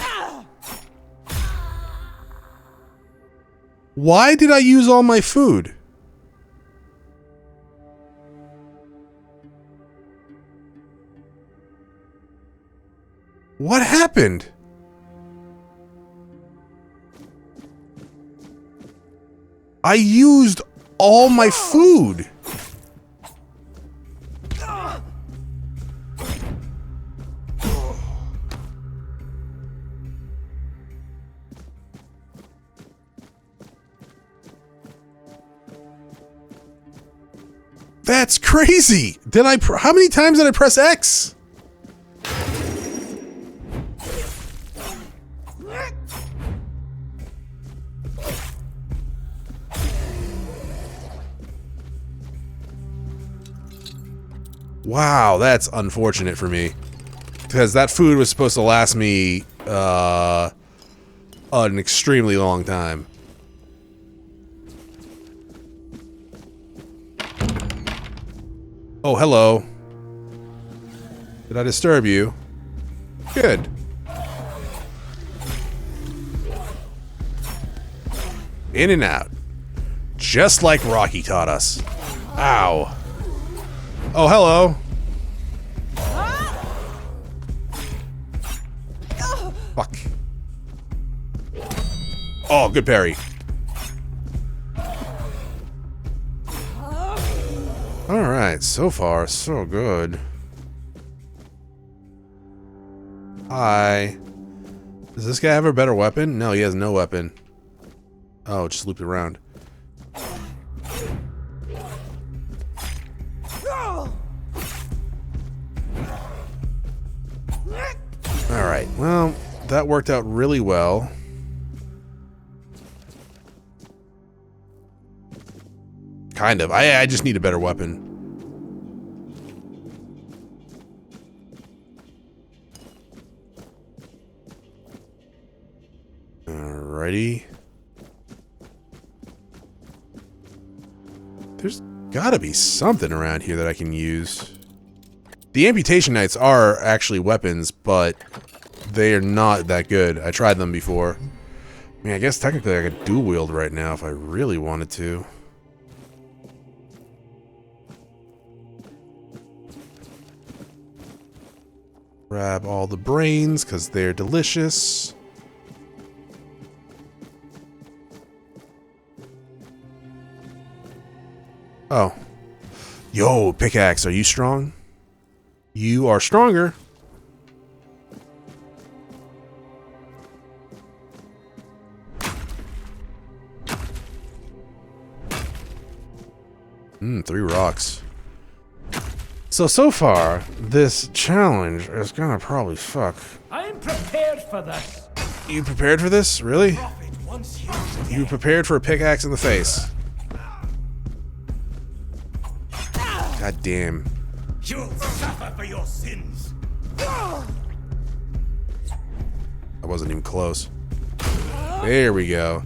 Why did I use all my food? What happened? I used all my food. That's crazy. Did I? How many times did I press X? Wow, that's unfortunate for me. Because that food was supposed to last me an extremely long time. Oh, hello. Did I disturb you? Good. In and out. Just like Rocky taught us. Ow. Oh, hello. Fuck. Oh, good parry. Alright, so far, so good. Hi. Does this guy have a better weapon? No, he has no weapon. Oh, just looped around. Alright, well, that worked out really well. Kind of. I just need a better weapon. Alrighty. There's gotta be something around here that I can use. The amputation knights are actually weapons, but they are not that good. I tried them before. I mean, I guess technically I could dual wield right now if I really wanted to. Grab all the brains because they're delicious. Oh. Yo, pickaxe, are you strong? You are stronger. Three rocks. So far, this challenge is gonna probably fuck. I'm prepared for this. You prepared for this? Really? Profit once You prepared for a pickaxe in the face. God damn. you'll suffer for your sins. I wasn't even close. There we go.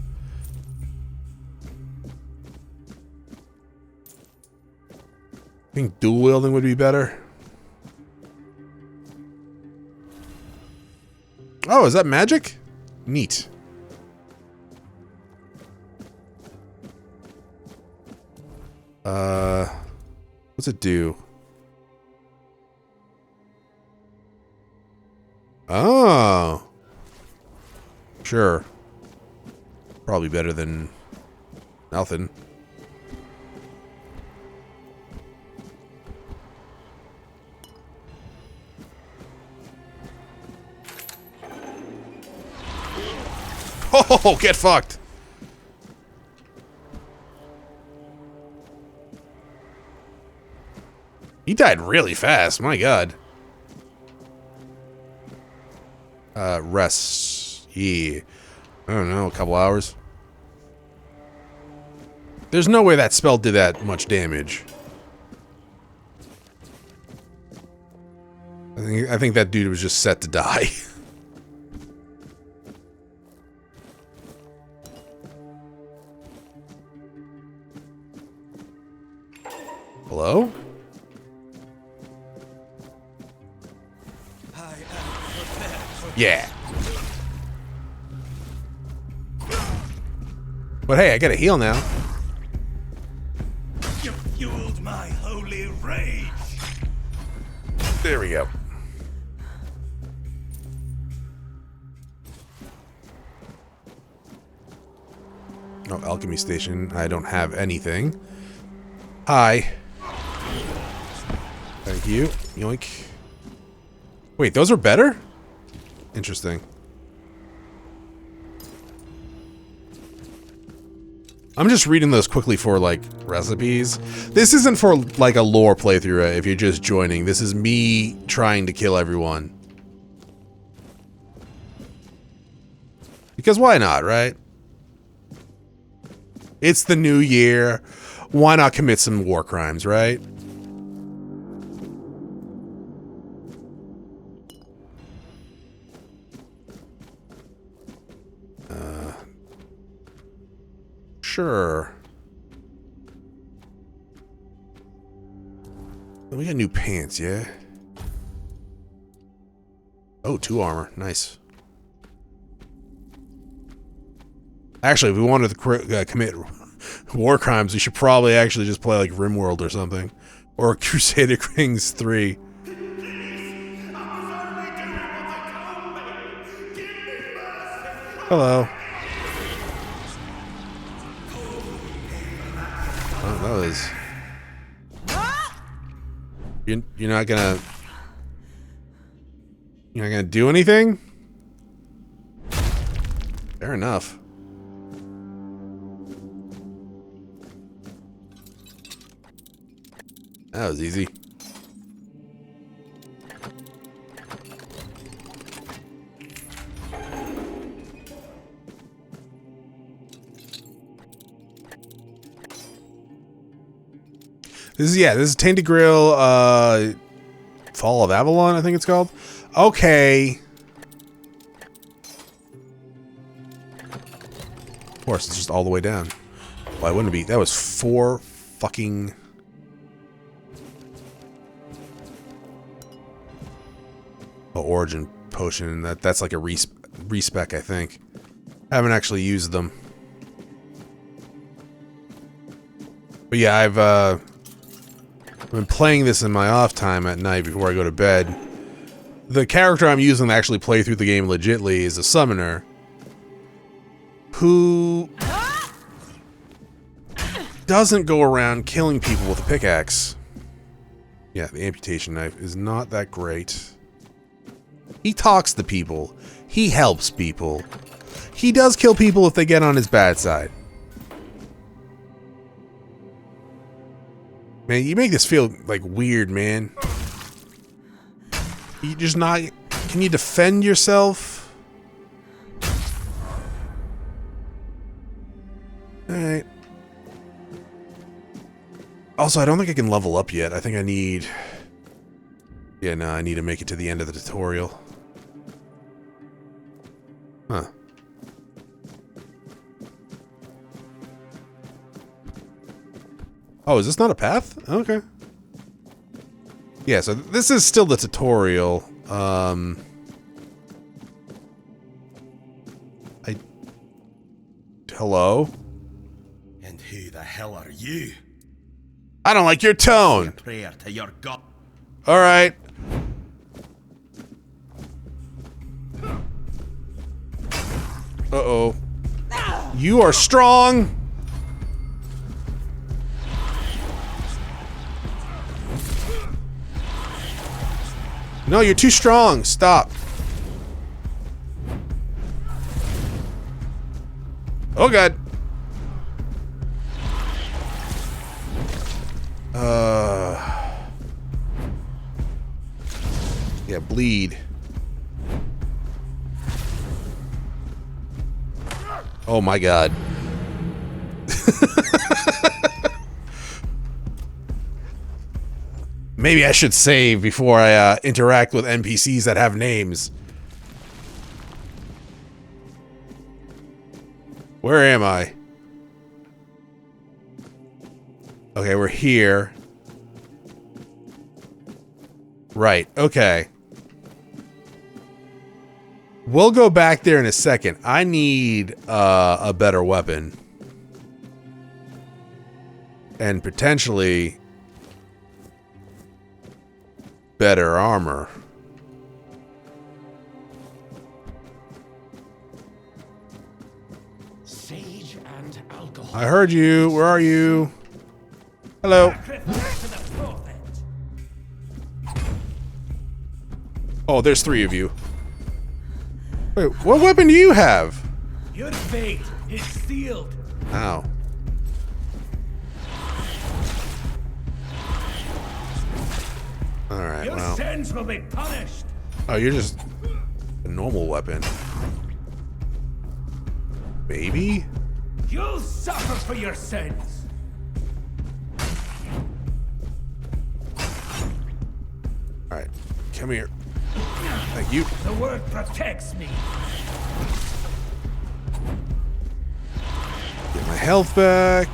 I think dual wielding would be better. Oh, is that magic? Neat. What's it do? Oh. Sure. Probably better than nothing. Oh, get fucked. He died really fast, my god. Rest. Yeah. I don't know, a couple hours. There's no way that spell did that much damage. I think that dude was just set to die. Hello? Yeah. But hey, I gotta heal now. You fueled my holy rage. There we go. Oh, alchemy station. I don't have anything. Hi. Thank you. Yoink. Wait, those are better? Interesting. I'm just reading those quickly for, like, recipes. This isn't for, like, a lore playthrough if you're just joining. This is me trying to kill everyone. Because why not, right? It's the new year. Why not commit some war crimes, right? Sure. We got new pants, yeah? Oh, 2 armor. Nice. Actually, if we wanted to commit war crimes, we should probably actually just play like RimWorld or something. Or Crusader Kings 3. Hello. Oh, that was... You're not gonna... You're not gonna do anything? Fair enough. That was easy. This is Tainted Grail, Fall of Avalon, I think it's called. course, it's just all the way down. Why wouldn't it be? That was 4 fucking... Oh, origin potion. That's like a respec, I think. I haven't actually used them. But yeah, I've been playing this in my off time at night before I go to bed. The character I'm using to actually play through the game legitly is a summoner who doesn't go around killing people with a pickaxe. Yeah, the amputation knife is not that great. He talks to people. He helps people. He does kill people if they get on his bad side. Man, you make this feel like weird, man. You just not... Can you defend yourself? Alright. Also, I don't think I can level up yet. I think I need... Yeah, no, I need to make it to the end of the tutorial. Huh. Oh, is this not a path? Okay. Yeah, so this is still the tutorial. Hello? And who the hell are you? I don't like your tone. Prayer to your god. All right. Uh-oh. You are strong. No, you're too strong. Stop. Oh, God. Yeah, bleed. Oh, my God. Maybe I should save before I interact with NPCs that have names. Where am I? Okay, we're here. Right, okay. We'll go back there in a second. I need a better weapon. And potentially... better armor. Sage and alcohol. I heard you. Where are you? Hello. Oh, there's 3 of you. Wait, what weapon do you have? Your fate is sealed. Ow. Alright, Your well. sins will be punished. Oh, you're just a normal weapon. Maybe? You'll suffer for your sins. Alright, come here. Thank you. The word protects me. Get my health back.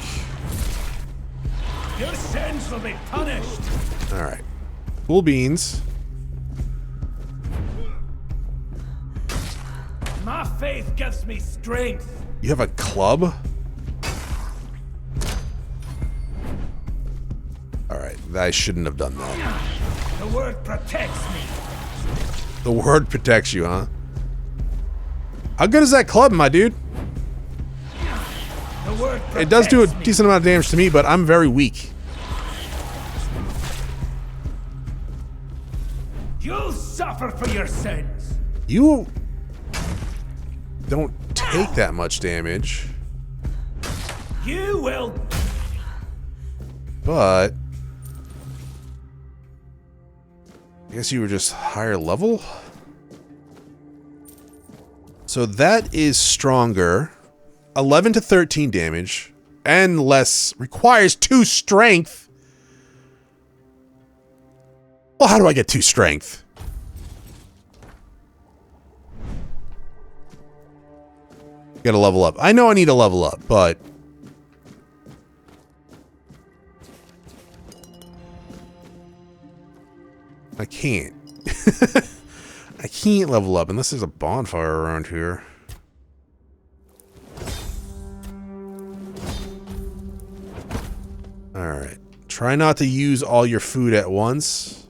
Your sins will be punished. Alright. Cool beans. My faith gives me strength. You have a club? Alright, I shouldn't have done that. The word protects me. The word protects you, huh? How good is that club, my dude? The word protects It does do a me. decent amount of damage to me, but I'm very weak. You'll suffer for your sins. You don't take that much damage, You will. but I guess you were just higher level? So that is stronger. 11 to 13 damage and less, requires 2 strength. Well, how do I get 2 strength? Gotta level up. I know I need to level up, but... I can't. I can't level up unless there's a bonfire around here. Alright. Try not to use all your food at once.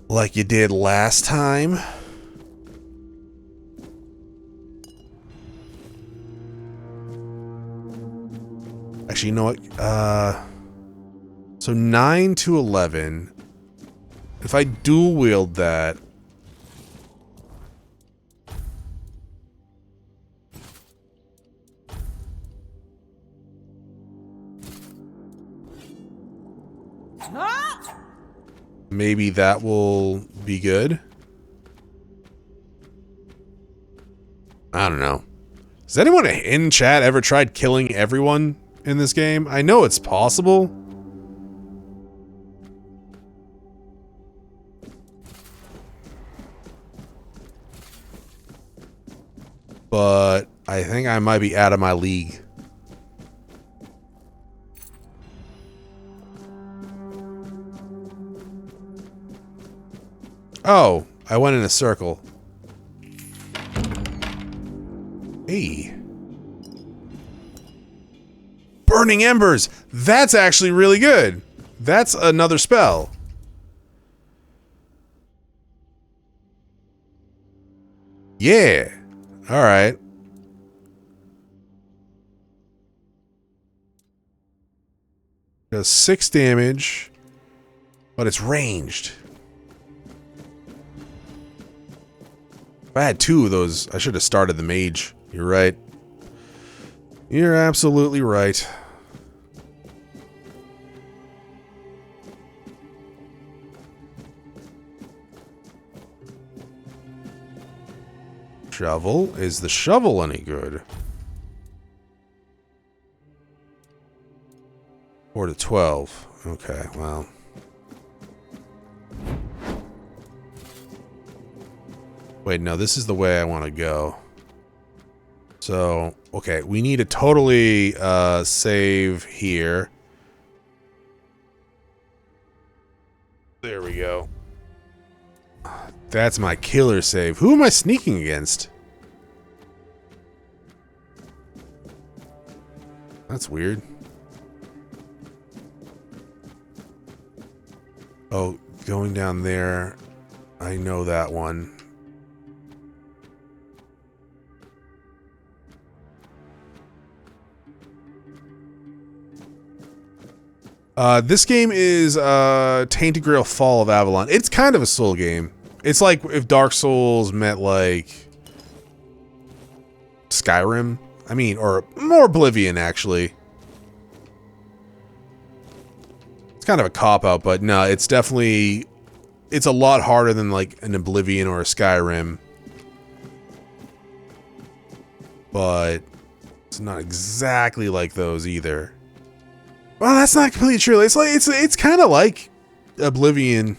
Like you did last time. Actually, you know what? So 9 to 11. If I dual wield that... maybe that will be good. I don't know. Has anyone in chat ever tried killing everyone in this game? I know it's possible. But I think I might be out of my league. Oh, I went in a circle. Hey. Burning Embers! That's actually really good. That's another spell. Yeah. Alright. Does 6 damage, but it's ranged. If I had 2 of those, I should have started the mage. You're right. You're absolutely right. Shovel. Is the shovel any good? 4 to 12. Okay, well. Wait, no, this is the way I want to go. So, okay, we need to totally save here. There we go. That's my killer save. Who am I sneaking against? That's weird. Oh, going down there. I know that one. This game is Tainted Grail Fall of Avalon. It's kind of a soul game. It's like if Dark Souls met like Skyrim. I mean, or more Oblivion, actually. It's kind of a cop-out, but no, it's definitely... It's a lot harder than like an Oblivion or a Skyrim. But it's not exactly like those either. Well, that's not completely true. It's like it's kind of like Oblivion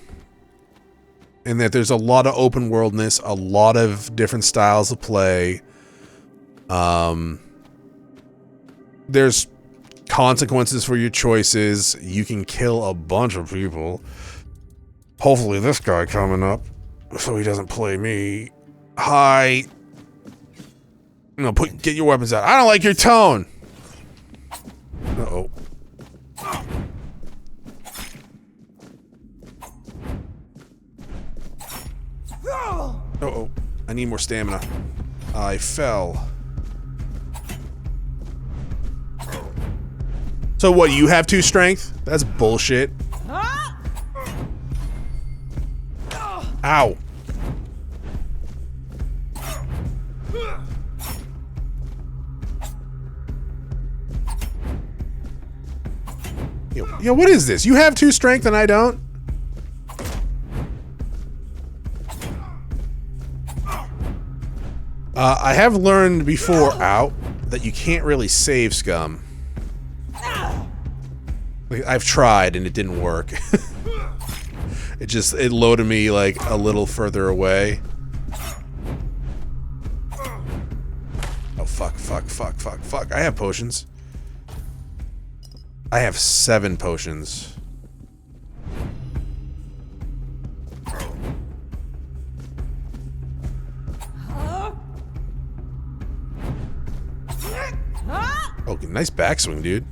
in that there's a lot of open worldness, a lot of different styles of play. There's consequences for your choices. You can kill a bunch of people. Hopefully this guy coming up so he doesn't play me. Hi. No, get your weapons out. I don't like your tone. Uh-oh. Uh-oh. I need more stamina. I fell. So what, you have 2 strength? That's bullshit. Ow. Yo, what is this? You have 2 strength and I don't? I have learned before, ow, that you can't really save scum. Like, I've tried and it didn't work. It loaded me like a little further away. fuck. I have potions. I have 7 potions. Okay, nice backswing, dude.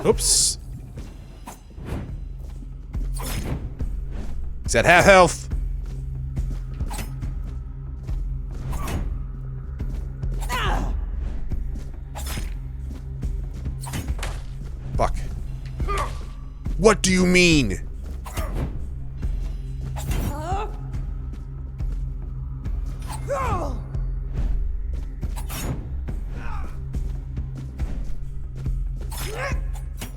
Oops. He's at half health. Fuck. What do you mean?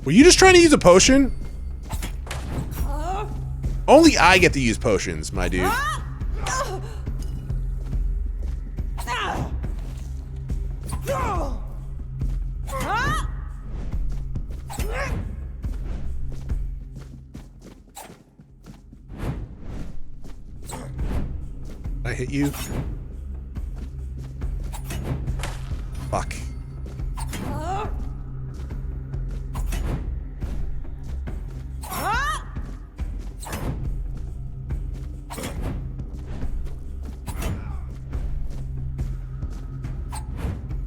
Were you just trying to use a potion? Only I get to use potions, my dude. I hit you. Fuck.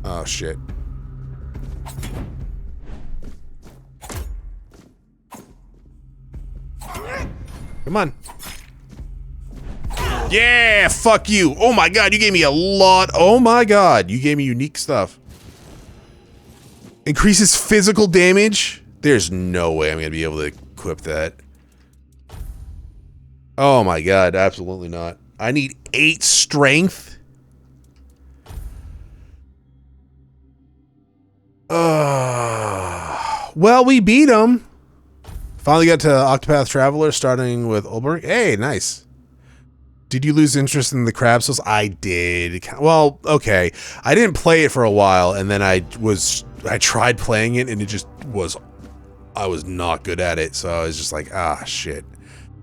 Oh shit. Come on. Yeah, fuck you. Oh my god, you gave me a lot. Oh my god, you gave me unique stuff. Increases physical damage? There's no way I'm gonna be able to equip that. Oh my god, absolutely not. I need 8 strength. Well, we beat him. Finally got to Octopath Traveler, starting with Olberg. Hey, nice. Did you lose interest in the crab souls? I did. Well, okay. I didn't play it for a while, and then I tried playing it, and it just was, I was not good at it. So I was just like, ah, shit.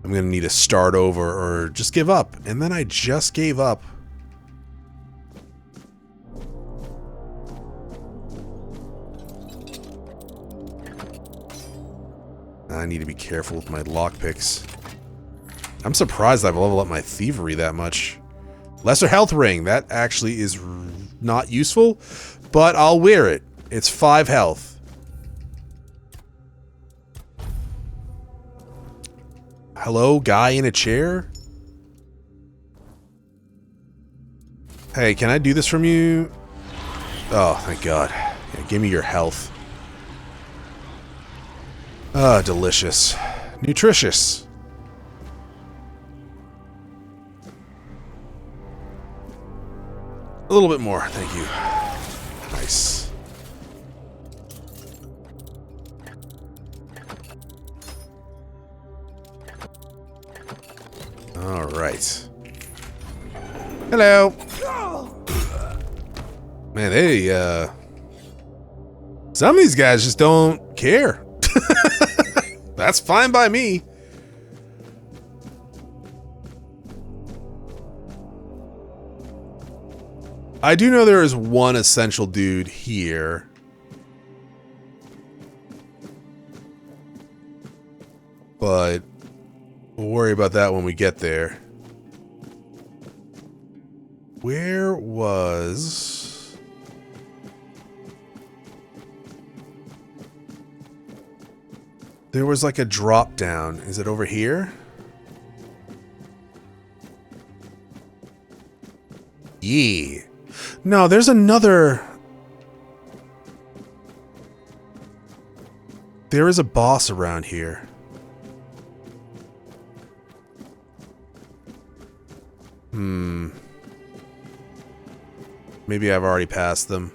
I'm going to need to start over or just give up. And then I just gave up. I need to be careful with my lockpicks. I'm surprised I've leveled up my thievery that much. Lesser health ring. That actually is not useful, but I'll wear it. It's 5 health. Hello, guy in a chair? Hey, can I do this from you? Oh, thank God. Yeah, give me your health. Ah, delicious. Nutritious. A little bit more, thank you. Nice. All right. Hello. Man, they, some of these guys just don't care. That's fine by me. I do know there is one essential dude here. But we'll worry about that when we get there. Where was... There was like a drop down. Is it over here? Yeah. No, there's another... There is a boss around here. Maybe I've already passed them.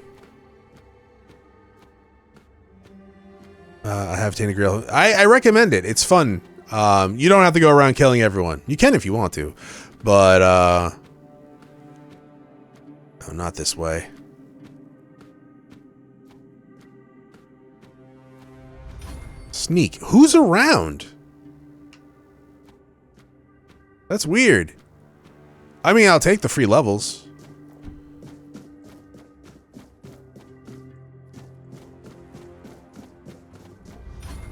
I have Tainted Grail. I recommend it. It's fun. You don't have to go around killing everyone. You can if you want to. But, no, not this way. Sneak. Who's around? That's weird. I mean, I'll take the free levels.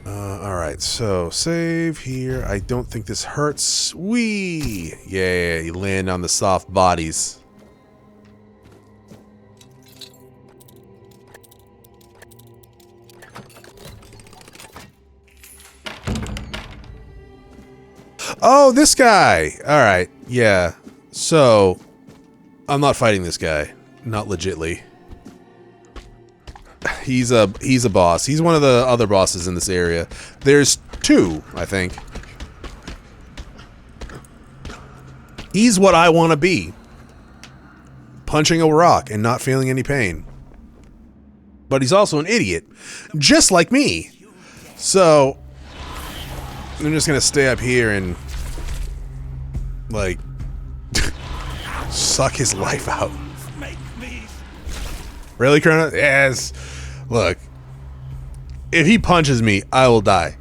Alright, so save here. I don't think this hurts. Whee! Yeah, you land on the soft bodies. Oh, this guy! Alright, yeah. So, I'm not fighting this guy. Not legitly. He's a boss. He's one of the other bosses in this area. There's two, I think. He's what I want to be. Punching a rock and not feeling any pain. But he's also an idiot. Just like me. So, I'm just gonna stay up here and, like, suck his life out. Really, Chronos? Yes. Look, if he punches me, I will die.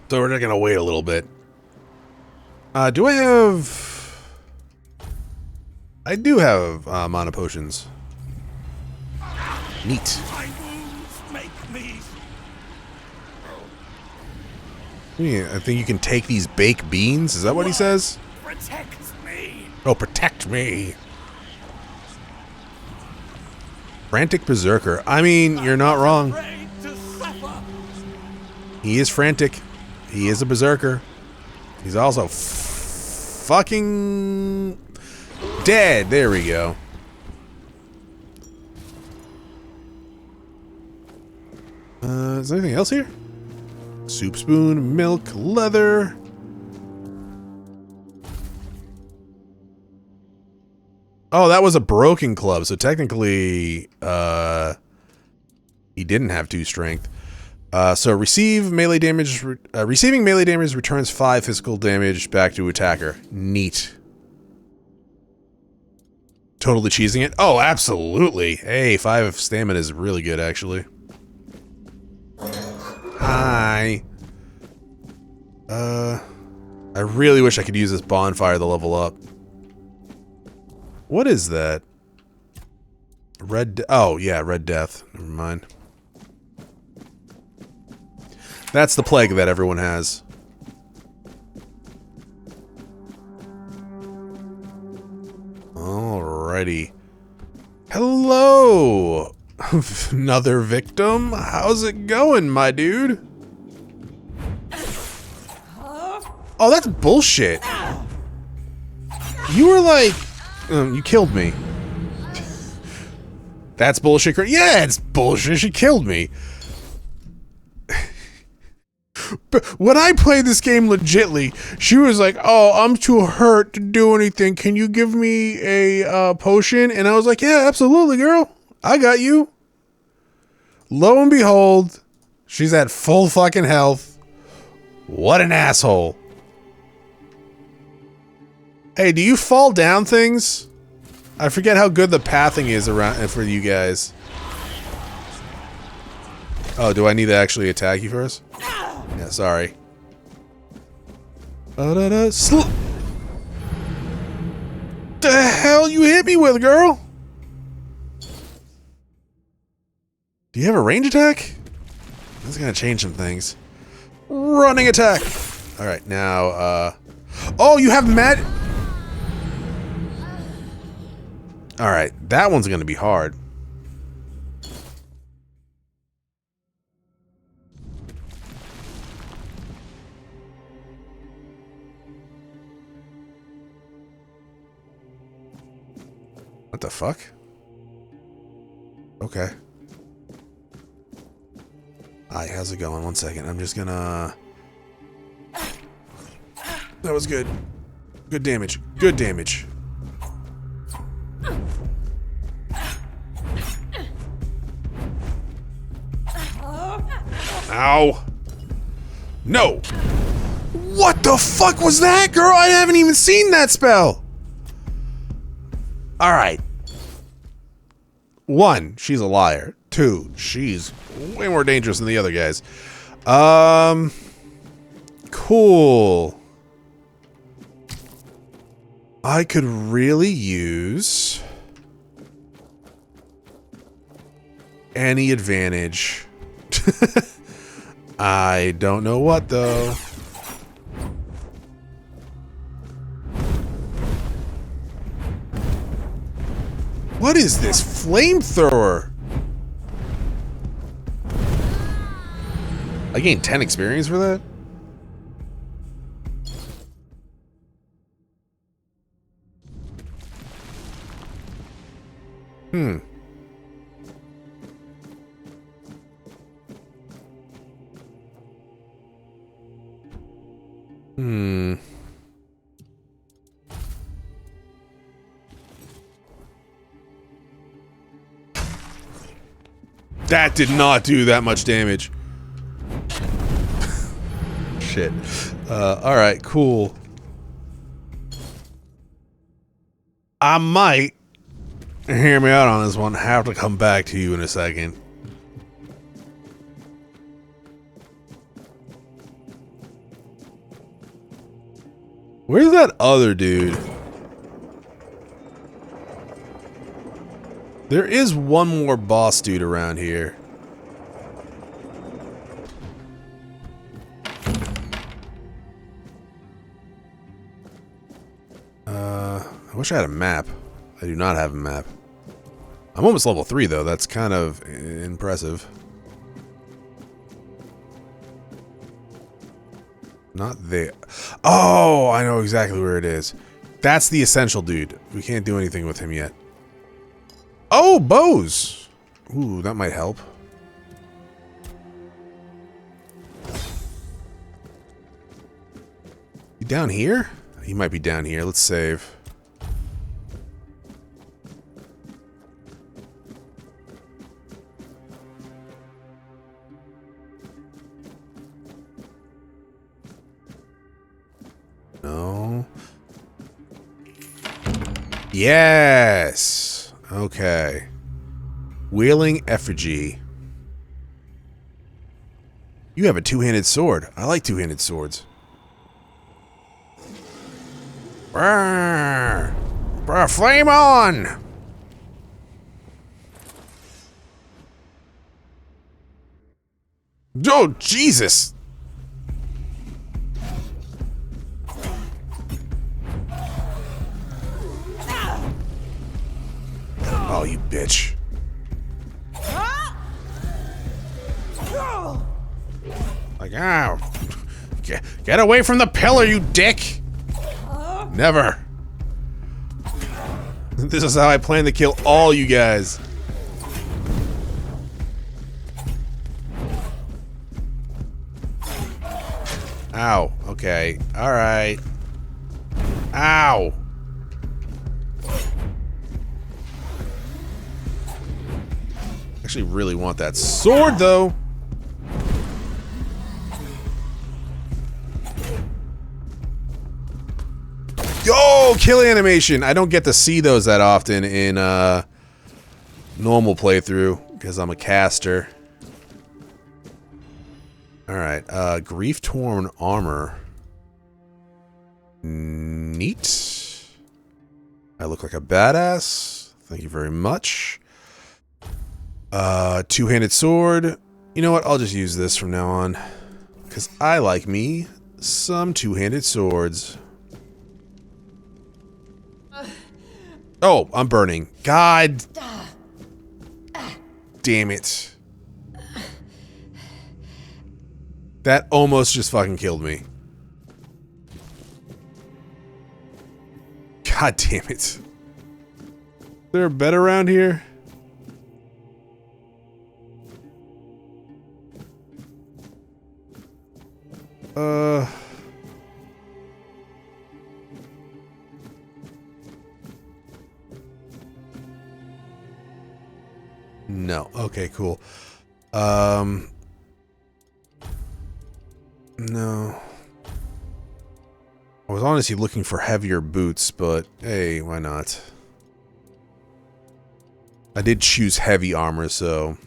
So we're just gonna wait a little bit. Do I have... I do have mana potions. Neat. Yeah, I think you can take these baked beans. Is that what he says? Protect me. Oh, protect me. Frantic Berserker. I mean, you're not wrong. He is frantic. He is a berserker. He's also fucking dead. There we go. Is there anything else here? Soup spoon, milk, leather. Oh, that was a broken club, so technically, he didn't have 2 strength. So receiving melee damage returns 5 physical damage back to attacker. Neat. Totally cheesing it? Oh, absolutely. Hey, 5 stamina is really good, actually. Hi. I really wish I could use this bonfire to level up. What is that? Oh, yeah, Red Death. Never mind. That's the plague that everyone has. Alrighty. Hello! Another victim? How's it going, my dude? Oh, that's bullshit. You were like... you killed me. That's bullshit. Yeah, it's bullshit. She killed me. But when I played this game legitly, she was like, "Oh, I'm too hurt to do anything. Can you give me a potion?" And I was like, "Yeah, absolutely, girl. I got you." Lo and behold, she's at full fucking health. What an asshole. Hey, do you fall down things? I forget how good the pathing is around for you guys. Oh, do I need to actually attack you first? Yeah, sorry. The hell you hit me with, girl? Do you have a range attack? That's gonna change some things. Running attack! Alright, now, oh, you have mad... Alright, that one's gonna be hard. What the fuck? Okay. Hi, how's it going? One second. I'm just gonna... That was good. Good damage. Good damage. Ow. No. What the fuck was that, girl? I haven't even seen that spell. Alright. 1, she's a liar. 2, she's way more dangerous than the other guys. Cool. I could really use any advantage I don't know what, though. What is this flamethrower? I gained 10 experience for that? Hmm. That did not do that much damage. Shit. Alright, cool. I might, hear me out on this one, have to come back to you in a second. Where's that other dude? There is one more boss dude around here. I wish I had a map. I do not have a map. I'm almost level 3 though, that's kind of impressive. Not there. Oh, I know exactly where it is. That's the essential dude. We can't do anything with him yet. Oh, bows! Ooh, that might help. You down here? He might be down here. Let's save. No. Yes! Okay. Wheeling effigy. You have a two-handed sword. I like two-handed swords. Brrr. Brrr, flame on! Oh, Jesus! Oh, you bitch. Like, ow. Get away from the pillar, you dick! Never. This is how I plan to kill all you guys. Ow. Okay. Alright. Ow. Actually really want that sword, though. Yo, kill animation. I don't get to see those that often in normal playthrough because I'm a caster. Alright, grief torn armor. Neat. I look like a badass. Thank you very much. Two-handed sword. You know what? I'll just use this from now on. Because I like me some two-handed swords. Oh, I'm burning. God damn it. That almost just fucking killed me. God damn it. Is there a bed around here? No. Okay, cool. No. I was honestly looking for heavier boots, but hey, why not? I did choose heavy armor, so...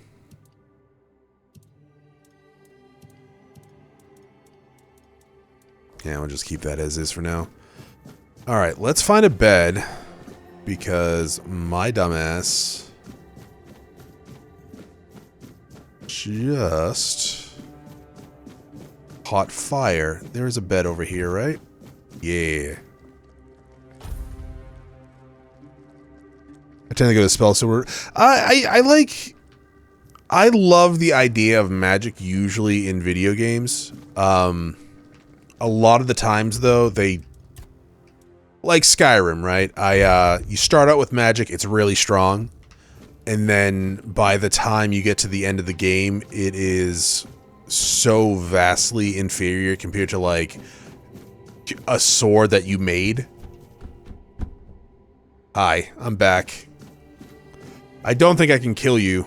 yeah, we'll just keep that as is for now. Alright, let's find a bed, because my dumbass just caught fire. There's a bed over here, right? Yeah. I tend to go to spell sewer. I love the idea of magic usually in video games. A lot of the times though, they like Skyrim, right? You start out with magic, it's really strong. And then by the time you get to the end of the game, it is so vastly inferior compared to like a sword that you made. Hi, I'm back. I don't think I can kill you.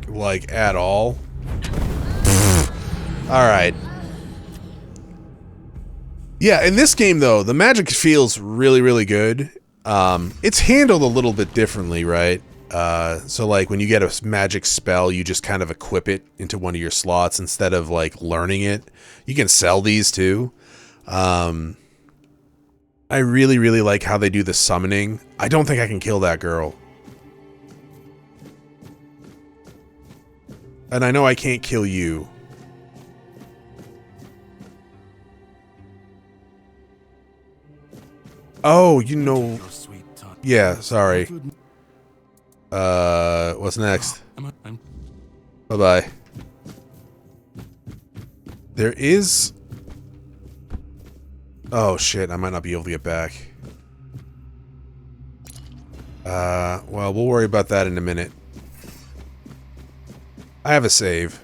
Like, at all? Alright. Yeah, in this game, though, the magic feels really, really good. It's handled a little bit differently, right? So, like, when you get a magic spell, you just kind of equip it into one of your slots instead of, like, learning it. You can sell these, too. I really, really like how they do the summoning. I don't think I can kill that girl. And I know I can't kill you. Oh, you know... Yeah, sorry. What's next? Bye-bye. There is... Oh, shit, I might not be able to get back. Well, we'll worry about that in a minute. I have a save.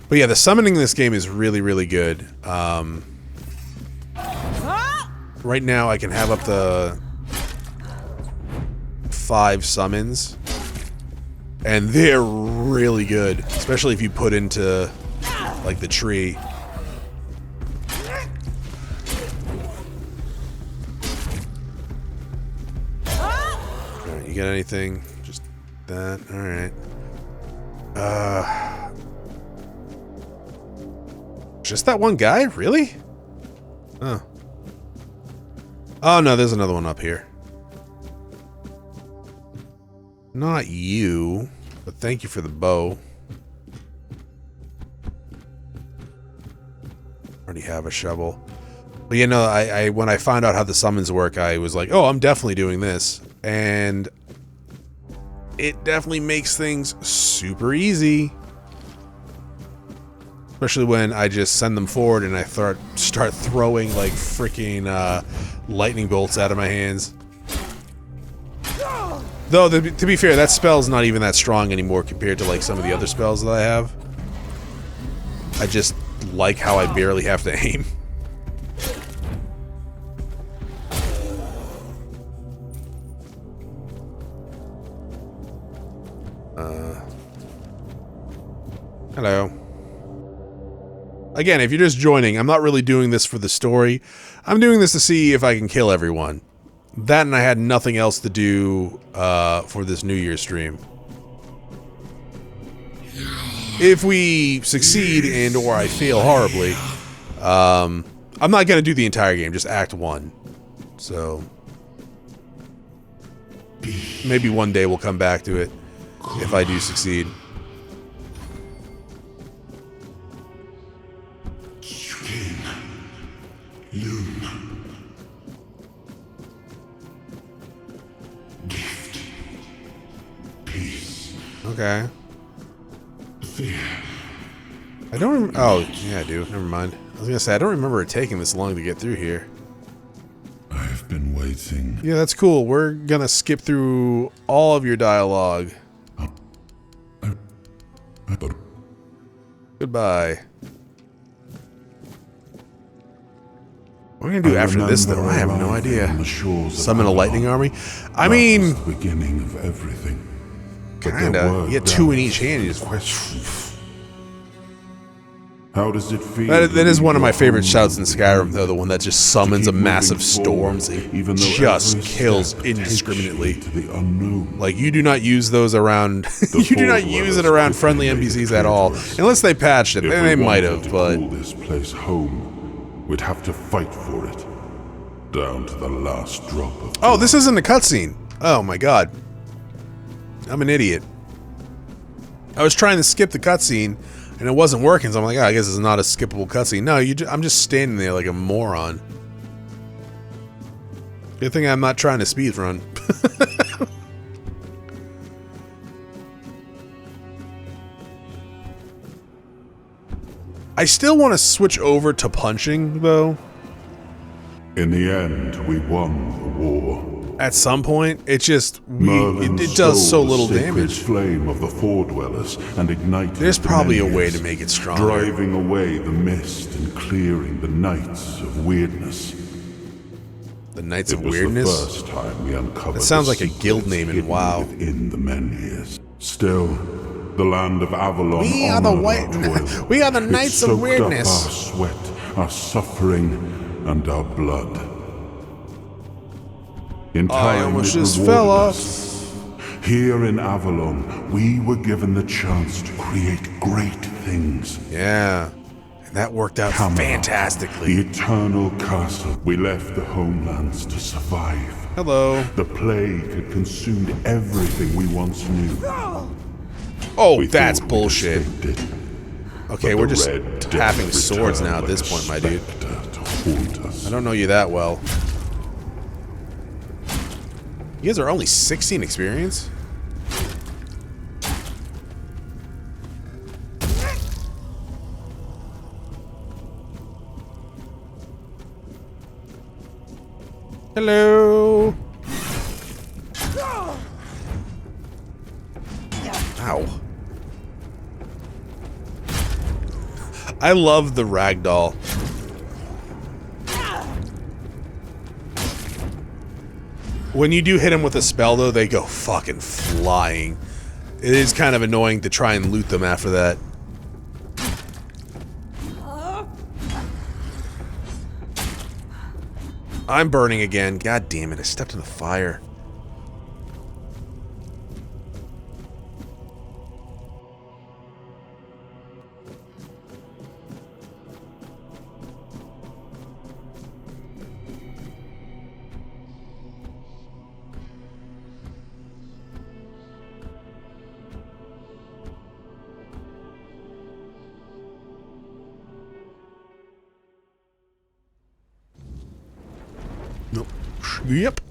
But yeah, the summoning in this game is really, really good. Right now I can have up to 5 summons. And they're really good. Especially if you put into, like, the tree. Alright, you got anything? Just that? Alright. Just that one guy? Really? Oh. Oh no, there's another one up here. Not you, but thank you for the bow. Already have a shovel. But you know, I when I found out how the summons work, I was like, oh, I'm definitely doing this. And it definitely makes things super easy. Especially when I just send them forward and I start throwing like freaking lightning bolts out of my hands. Though, to be fair, that spell's not even that strong anymore compared to like some of the other spells that I have. I just like how I barely have to aim. Hello. Again, if you're just joining, I'm not really doing this for the story. I'm doing this to see if I can kill everyone. That and I had nothing else to do for this New Year's stream. If we succeed and or I fail horribly, I'm not going to do the entire game, just Act 1. So, maybe one day we'll come back to it if I do succeed. Okay. I don't oh, yeah, I do. Never mind. I was gonna say, I don't remember it taking this long to get through here. I've been waiting. Yeah, that's cool. We're gonna skip through all of your dialogue. Goodbye. What are we gonna do after this, though? I have no idea. Summon a lightning army? I mean... beginning of everything. Kinda. You get 2 in each hand. You just... How does it feel? That is one of my favorite shouts in Skyrim, though. The one that just summons a massive storms and just kills indiscriminately. Like, you do not use those around... you do not use it around friendly NPCs at all. Unless they patched it. Then they might have, but... Call this place home, we'd have to fight for it. down to the last drop of Oh, this isn't a cutscene. Oh my god. I'm an idiot. I was trying to skip the cutscene, and it wasn't working, so I'm like, oh, I guess it's not a skippable cutscene. No, I'm just standing there like a moron. Good thing I'm not trying to speedrun. I still want to switch over to punching, though. In the end, we won the war. At some point, it just Merlin it does so stole little the sacred damage. flame of the Foredwellers and ignited. There's the probably a Menhirs, way to make it stronger. driving away the mist and clearing the Knights of Weirdness. The Knights It of was Weirdness? the first time we uncovered. That sounds the like a guild secrets name in hidden WoW. Within the Menhirs. Still, the land of Avalon. We are the honored white. our toil. We are the It Knights of soaked Weirdness. up our sweat, our suffering, and our blood. In time, I almost it just rewarded fell us. Here in Avalon, we were given the chance to create great things. Yeah. And that worked out Camelot, fantastically. the eternal castle. We left the homelands to survive. Hello. The plague had consumed everything we once knew. Oh, We that's thought we'd bullshit. escaped it, Okay, but we're the just Red Death having swords returned now at like this a point, my dude. spectre to haunt us. I don't know you that well. You guys are only 16 experience? Hello. Ow. I love the ragdoll. When you do hit them with a spell, though, they go fucking flying. It is kind of annoying to try and loot them after that. I'm burning again. God damn it, I stepped in the fire. Nope. Yep.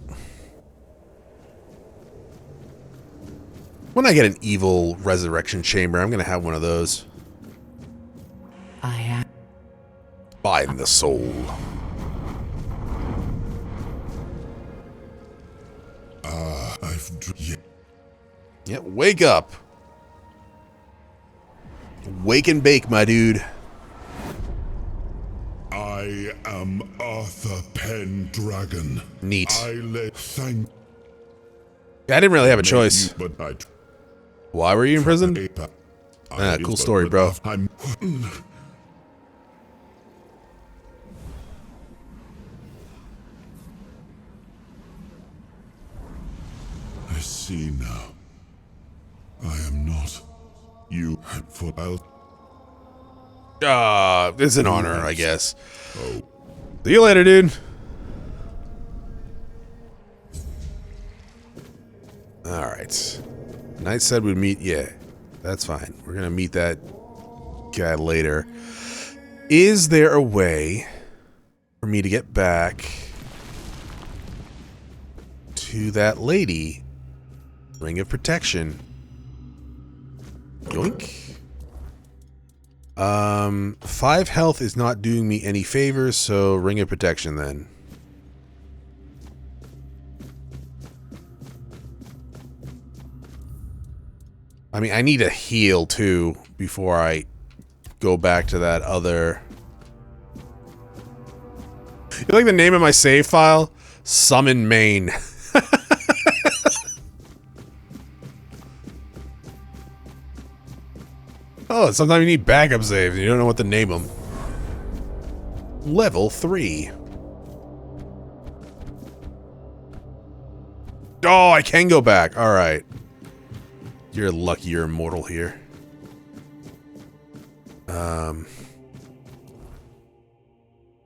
When I get an evil resurrection chamber, I'm gonna have one of those. I am. Bind the soul. Yep, wake up. Wake and bake, my dude. I am Arthur Pendragon. Neat. Thank I didn't really have a choice. you, but I Why were you in prison? Ah, cool story, bro. I'm I see now. I am not you for It's an honor, I guess. See you later, dude. Alright. Knight said we'd meet. Yeah, that's fine. We're gonna meet that guy later. Is there a way for me to get back to that lady? Ring of protection. Yoink. 5 health is not doing me any favors, so ring of protection then. I mean, I need a heal too before I go back to that other. You like the name of my save file? Summon Main. Oh, sometimes you need backup saves and you don't know what to name them. Level 3. Oh, I can go back. All right. You're lucky you're immortal here. I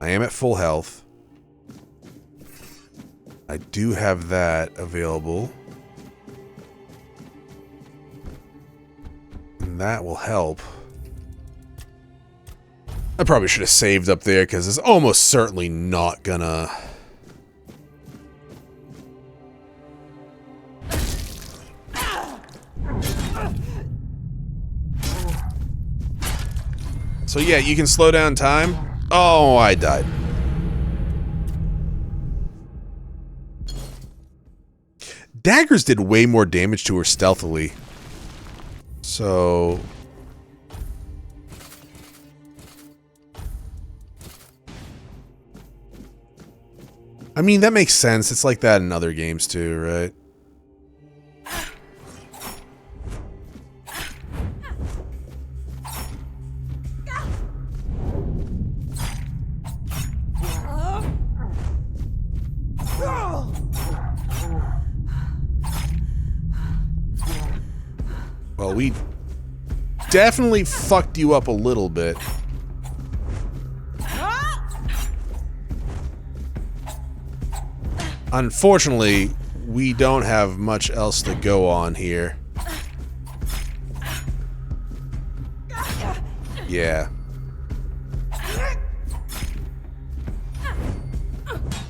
am at full health. I do have that available. And that will help. I probably should have saved up there because it's almost certainly not gonna... So yeah, you can slow down time. Oh, I died. Daggers did way more damage to her stealthily. So... I mean, that makes sense. It's like that in other games too, right? Well, we definitely fucked you up a little bit. Unfortunately, we don't have much else to go on here. Yeah.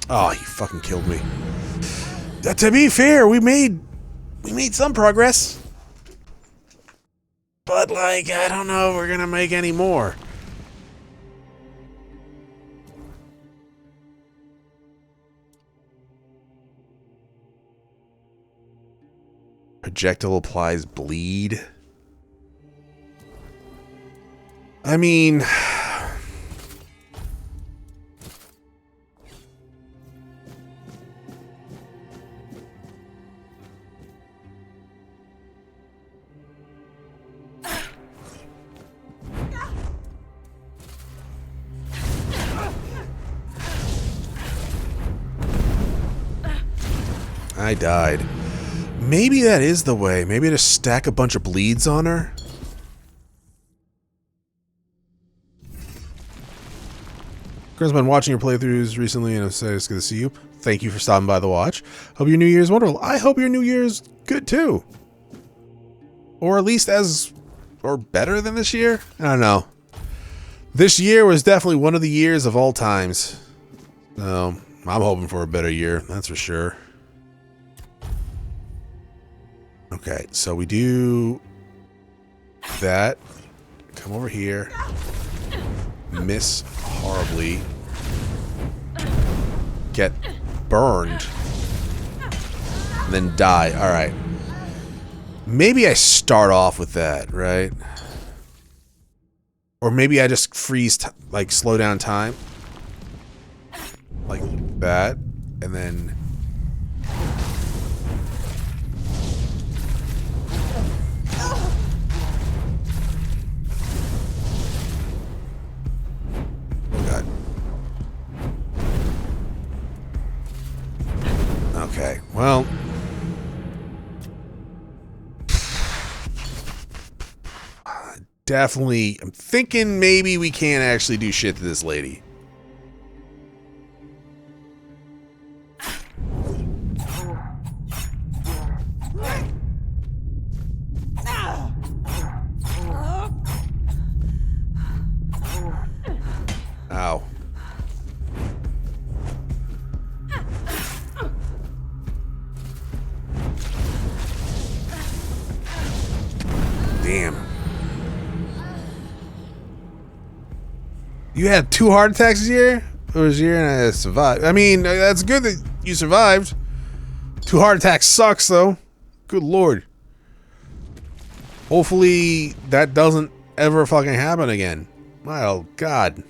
Oh, he fucking killed me. To be fair, we made some progress. But, like, I don't know if we're gonna make any more. Projectile applies bleed. I mean... I died. Maybe that is the way. Maybe to stack a bunch of bleeds on her. Chris, been watching your playthroughs recently and it's good to see you. Thank you for stopping by the watch. Hope your New Year's wonderful. I hope your New Year's good too. Or at least or better than this year? I don't know. This year was definitely one of the years of all times. So, I'm hoping for a better year, that's for sure. Okay, so we do that. Come over here. Miss horribly. Get burned. Then die. Alright. Maybe I start off with that, right? Or maybe I just freeze, like, slow down time. Like that. And then... Okay, well... Definitely, I'm thinking maybe we can't actually do shit to this lady. Ow. Damn. You had 2 heart attacks this year? It was a year and I survived. I mean, that's good that you survived. 2 heart attacks sucks, though. Good lord. Hopefully that doesn't ever fucking happen again. Oh, God.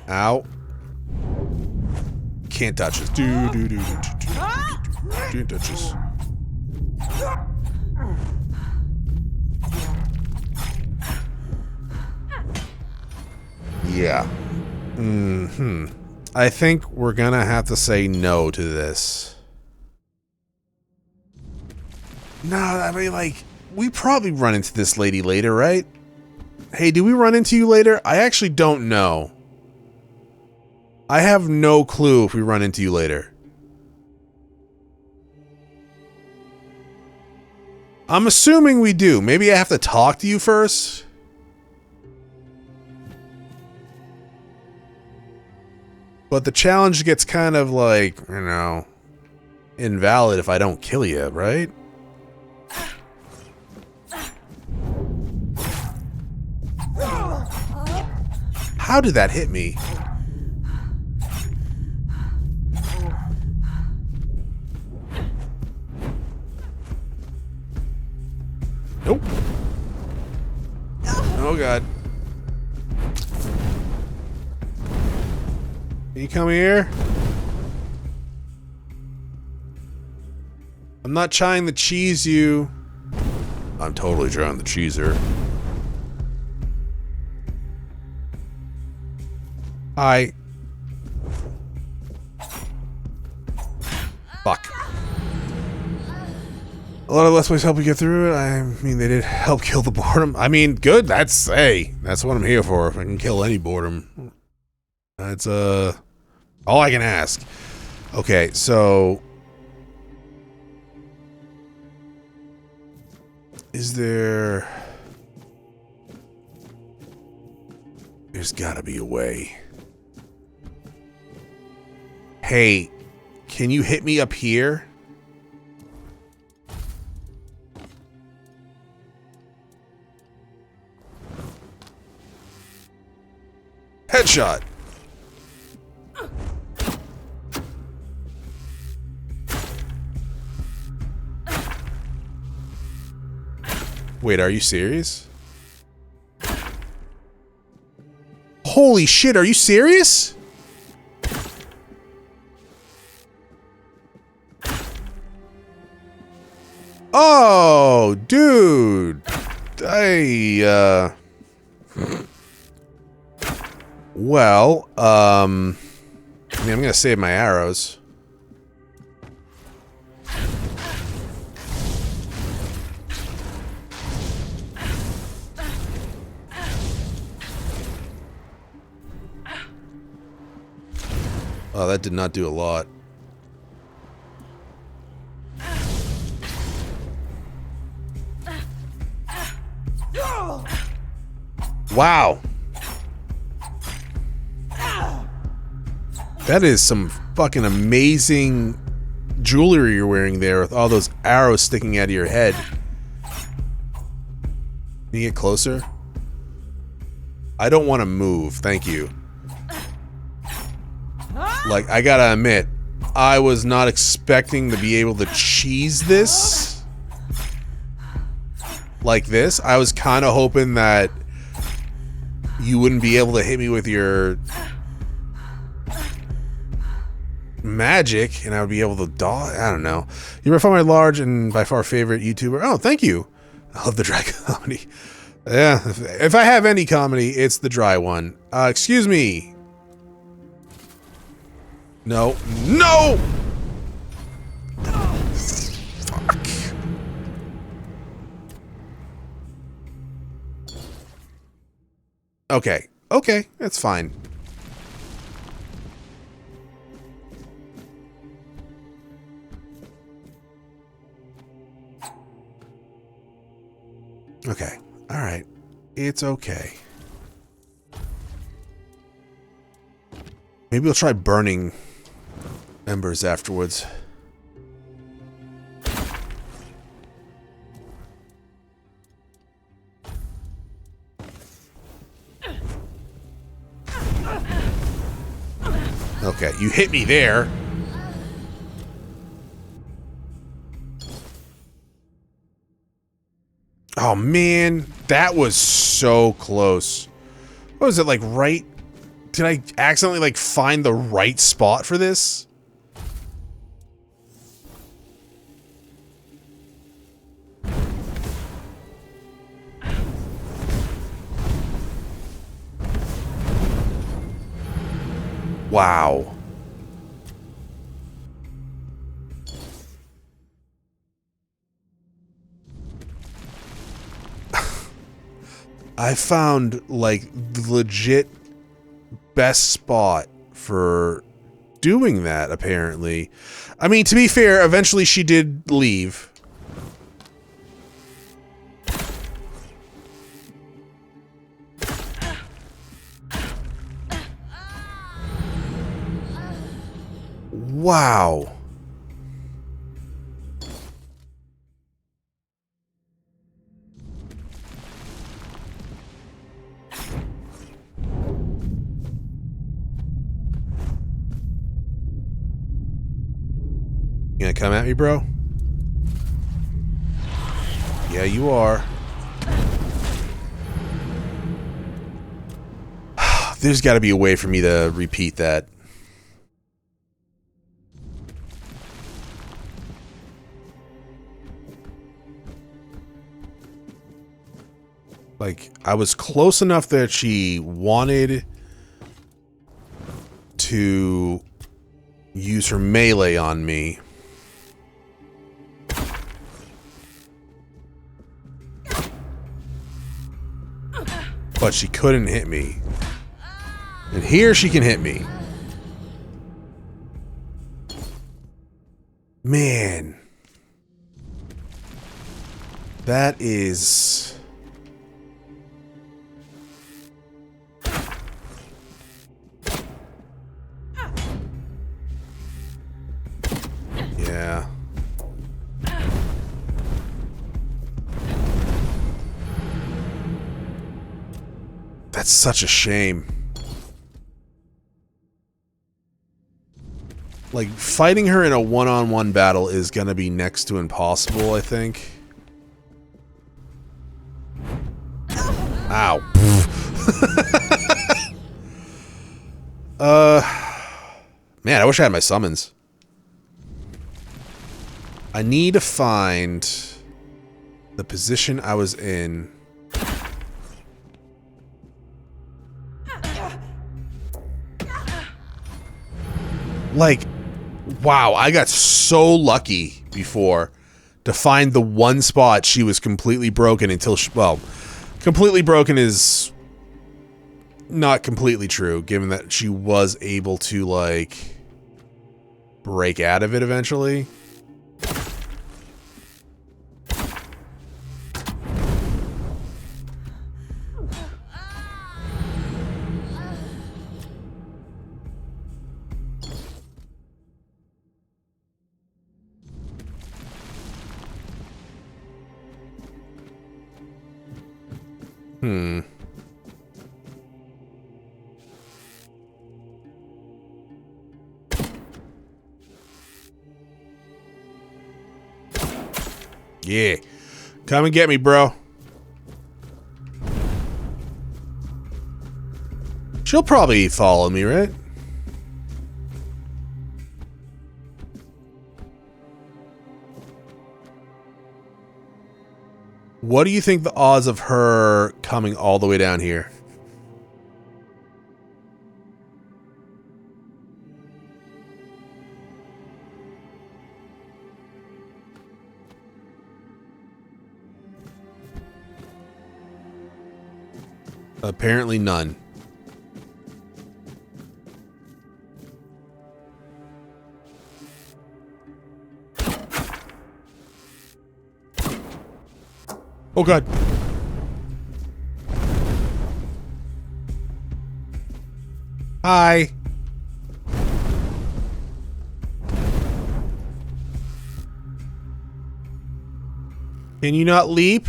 Ow. Can't touch us. Can't touch us. Yeah. I think we're gonna have to say no to this. No, I mean, like, we probably run into this lady later, right? Hey, do we run into you later? I actually don't know. I have no clue if we run into you later. I'm assuming we do. Maybe I have to talk to you first? But the challenge gets kind of like, you know, invalid if I don't kill you, right? How did that hit me? Nope. Oh god. Can you come here? I'm not trying to cheese you. I'm totally trying to cheese her. Hi. Fuck. A lot of less ways help you get through it. I mean, they did help kill the boredom. I mean, good. That's, hey, that's what I'm here for. If I can kill any boredom. That's, all I can ask. Okay, so... Is there... There's gotta be a way. Hey, can you hit me up here? Headshot. Wait, are you serious? Holy shit, are you serious? Oh, dude. Well, I mean, I'm gonna save my arrows. Oh, that did not do a lot. Wow. That is some fucking amazing jewelry you're wearing there with all those arrows sticking out of your head. Can you get closer? I don't want to move, thank you. Like, I gotta admit, I was not expecting to be able to cheese this like this. I was kind of hoping that you wouldn't be able to hit me with your magic and I would be able to dodge. I don't know. You're by far my large and by far favorite YouTuber. Oh, thank you. I love the dry comedy. Yeah, if I have any comedy, it's the dry one. Excuse me. No. No! Fuck. Okay. Okay, that's fine. Okay. All right. It's okay. Maybe we'll try burning embers afterwards. Okay, you hit me there. Oh man, that was so close. What was it, like right? Did I accidentally like find the right spot for this? Wow. I found like the legit best spot for doing that, apparently. I mean, to be fair, eventually she did leave. Wow. You gonna come at me, bro? Yeah, you are. There's got to be a way for me to repeat that. Like, I was close enough that she wanted to use her melee on me. But she couldn't hit me. And here she can hit me. Man. That is... Yeah. That's such a shame. Like, fighting her in a one-on-one battle is gonna be next to impossible, I think. Ow. Man, I wish I had my summons. I need to find the position I was in. Like, wow, I got so lucky before to find the one spot she was completely broken until she, well, completely broken is not completely true, given that she was able to, like, break out of it eventually. Yeah. Come and get me, bro. She'll probably follow me, right? What do you think the odds of her coming all the way down here? Apparently none. Oh god. Hi. Can you not leap?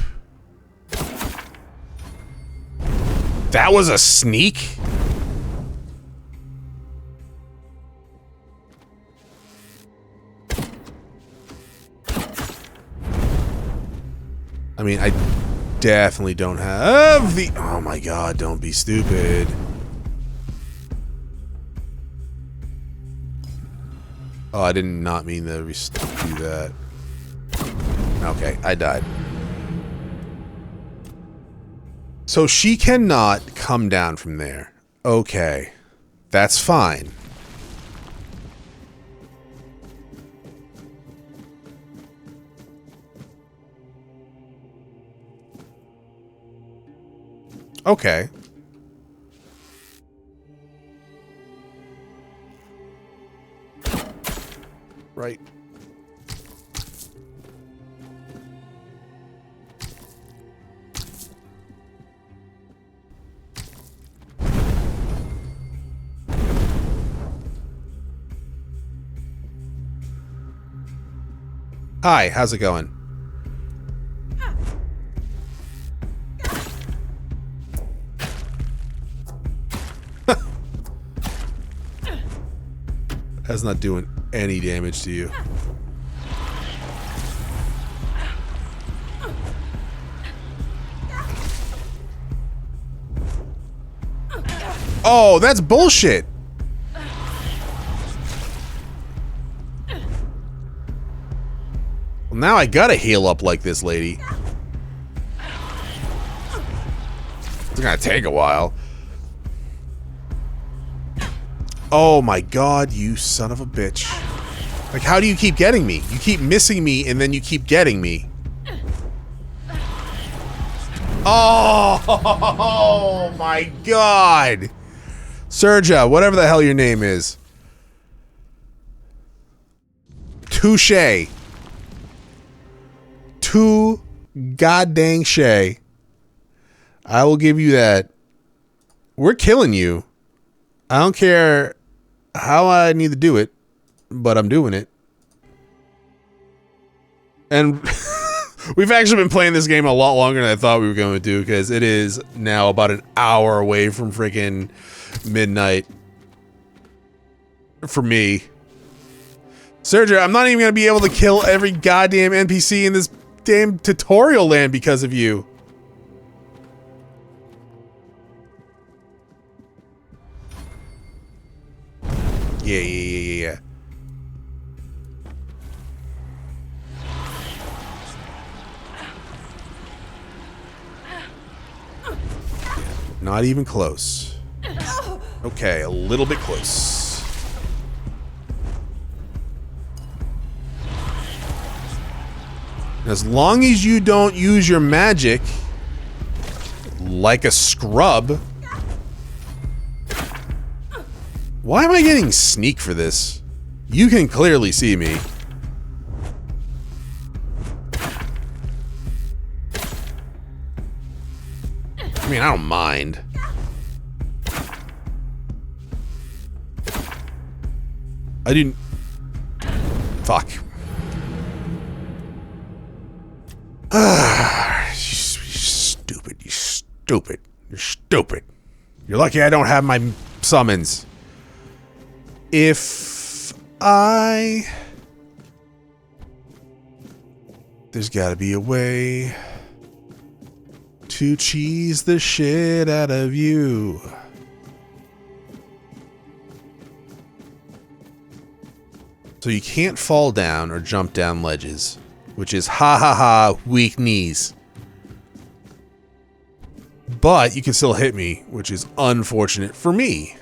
That was a sneak? I mean, I definitely don't have the... Oh my god, don't be stupid. Oh, I did not mean to do that. Okay, I died. So she cannot come down from there. Okay. That's fine. Okay. Right. Hi, how's it going? That's not doing any damage to you. Oh, that's bullshit. Well, now I gotta heal up like this lady. It's gonna take a while. Oh my god, you son of a bitch. Like, how do you keep getting me? You keep missing me, and then you keep getting me. Oh my god. Serja, whatever the hell your name is. Touche. Too goddamn shay. I will give you that. We're killing you. I don't care how I need to do it, but I'm doing it. And we've actually been playing this game a lot longer than I thought we were going to do, because it is now about an hour away from freaking midnight. For me. Sergio, I'm not even going to be able to kill every goddamn NPC in this damn tutorial land because of you. Yeah. Not even close. Okay, a little bit close. As long as you don't use your magic like a scrub. Why am I getting sneak for this? You can clearly see me. I mean, I don't mind. I didn't... Fuck. You're stupid. You're stupid. You're stupid. You're lucky I don't have my summons. If I... There's gotta be a way to cheese the shit out of you. So you can't fall down or jump down ledges, which is ha ha ha, weak knees. But you can still hit me, which is unfortunate for me.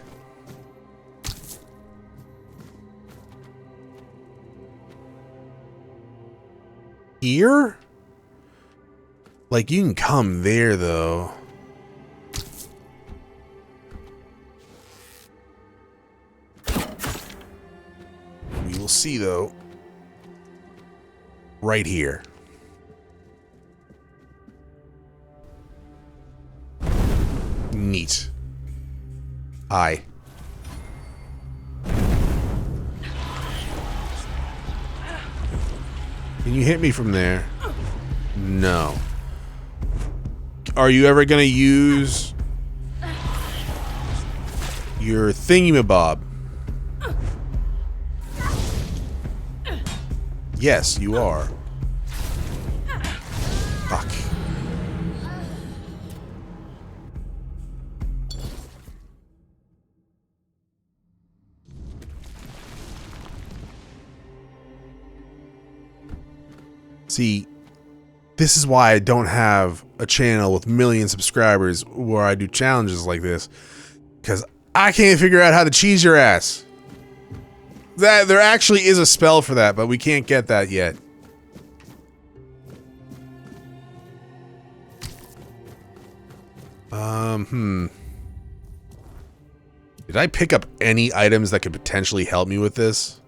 Here? Like, you can come there, though. We will see, though. Right here. Neat. Hi. Can you hit me from there? No. Are you ever gonna use your thingamabob? Yes, you are. Fuck. See, this is why I don't have a channel with million subscribers where I do challenges like this. Because I can't figure out how to cheese your ass. There actually is a spell for that, but we can't get that yet. Did I pick up any items that could potentially help me with this?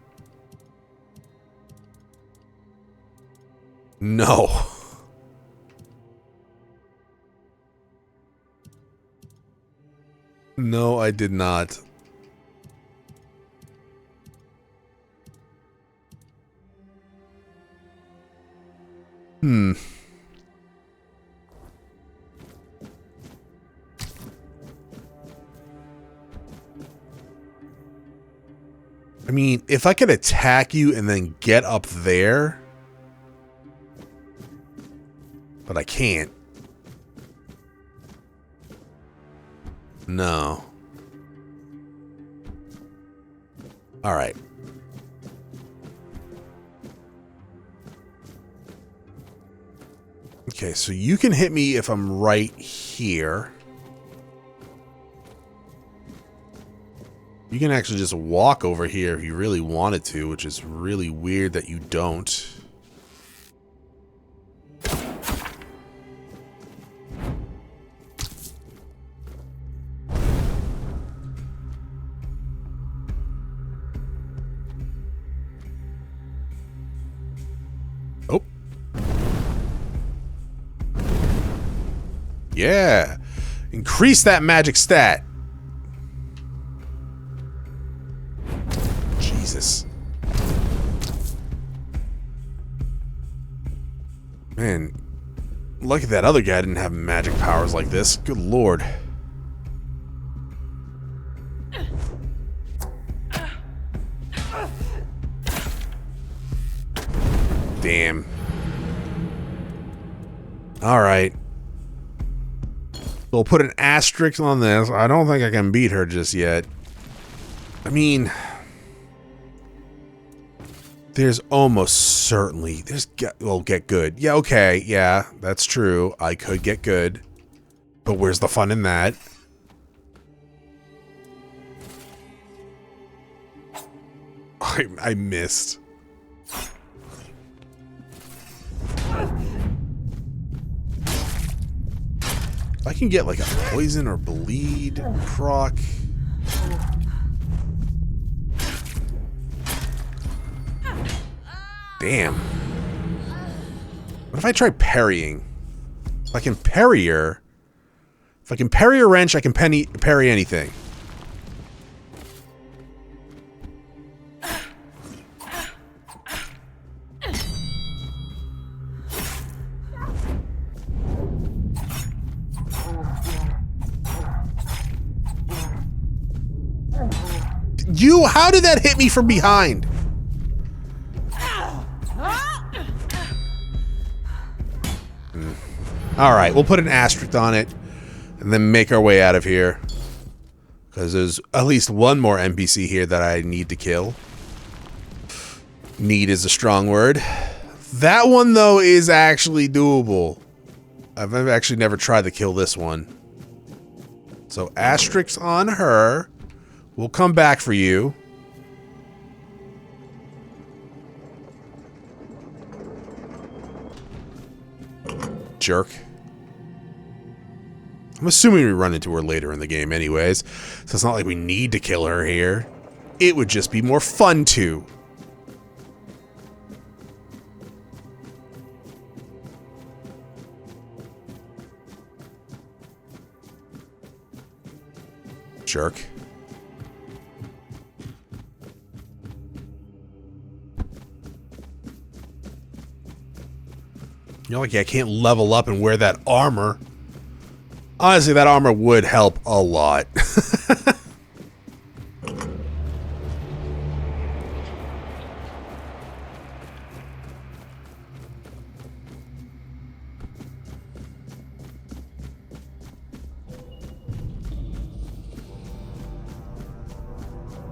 No. No, I did not. Hmm. I mean, if I could attack you and then get up there, but I can't. No. All right. Okay, so you can hit me if I'm right here. You can actually just walk over here if you really wanted to, which is really weird that you don't. Oh. Yeah. Increase that magic stat. Jesus. Man, lucky that other guy didn't have magic powers like this. Good lord. Damn. Alright. We'll put an asterisk on this. I don't think I can beat her just yet. I mean... There's almost certainly... Well, get good. Yeah, okay. Yeah, that's true. I could get good. But where's the fun in that? I missed. I can get like a poison or bleed proc. Damn. What if I try parrying? If I can parry her... If I can parry a wrench, I can parry anything. How did that hit me from behind? Alright, we'll put an asterisk on it and then make our way out of here. Because there's at least one more NPC here that I need to kill. Need is a strong word. That one, though, is actually doable. I've actually never tried to kill this one. So, asterisks on her. We'll come back for you. Jerk. I'm assuming we run into her later in the game anyways, so it's not like we need to kill her here. It would just be more fun to. Jerk. You're like, yeah, I can't level up and wear that armor. Honestly, that armor would help a lot.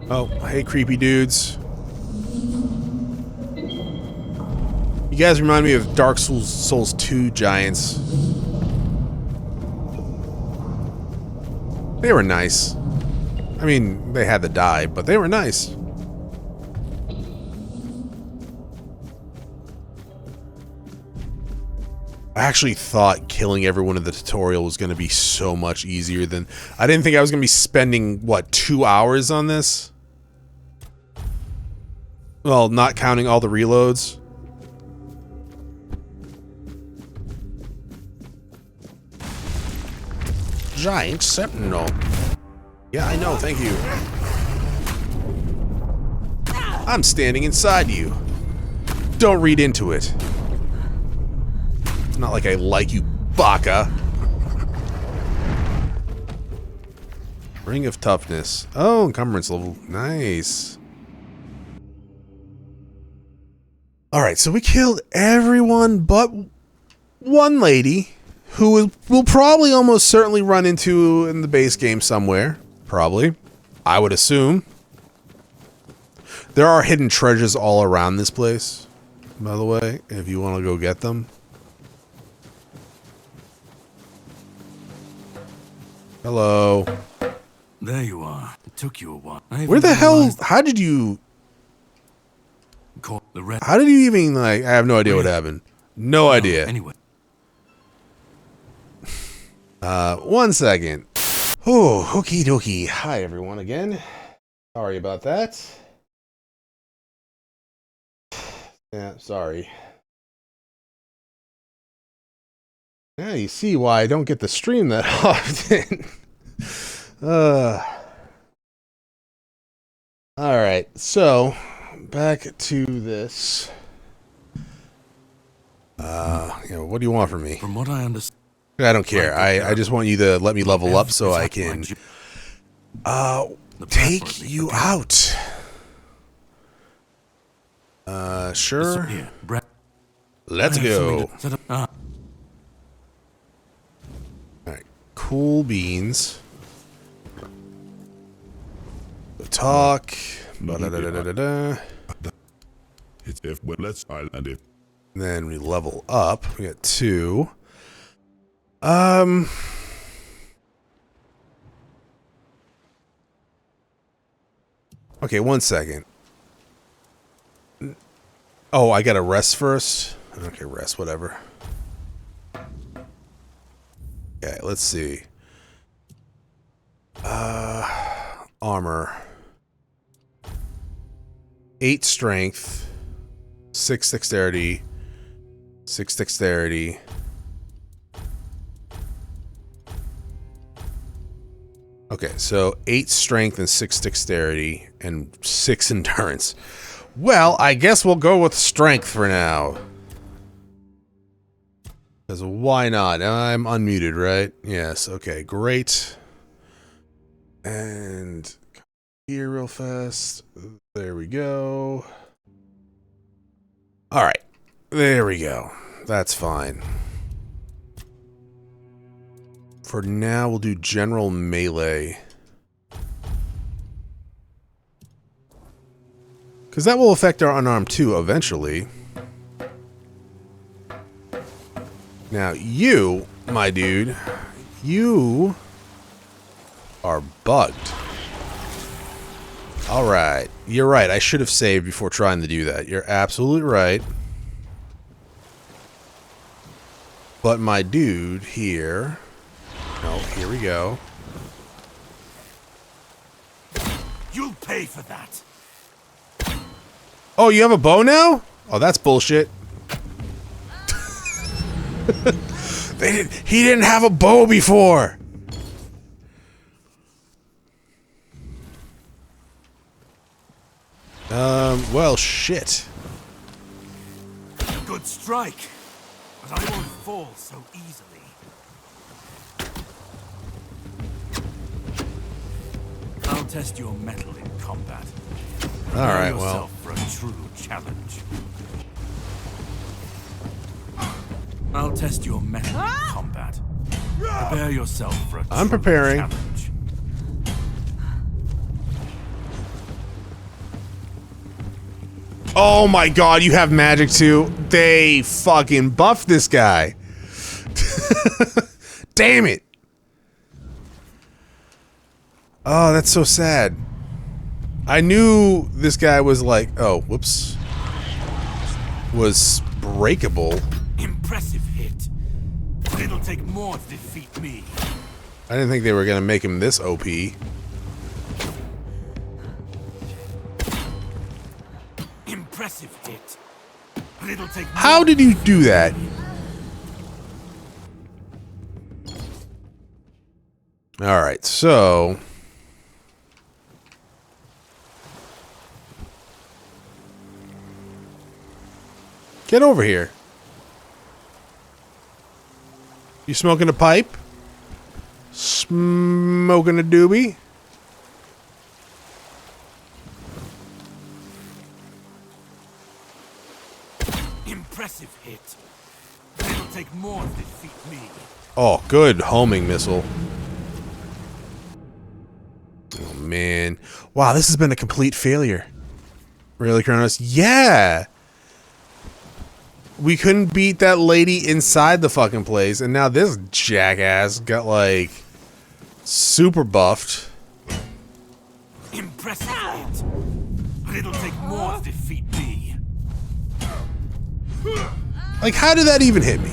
Oh, hey, creepy dudes. You guys remind me of Dark Souls 2 giants. They were nice. I mean, they had to die, but they were nice. I actually thought killing everyone in the tutorial was going to be so much easier than... I didn't think I was going to be spending, what, 2 hours on this? Well, not counting all the reloads. giant sentinel. Yeah, I know, thank you. I'm standing inside you. Don't read into it. It's not like I like you, baka. Ring of Toughness. Oh, encumbrance level. Nice. Alright, so we killed everyone but one lady who we'll probably almost certainly run into in the base game somewhere. Probably. I would assume. There are hidden treasures all around this place, by the way, if you want to go get them. Hello. There you are. It took you a while. Where the hell? How did you even, like, I have no idea what happened. No idea. Anyway. 1 second. Oh, okie dokie. Hi, everyone, again. Sorry about that. Yeah, sorry. Now you see why I don't get to stream that often. Alright, so back to this. What do you want from me? From what I understand, I don't care. I just want you to let me level up so I can take you out. Sure. Let's go. Alright, cool beans. Talk. It's if let's island it. Then we level up. We got 2. Okay, 1 second. Oh, I gotta rest first? Okay, rest, whatever. Okay, let's see. Armor. 8 strength. 6 dexterity. 6 dexterity. Okay, so 8 strength and 6 dexterity and 6 endurance. Well, I guess we'll go with strength for now. Because why not? I'm unmuted, right? Yes, okay, great. And here real fast. There we go. Alright, there we go. That's fine. For now, we'll do general melee. Because that will affect our unarmed too, eventually. Now, you, my dude, you are bugged. Alright, you're right. I should have saved before trying to do that. You're absolutely right. But my dude here... No, here we go. You'll pay for that. Oh, you have a bow now? Oh, that's bullshit. He didn't have a bow before. Well, shit. Good strike, but I won't fall so easily. I'll test your mettle in combat. All right, well. For a true challenge. I'll test your mettle in combat. Prepare yourself for a I'm true preparing. challenge. Oh my god, you have magic too? They fucking buffed this guy. Damn it. Oh, that's so sad. I knew this guy was like, oh, whoops. Was breakable. Impressive hit. But it'll take more to defeat me. I didn't think they were gonna make him this OP. Impressive hit. But it'll take How more did you do that? All right, so get over here. You smoking a pipe? Smoking a doobie? Impressive hit. It'll take more to defeat me. Oh, good homing missile. Oh, man. Wow, this has been a complete failure. Really, Chronos? Yeah! We couldn't beat that lady inside the fucking place, and now this jackass got, like, super buffed. Impressive hit. But it'll take more to defeat me. Like, how did that even hit me?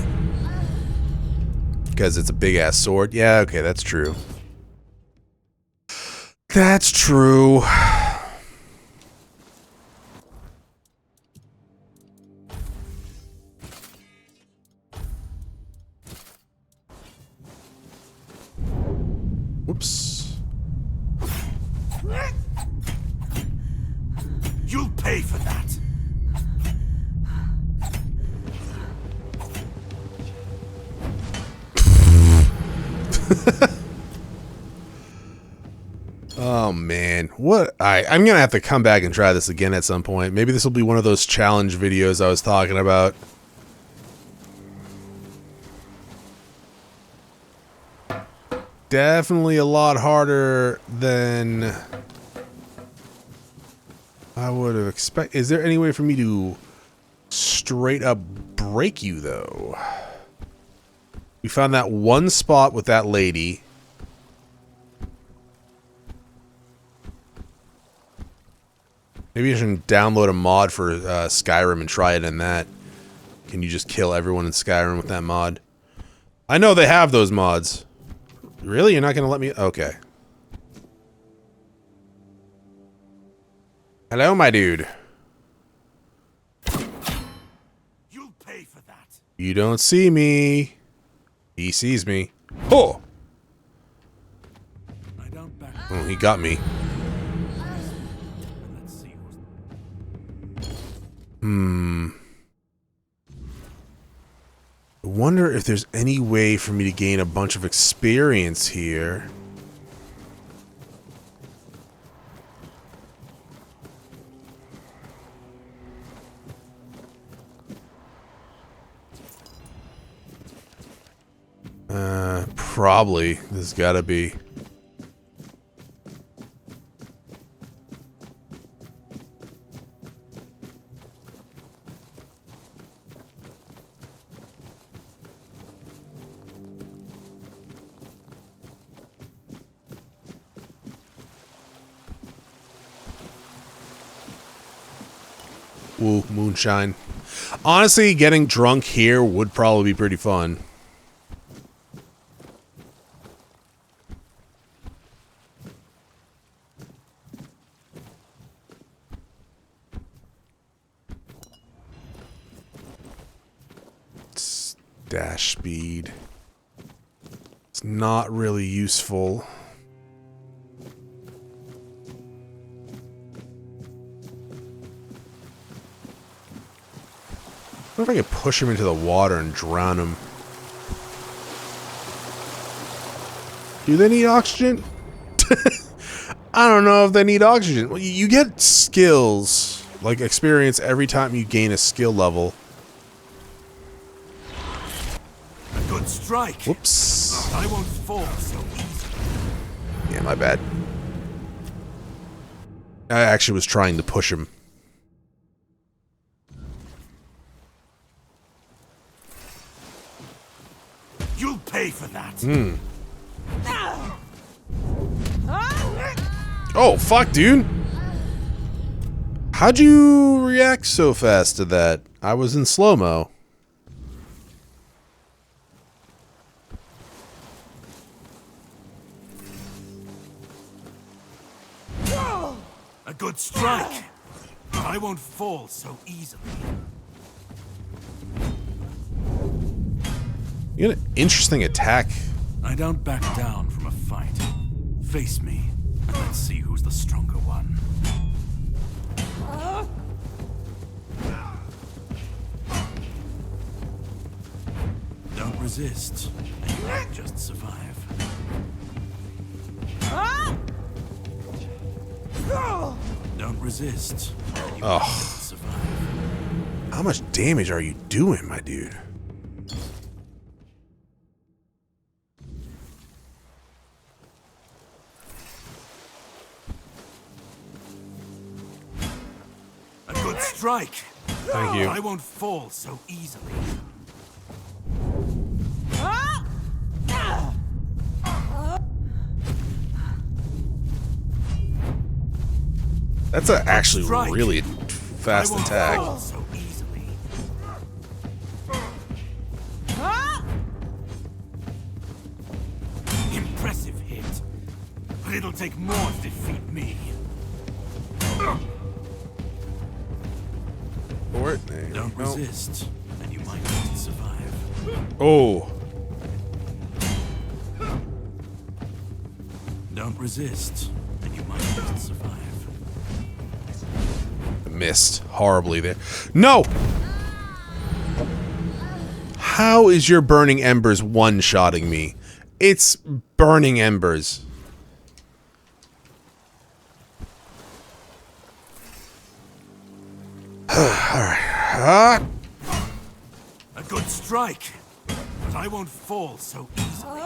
Because it's a big-ass sword? Yeah, okay, that's true. That's true. Whoops. You'll pay for that. Oh man, what? I'm gonna have to come back and try this again at some point. Maybe this will be one of those challenge videos I was talking about. Definitely a lot harder than I would have expected. Is there any way for me to straight up break you, though? We found that one spot with that lady. Maybe I should download a mod for Skyrim and try it in that. Can you just kill everyone in Skyrim with that mod? I know they have those mods. Really? You're not going to let me? Okay. Hello, my dude. You'll pay for that. You don't see me. He sees me. Oh! I don't back. Oh, he got me. Let's see who's... I wonder if there's any way for me to gain a bunch of experience here. Probably. There's gotta be. Ooh, moonshine. Honestly, getting drunk here would probably be pretty fun. Dash speed. It's not really useful. I wonder if I could push him into the water and drown him. Do they need oxygen? I don't know if they need oxygen. Well, you get skills, like experience, every time you gain a skill level. A good strike. Whoops. I won't fall so easily. Yeah, my bad. I actually was trying to push him. You'll pay for that. Oh, fuck, dude. How'd you react so fast to that? I was in slow-mo. A good strike. I won't fall so easily. You got an interesting attack. I don't back down from a fight. Face me, and let's see who's the stronger one. Don't resist, and you might just survive. Don't resist, and you might just survive. How much damage are you doing, my dude? A good strike. Thank you. I won't fall so easily. That's a actually Strike. really fast I won't attack. fall so easily. Impressive hit, but it'll take more to defeat me. For it. There Don't you go. resist, and you might just survive. Oh, Don't resist, and you might just survive. missed horribly there. No! How is your burning embers one-shotting me? It's burning embers. Alright. A good strike, but I won't fall so easily.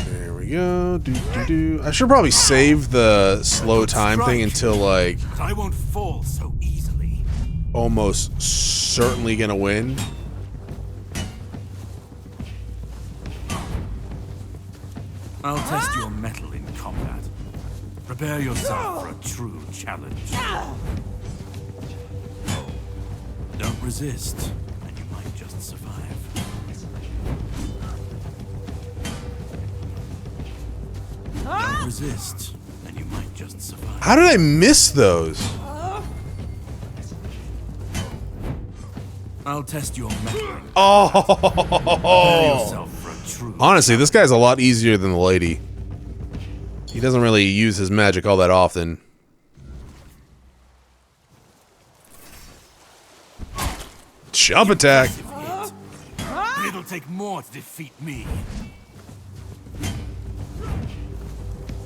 There we go. I should probably save the slow time thing until, like, But I won't fall so easily. almost certainly gonna win. I'll test your mettle in combat. Prepare yourself for a true challenge. Don't resist, and you might just survive. Don't resist, and you might just survive. How did I miss those? I'll test your mettle. Prepare Oh! yourself for a true. Honestly, this guy's a lot easier than the lady. He doesn't really use his magic all that often. Jump attack! Impressive hit. But it'll take more to defeat me.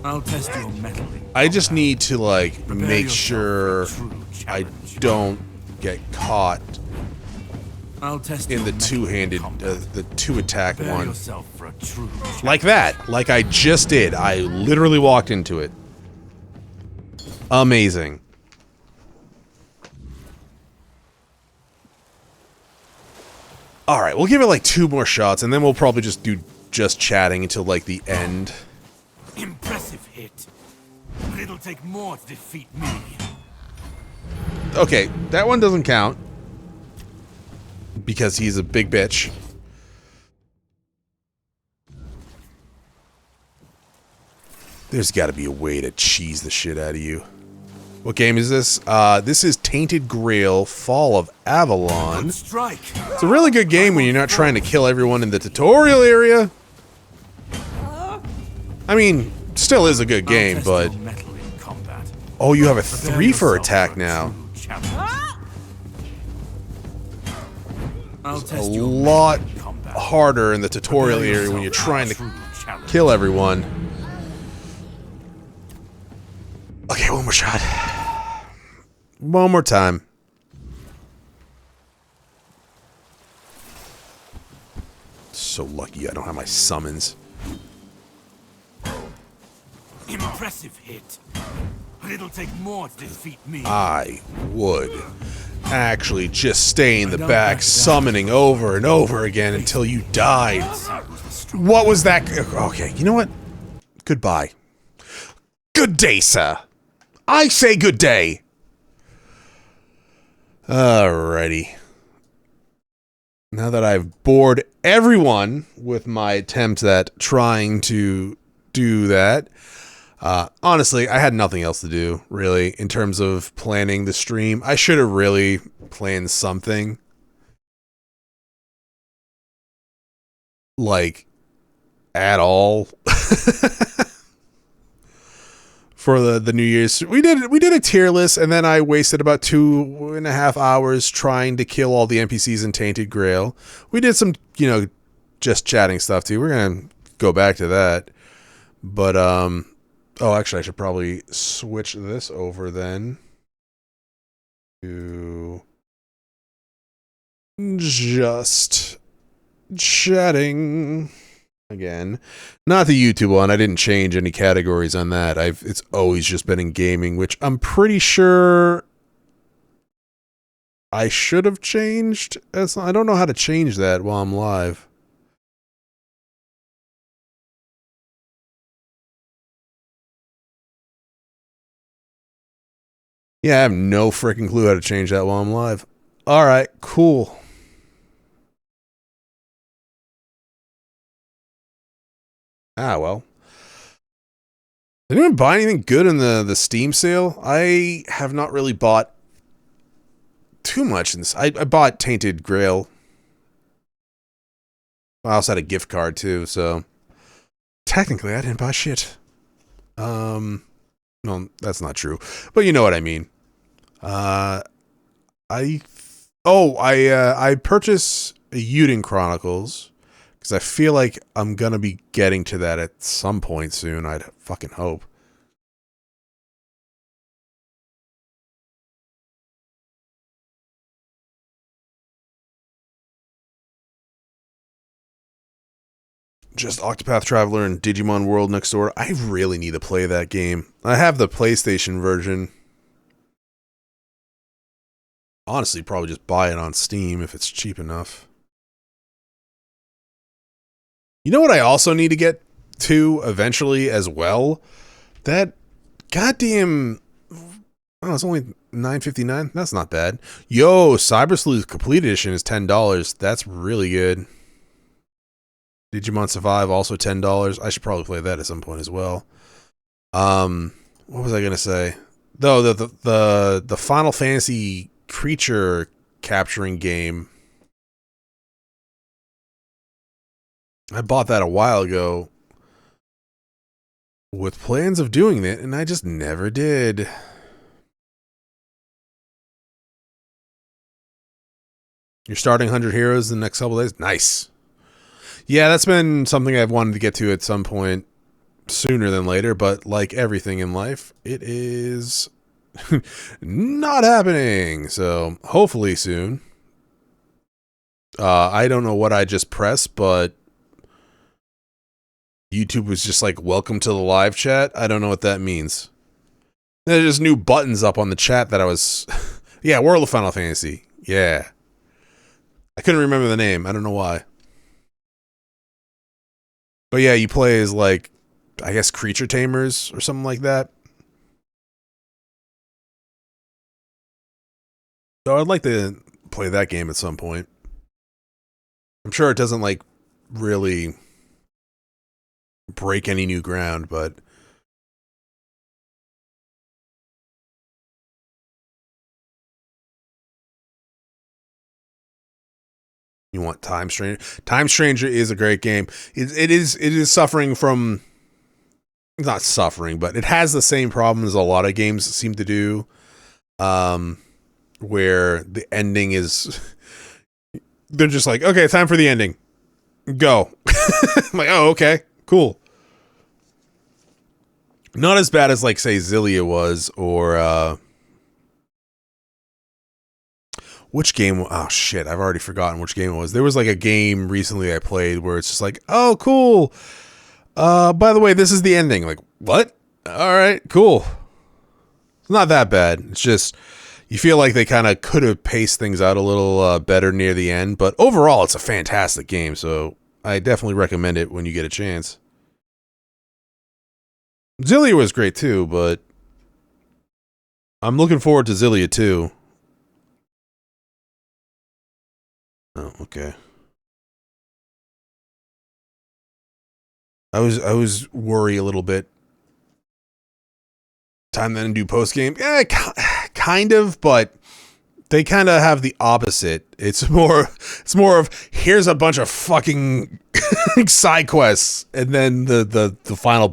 I'll test your mettle. I just need to, like, Prepare make yourself sure for a true I challenge. don't get caught I'll test in your the mettle two-handed, combat. the two-attack Prepare one. yourself for a true challenge. Like that. Like I just did. I literally walked into it. Amazing. Alright, we'll give it like 2 more shots, and then we'll probably just do just chatting until like the end. Impressive hit. But it'll take more to defeat me. Okay, that one doesn't count. Because he's a big bitch. There's gotta be a way to cheese the shit out of you. What game is this? This is Tainted Grail, Fall of Avalon. Good strike. It's a really good game when you're not trying to kill everyone in the tutorial area. I mean, still is a good game, I'll test but... your mettle in combat. Oh, you have a Prepare 3 for yourself attack a now. true challenge. I'll A test your lot mettle in combat. harder in the tutorial Prepare area when you're yourself trying for a to true challenge. kill everyone. Okay, one more shot. One more time. So lucky I don't have my summons. Impressive hit. But it'll take more to defeat me. I would actually just stay in the don't back back down. summoning over and over again until you died. See who's the strong- What was that? Okay, you know what? Goodbye. Good day, sir. I say good day. Alrighty. Now that I've bored everyone with my attempts at trying to do that, honestly, I had nothing else to do, really, in terms of planning the stream. I should have really planned something. Like, at all. For the New Year's, we did a tier list, and then I wasted about 2.5 hours trying to kill all the NPCs in Tainted Grail. We did some, just chatting stuff too. We're gonna go back to that, but oh, actually, I should probably switch this over then to just chatting. Again, not the YouTube one. I didn't change any categories on that. It's always just been in gaming, which I'm pretty sure I should have changed. I don't know how to change that while I'm live. Yeah, I have no freaking clue how to change that while I'm live. All right, cool. Ah, well. Did anyone buy anything good in the Steam sale? I have not really bought too much in this. I bought Tainted Grail. I also had a gift card too, so technically I didn't buy shit. No, that's not true. But you know what I mean. I purchased Yuden Chronicles. Because I feel like I'm going to be getting to that at some point soon. I'd fucking hope. Just Octopath Traveler and Digimon World Next Door. I really need to play that game. I have the PlayStation version. Honestly, probably just buy it on Steam if it's cheap enough. You know what I also need to get to eventually as well? That goddamn... Oh, it's only $9.59. That's not bad. Yo, Cyber Sleuth Complete Edition is $10. That's really good. Digimon Survive, also $10. I should probably play that at some point as well. What was I gonna say? Though the Final Fantasy creature capturing game, I bought that a while ago with plans of doing it, and I just never did. You're starting 100 Heroes in the next couple days? Nice. Yeah, that's been something I've wanted to get to at some point sooner than later, but like everything in life, it is not happening. So hopefully soon. I don't know what I just pressed, but YouTube was just like, welcome to the live chat. I don't know what that means. There's just new buttons up on the chat that I was... Yeah, World of Final Fantasy. Yeah. I couldn't remember the name. I don't know why. But yeah, you play as like, I guess, creature tamers or something like that. So I'd like to play that game at some point. I'm sure it doesn't like really break any new ground, but you want Time Stranger. Time Stranger is a great game. It is suffering from, it's not suffering, but it has the same problems a lot of games seem to do, where the ending is, they're just like, okay, time for the ending. Go. I'm like, oh, okay, cool. Not as bad as like, say, Zillia was, or which game? Oh shit, I've already forgotten which game it was. There was like a game recently I played where it's just like, oh cool. By the way, this is the ending. Like, what? All right, cool. It's not that bad. It's just you feel like they kind of could have paced things out a little better near the end, but overall, it's a fantastic game. So I definitely recommend it when you get a chance. Zillia was great too, but I'm looking forward to Zillia too. Oh, okay. I was worried a little bit. Time then to do post game. Yeah, kind of, but they kind of have the opposite. It's more of here's a bunch of fucking side quests, and then the final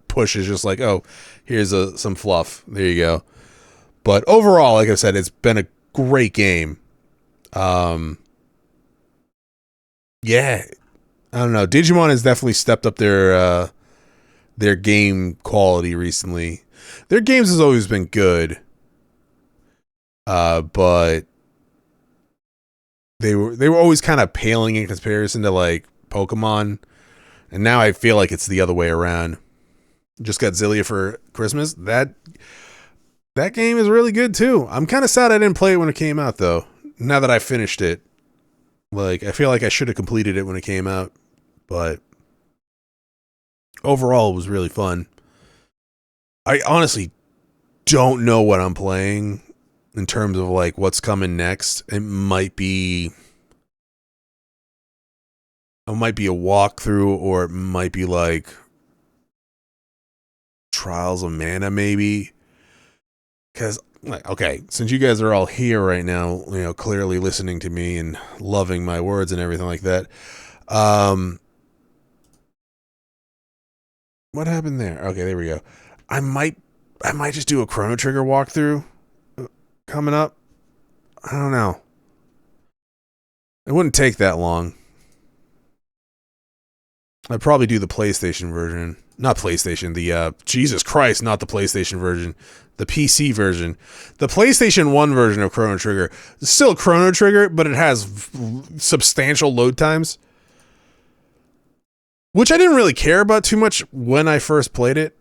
push is just like, oh, here's some fluff. There you go. But overall, like I said, it's been a great game. Yeah, I don't know. Digimon has definitely stepped up their game quality recently. Their games has always been good. But they were always kind of paling in comparison to like Pokemon, and now I feel like it's the other way around. Just got Zillia for Christmas. That game is really good too. I'm kind of sad I didn't play it when it came out though. Now that I finished it, like I feel like I should have completed it when it came out, but overall it was really fun. I honestly don't know what I'm playing in terms of like what's coming next. It might be a walkthrough, or it might be like Trials of Mana maybe. Because, like, okay, since you guys are all here right now, you know, clearly listening to me and loving my words and everything like that. What happened there? Okay, there we go. I might just do a Chrono Trigger walkthrough coming up. I don't know. It wouldn't take that long. I'd probably do the PlayStation version. Not PlayStation, the Jesus Christ, not the PlayStation version. The PC version. The PlayStation 1 version of Chrono Trigger. It's still Chrono Trigger, but it has substantial load times. Which I didn't really care about too much when I first played it.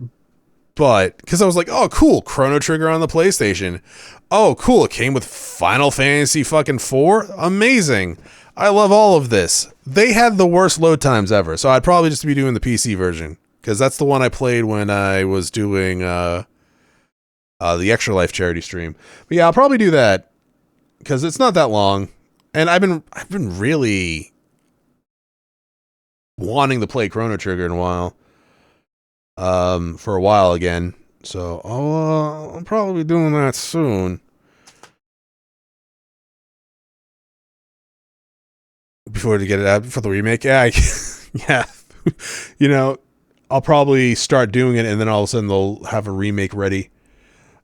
But, because I was like, oh, cool, Chrono Trigger on the PlayStation. Oh, cool, it came with Final Fantasy fucking 4? Amazing. I love all of this. They had the worst load times ever, so I'd probably just be doing the PC version. Because that's the one I played when I was doing the Extra Life charity stream. But yeah, I'll probably do that. Because it's not that long. And I've been really wanting to play Chrono Trigger in a while. For a while again. So I'll probably be doing that soon. Before to get it out for the remake. Yeah, yeah. You know, I'll probably start doing it, and then all of a sudden they'll have a remake ready.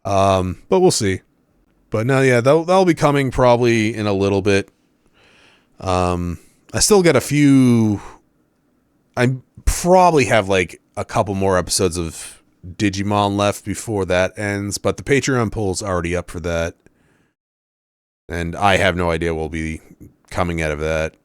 But we'll see. But no, yeah, that'll be coming probably in a little bit. I still got a few. I probably have like a couple more episodes of Digimon left before that ends, but the Patreon poll's already up for that. And I have no idea what will be coming out of that.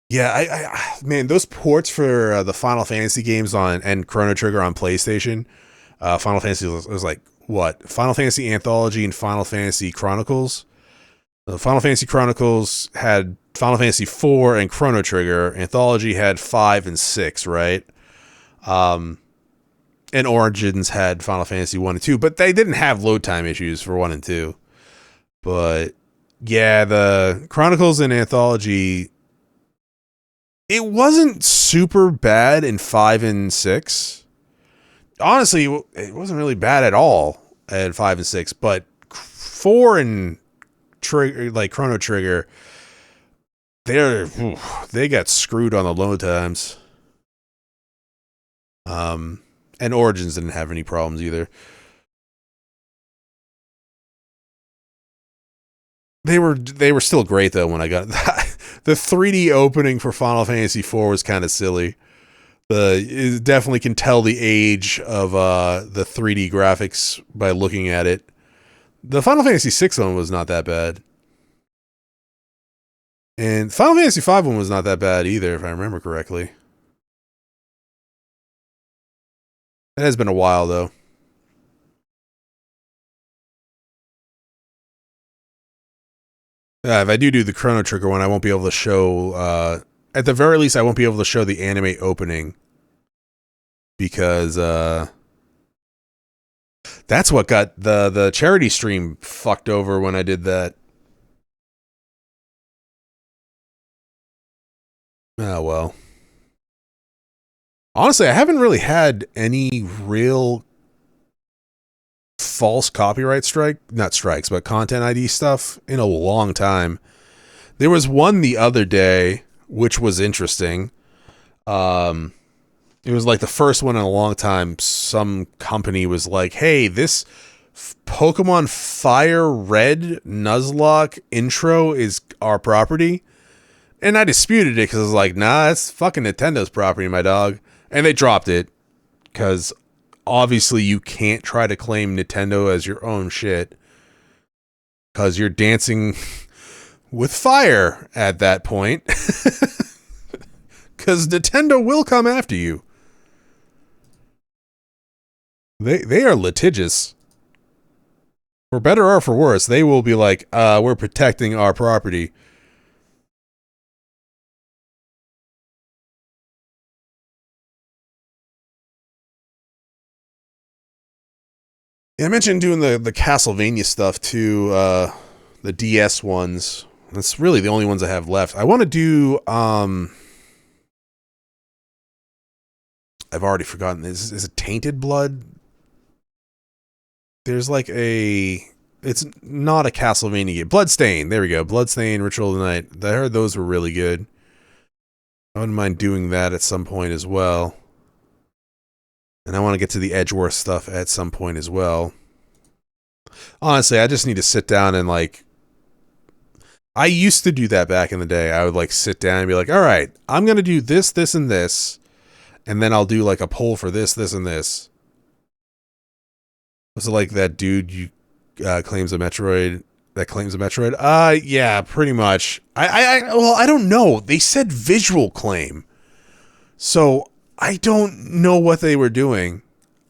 Yeah, I man, those ports for the Final Fantasy games and Chrono Trigger on PlayStation. Final Fantasy was like, what? Final Fantasy Anthology and Final Fantasy Chronicles. Final Fantasy Chronicles had Final Fantasy 4 and Chrono Trigger. Anthology had 5 and 6, right? And Origins had Final Fantasy 1 and 2, but they didn't have load time issues for 1 and 2. But yeah, the Chronicles and Anthology, it wasn't super bad in 5 and 6. Honestly, it wasn't really bad at all at 5 and 6, but 4 and like Chrono Trigger, they got screwed on the load times. And Origins didn't have any problems either. They were still great though when I got that. The 3D opening for Final Fantasy IV was kind of silly. It definitely can tell the age of the 3D graphics by looking at it. The Final Fantasy VI one was not that bad. And Final Fantasy V one was not that bad either, if I remember correctly. It has been a while, though. If I do the Chrono Trigger one, I won't be able to show... at the very least, I won't be able to show the anime opening. Because... that's what got the charity stream fucked over when I did that. Oh, well. Honestly, I haven't really had any real false copyright not strikes, but content ID stuff in a long time. There was one the other day, which was interesting. It was like the first one in a long time. Some company was like, hey, this Pokemon Fire Red Nuzlocke intro is our property. And I disputed it because I was like, nah, that's fucking Nintendo's property, my dog. And they dropped it because obviously you can't try to claim Nintendo as your own shit because you're dancing with fire at that point. Because Nintendo will come after you. They are litigious. For better or for worse, they will be like, we're protecting our property. Yeah, I mentioned doing the Castlevania stuff too, the DS ones. That's really the only ones I have left. I want to do, I've already forgotten. Is it Tainted Blood? There's like it's not a Castlevania game. Bloodstain. There we go. Bloodstain, Ritual of the Night. I heard those were really good. I wouldn't mind doing that at some point as well. And I want to get to the Edgeworth stuff at some point as well. Honestly, I just need to sit down and like... I used to do that back in the day. I would like sit down and be like, all right, I'm going to do this, this, and this. And then I'll do like a poll for this, this, and this. Was it like that dude you claims a Metroid that claims a Metroid? Yeah, pretty much. Well, I don't know. They said visual claim. So I don't know what they were doing.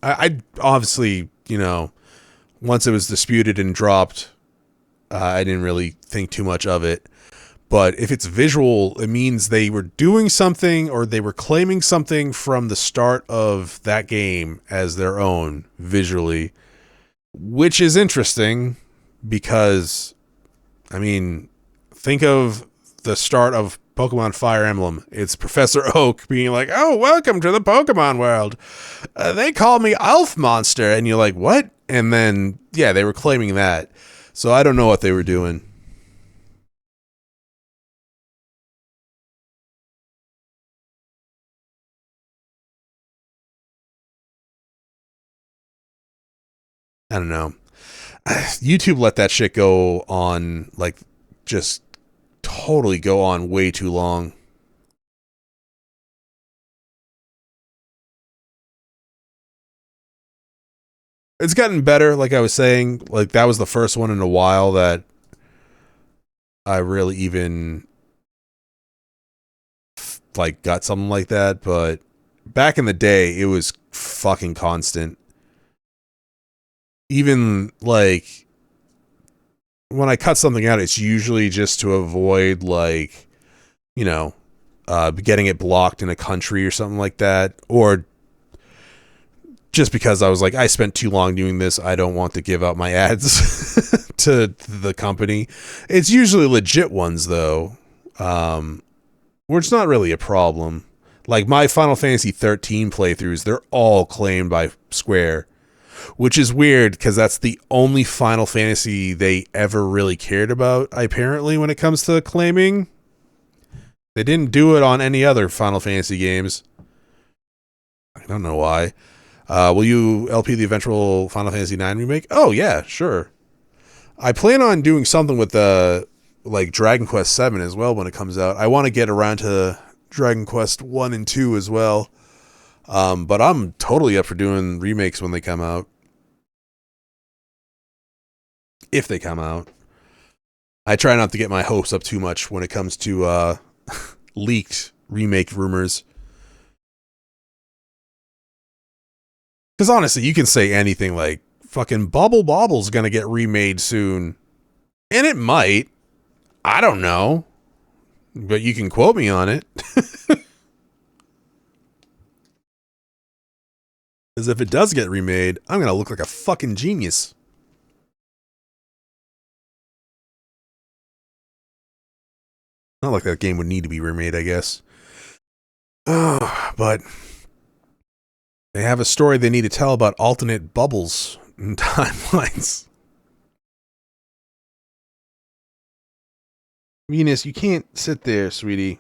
I obviously, you know, once it was disputed and dropped, I didn't really think too much of it. But if it's visual, it means they were doing something or they were claiming something from the start of that game as their own visually, which is interesting because, I mean, think of the start of Pokemon Fire Emblem. It's Professor Oak being like, oh, welcome to the Pokemon world. They call me Elf Monster. And you're like, what? And then, yeah, they were claiming that. So I don't know what they were doing. I don't know. YouTube let that shit go on, like, just totally go on way too long. It's gotten better, like I was saying. Like, that was the first one in a while that I really even, like, got something like that. But back in the day, it was fucking constant. Even, like, when I cut something out, it's usually just to avoid, like, you know, getting it blocked in a country or something like that. Or just because I was like, I spent too long doing this, I don't want to give out my ads to the company. It's usually legit ones, though, where it's not really a problem. Like, my Final Fantasy 13 playthroughs, they're all claimed by Square. Which is weird, because that's the only Final Fantasy they ever really cared about, apparently, when it comes to claiming. They didn't do it on any other Final Fantasy games. I don't know why. Will you LP the eventual Final Fantasy IX remake? Oh, yeah, sure. I plan on doing something with like Dragon Quest VII as well when it comes out. I want to get around to Dragon Quest 1 and 2 as well. But I'm totally up for doing remakes when they come out. If they come out. I try not to get my hopes up too much when it comes to leaked remake rumors. Because honestly, you can say anything like, fucking Bubble Bobble's gonna get remade soon. And it might. I don't know. But you can quote me on it. Because if it does get remade, I'm gonna look like a fucking genius. Not like that game would need to be remade, I guess. But they have a story they need to tell about alternate bubbles timelines. Venus, you can't sit there, sweetie.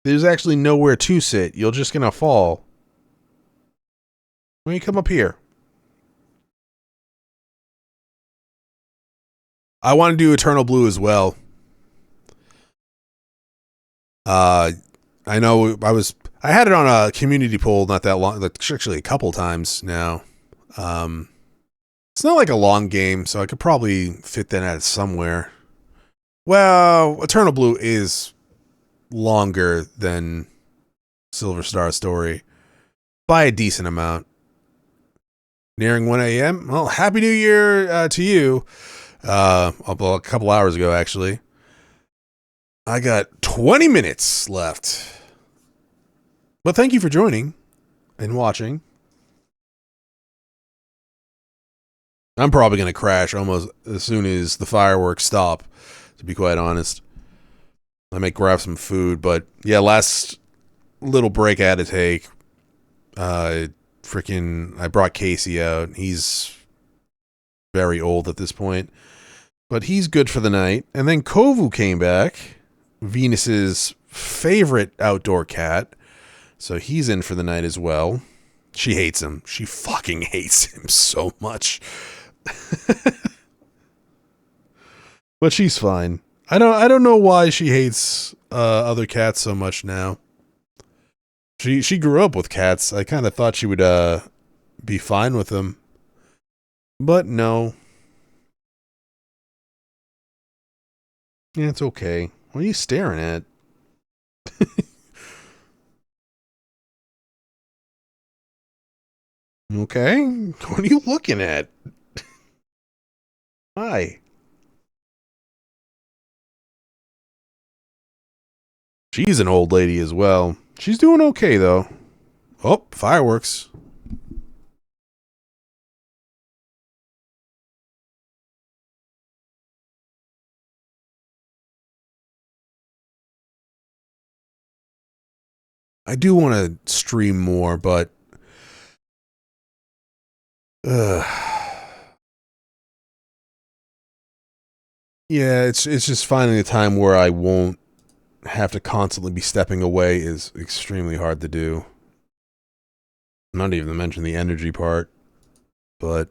There's actually nowhere to sit. You're just gonna fall. Why don't you come up here? I want to do Eternal Blue as well. I know I had it on a community poll not that long, actually a couple times now. It's not like a long game, so I could probably fit that at somewhere. Well, Eternal Blue is longer than Silver Star Story by a decent amount. Nearing 1 a.m. Well, Happy New Year to you. A couple hours ago, actually. I got 20 minutes left. But thank you for joining and watching. I'm probably going to crash almost as soon as the fireworks stop, to be quite honest. I might grab some food, but yeah, last little break I had to take. I brought Casey out. He's very old at this point, but he's good for the night. And then Kovu came back, Venus's favorite outdoor cat. So he's in for the night as well. She hates him. She fucking hates him so much. But she's fine. I don't know why she hates other cats so much now. She grew up with cats. I kind of thought she would be fine with them. But no. Yeah, it's okay. What are you staring at? Okay. What are you looking at? Hi. She's an old lady as well. She's doing okay, though. Oh, fireworks. I do want to stream more, but... yeah, it's just finding a time where I won't have to constantly be stepping away is extremely hard to do. Not even to mention the energy part. But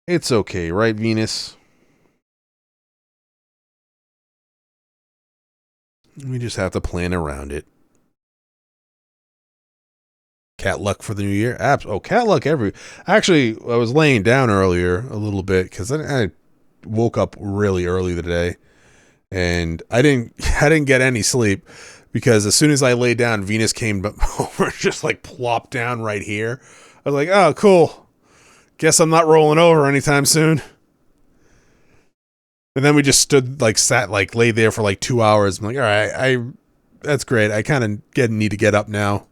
it's okay, right, Venus? We just have to plan around it. Cat luck for the new year? Cat luck Actually, I was laying down earlier a little bit because I woke up really early today. And I didn't get any sleep because as soon as I lay down, Venus came over, just like plopped down right here. I was like, oh, cool. Guess I'm not rolling over anytime soon. And then we just laid there for like 2 hours. I'm like, all right, that's great. I kind of need to get up now.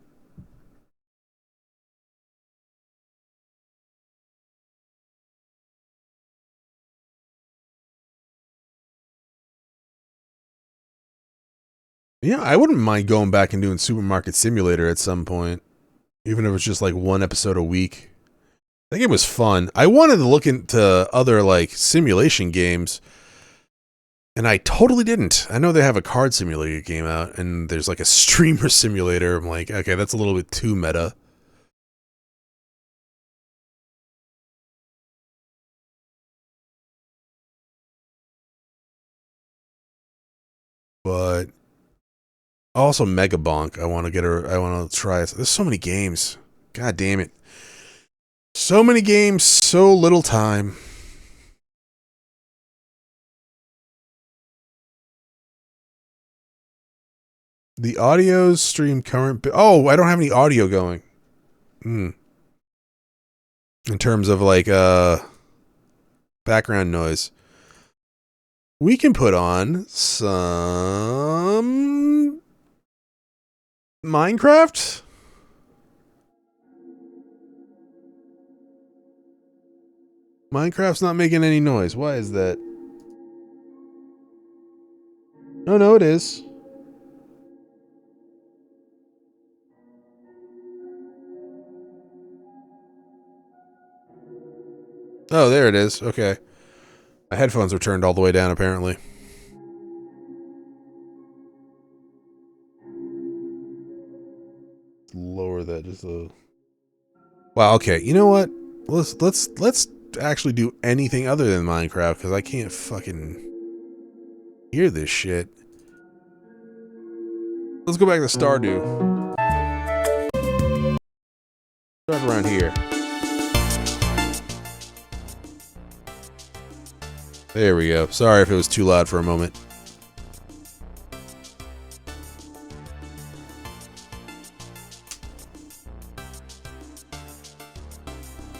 Yeah, I wouldn't mind going back and doing Supermarket Simulator at some point, even if it's just like one episode a week. I think it was fun. I wanted to look into other like simulation games, and I totally didn't. I know they have a card simulator game out, and there's like a streamer simulator. I'm like, okay, that's a little bit too meta. But also Mega Bonk. I want to try it. There's so many games. God damn it. So many games, so little time. The audio's stream current. Oh, I don't have any audio going. In terms of like background noise. We can put on some Minecraft. Minecraft's not making any noise. Why is that? Oh, no, it is. Oh, there it is. Okay. My headphones were turned all the way down, apparently. Lower that just a little. Wow, okay. You know what? Let's actually do anything other than Minecraft, because I can't fucking hear this shit. Let's go back to Stardew. Start around here. There we go. Sorry if it was too loud for a moment.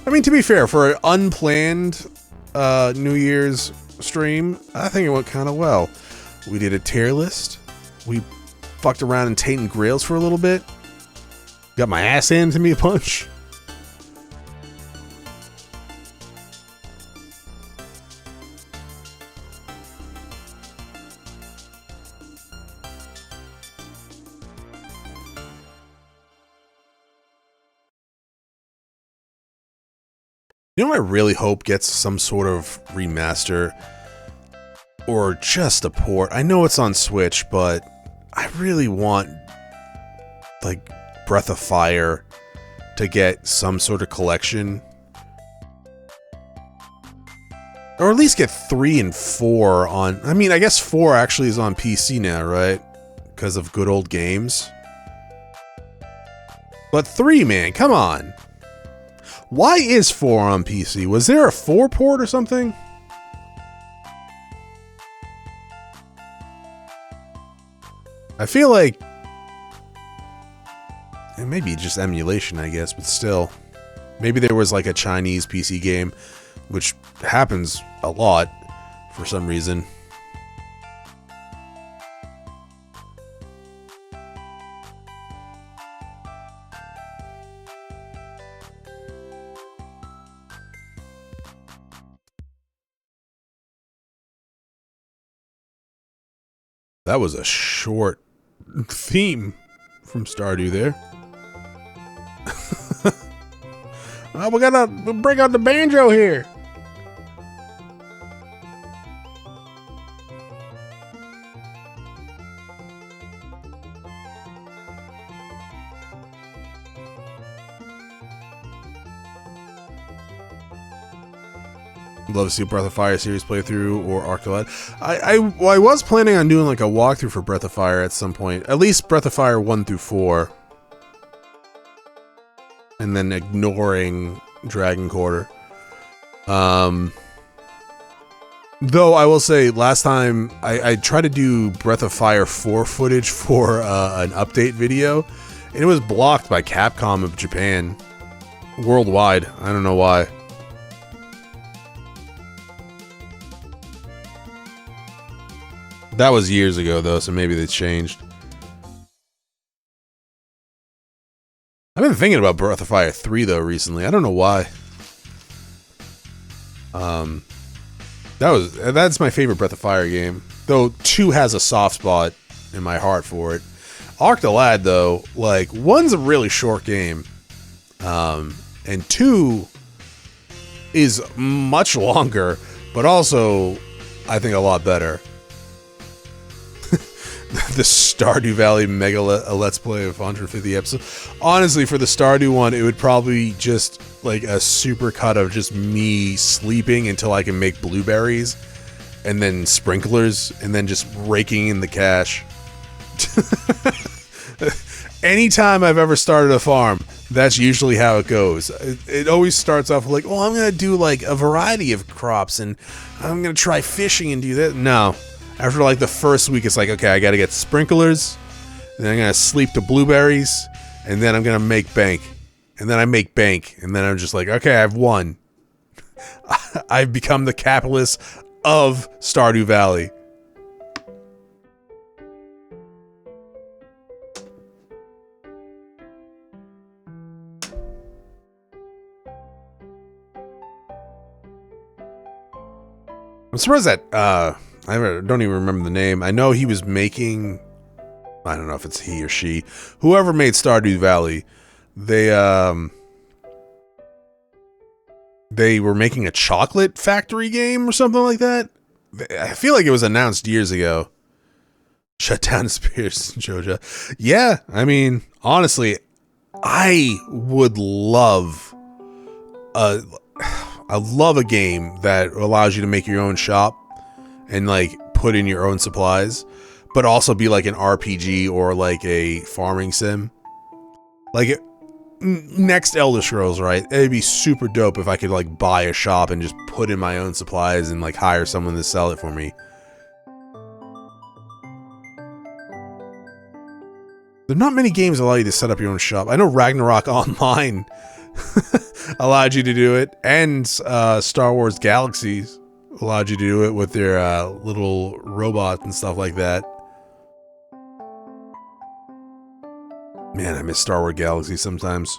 I mean, to be fair, for an unplanned New Year's stream, I think it went kind of well. We did a tier list. We fucked around in Tainted Grails for a little bit. Got my ass handed to me a bunch. You know what I really hope gets some sort of remaster or just a port? I know it's on Switch, but I really want like Breath of Fire to get some sort of collection. Or at least get 3 and 4 on... I mean, I guess 4 actually is on PC now, right? Because of good old games. But 3, man, come on. Why is 4 on PC? Was there a 4 port or something? I feel like... It may be just emulation, I guess, but still. Maybe there was like a Chinese PC game, which happens a lot for some reason. That was a short theme from Stardew there. We gotta break out the banjo here. Love to see a Breath of Fire series playthrough or Arctolad. I was planning on doing like a walkthrough for Breath of Fire at some point. At least Breath of Fire 1 through 4. And then ignoring Dragon Quarter. Though I will say, last time I tried to do Breath of Fire 4 footage for an update video, and it was blocked by Capcom of Japan. Worldwide. I don't know why. That was years ago, though, so maybe they changed. I've been thinking about Breath of Fire 3, though, recently. I don't know why. That's my favorite Breath of Fire game. Though 2 has a soft spot in my heart for it. Arctolad, though, like, 1's a really short game. And 2 is much longer, but also, I think, a lot better. The Stardew Valley Mega Let's Play of 150 episodes. Honestly, for the Stardew one, it would probably just like a super cut of just me sleeping until I can make blueberries, and then sprinklers, and then just raking in the cash. Anytime I've ever started a farm, that's usually how it goes. It always starts off like, oh, I'm going to do like a variety of crops, and I'm going to try fishing and do that. No. After like the first week, it's like, okay, I gotta get sprinklers, then I'm gonna sleep to blueberries, and then I'm gonna make bank. And then I make bank, and then I'm just like, okay, I've won. I've become the capitalist of Stardew Valley. I'm surprised that, I don't even remember the name. I know he was making... I don't know if it's he or she. Whoever made Stardew Valley, they they were making a chocolate factory game or something like that. I feel like it was announced years ago. Shut down Spears, Joja. Yeah, I mean, honestly, I would love I love a game that allows you to make your own shop and like put in your own supplies, but also be like an RPG or like a farming sim. Like next Elder Scrolls, right? It'd be super dope if I could like buy a shop and just put in my own supplies and like hire someone to sell it for me. There are not many games that allow you to set up your own shop. I know Ragnarok Online allowed you to do it, and Star Wars Galaxies allowed you to do it with their little robots and stuff like that. Man, I miss Star Wars Galaxies sometimes.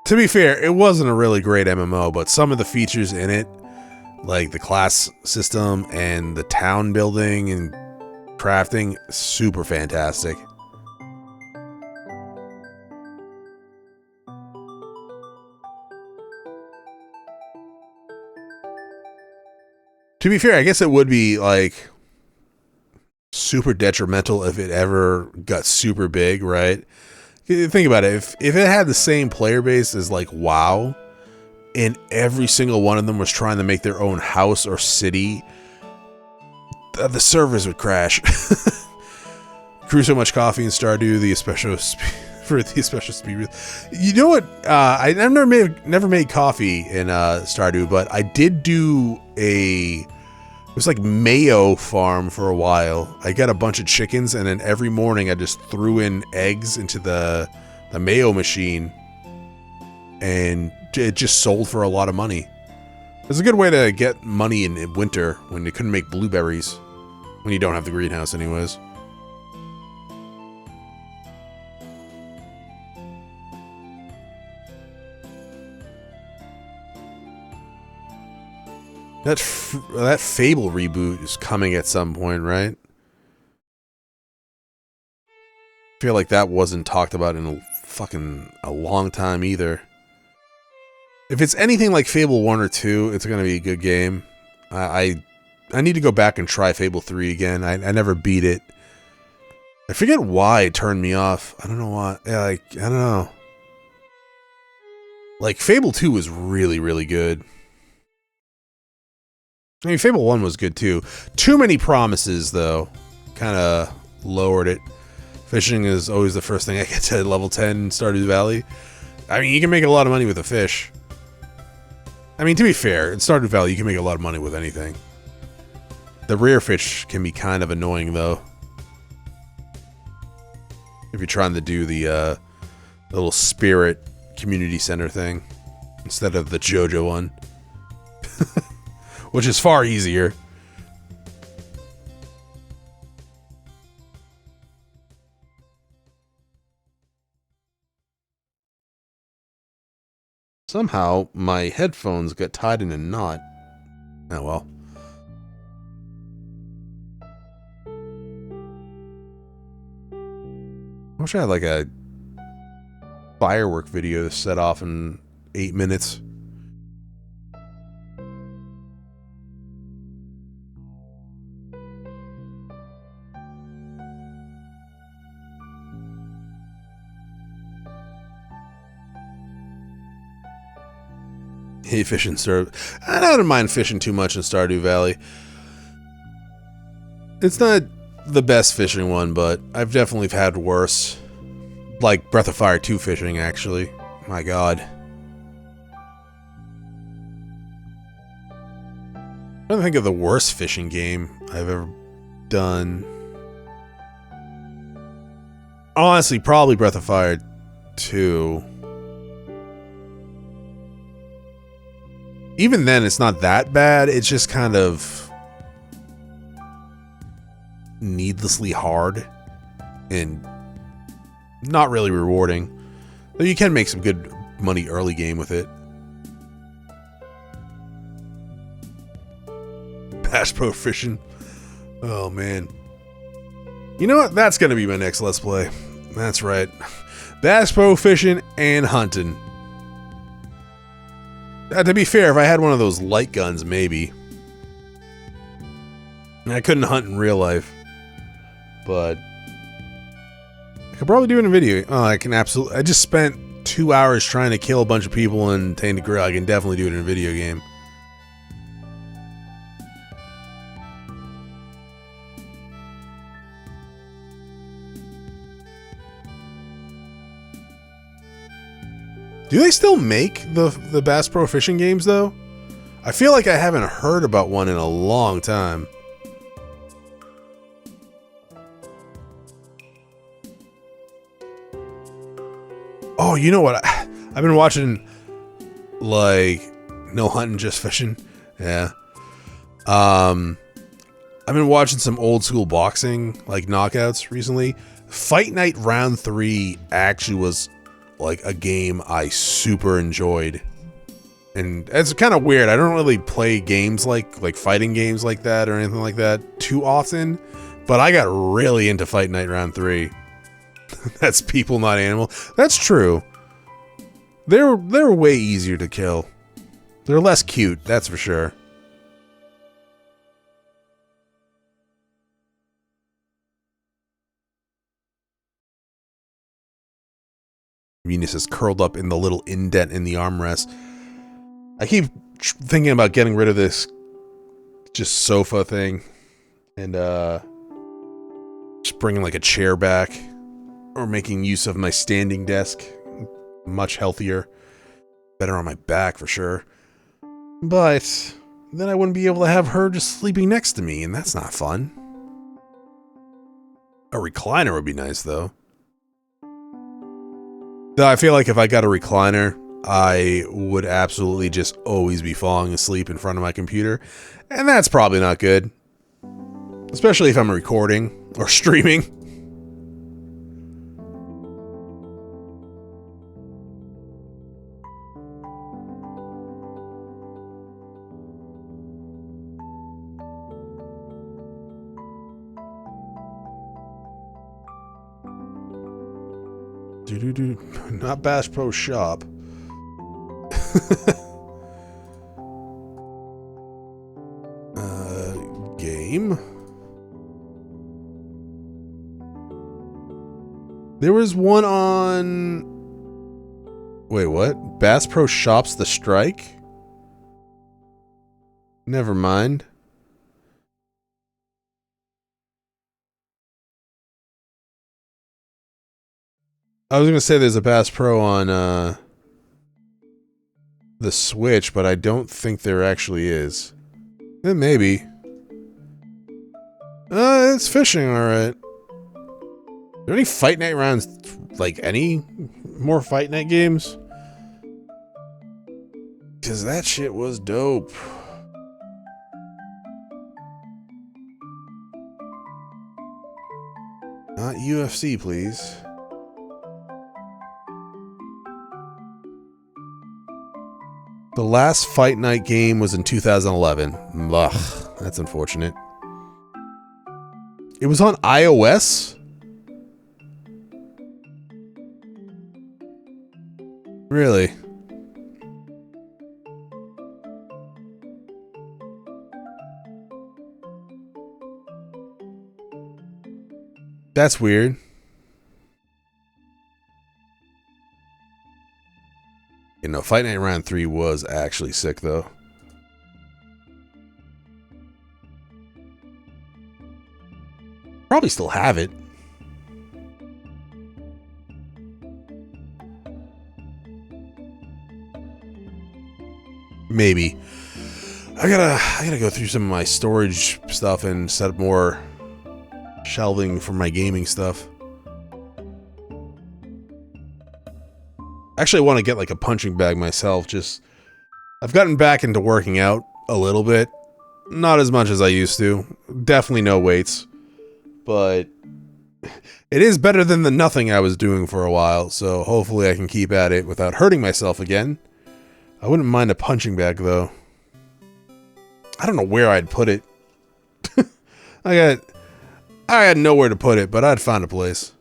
To be fair, it wasn't a really great MMO, but some of the features in it, like the class system and the town building and crafting, super fantastic. To be fair, I guess it would be like super detrimental if it ever got super big, right? Think about it. If it had the same player base as like WoW, and every single one of them was trying to make their own house or city, the servers would crash. Brew so much coffee in Stardew, the especially for the especially speed. You know what? I never made coffee in Stardew, but I did do it was like mayo farm for a while. I got a bunch of chickens, and then every morning I just threw in eggs into the mayo machine, and it just sold for a lot of money. It's a good way to get money in winter when you couldn't make blueberries, when you don't have the greenhouse anyways. That Fable reboot is coming at some point, right? I feel like that wasn't talked about in a long time either. If it's anything like Fable 1 or 2, it's going to be a good game. I need to go back and try Fable 3 again. I never beat it. I forget why it turned me off. I don't know why. Yeah, I don't know. Like, Fable 2 was really, really good. I mean, Fable 1 was good too. Too many promises, though. Kind of lowered it. Fishing is always the first thing I get to level 10 in Stardew Valley. I mean, you can make a lot of money with a fish. I mean, to be fair, in Stardew Valley, you can make a lot of money with anything. The rare fish can be kind of annoying, though. If you're trying to do the little spirit community center thing instead of the JoJo one. Which is far easier. Somehow, my headphones got tied in a knot. Oh well. I wish I had like a firework video to set off in 8 minutes. Hey, fishing I don't mind fishing too much in Stardew Valley. It's not the best fishing one, but I've definitely had worse. Like Breath of Fire 2 fishing, actually. My god. I'm trying to think of the worst fishing game I've ever done. Honestly, probably Breath of Fire 2. Even then, it's not that bad. It's just kind of needlessly hard and not really rewarding. Though you can make some good money early game with it. Bass Pro Fishing. Oh, man. You know what? That's going to be my next Let's Play. That's right. Bass Pro Fishing and hunting. To be fair, if I had one of those light guns, maybe. I couldn't hunt in real life. But I could probably do it in a video. Oh, I can absolutely... I just spent 2 hours trying to kill a bunch of people in Tainted Grail. I can definitely do it in a video game. Do they still make the Bass Pro Fishing games, though? I feel like I haven't heard about one in a long time. Oh, you know what? I've been watching, like, No Hunting, Just Fishing. Yeah. I've been watching some old school boxing, like, knockouts recently. Fight Night Round 3 actually was, like, a game I super enjoyed. And it's kind of weird. I don't really play games like fighting games like that or anything like that too often. But I got really into Fight Night Round 3. That's people, not animal. That's true. They're way easier to kill. They're less cute, that's for sure. Venus is curled up in the little indent in the armrest. I keep thinking about getting rid of this just sofa thing and just bringing like a chair back or making use of my standing desk. Much healthier, better on my back for sure. But then I wouldn't be able to have her just sleeping next to me, and that's not fun. A recliner would be nice though. Though I feel like if I got a recliner, I would absolutely just always be falling asleep in front of my computer. And that's probably not good. Especially if I'm recording or streaming. Not Bass Pro Shop. Game. There was one on... Wait, what? Bass Pro Shops The Strike? Never mind. I was going to say there's a Bass Pro on the Switch, but I don't think there actually is. Maybe. It's fishing, alright. Are there any Fight Night rounds, like any more Fight Night games? Because that shit was dope. Not UFC, please. The last Fight Night game was in 2011. Ugh, that's unfortunate. It was on iOS? Really? That's weird. You know, Fight Night Round 3 was actually sick, though. Probably still have it. Maybe. I gotta go through some of my storage stuff and set up more shelving for my gaming stuff. Actually, I want to get like a punching bag myself. I've gotten back into working out a little bit. Not as much as I used to. Definitely no weights. But it is better than the nothing I was doing for a while. So hopefully I can keep at it without hurting myself again. I wouldn't mind a punching bag though. I don't know where I'd put it. I had nowhere to put it, but I'd find a place.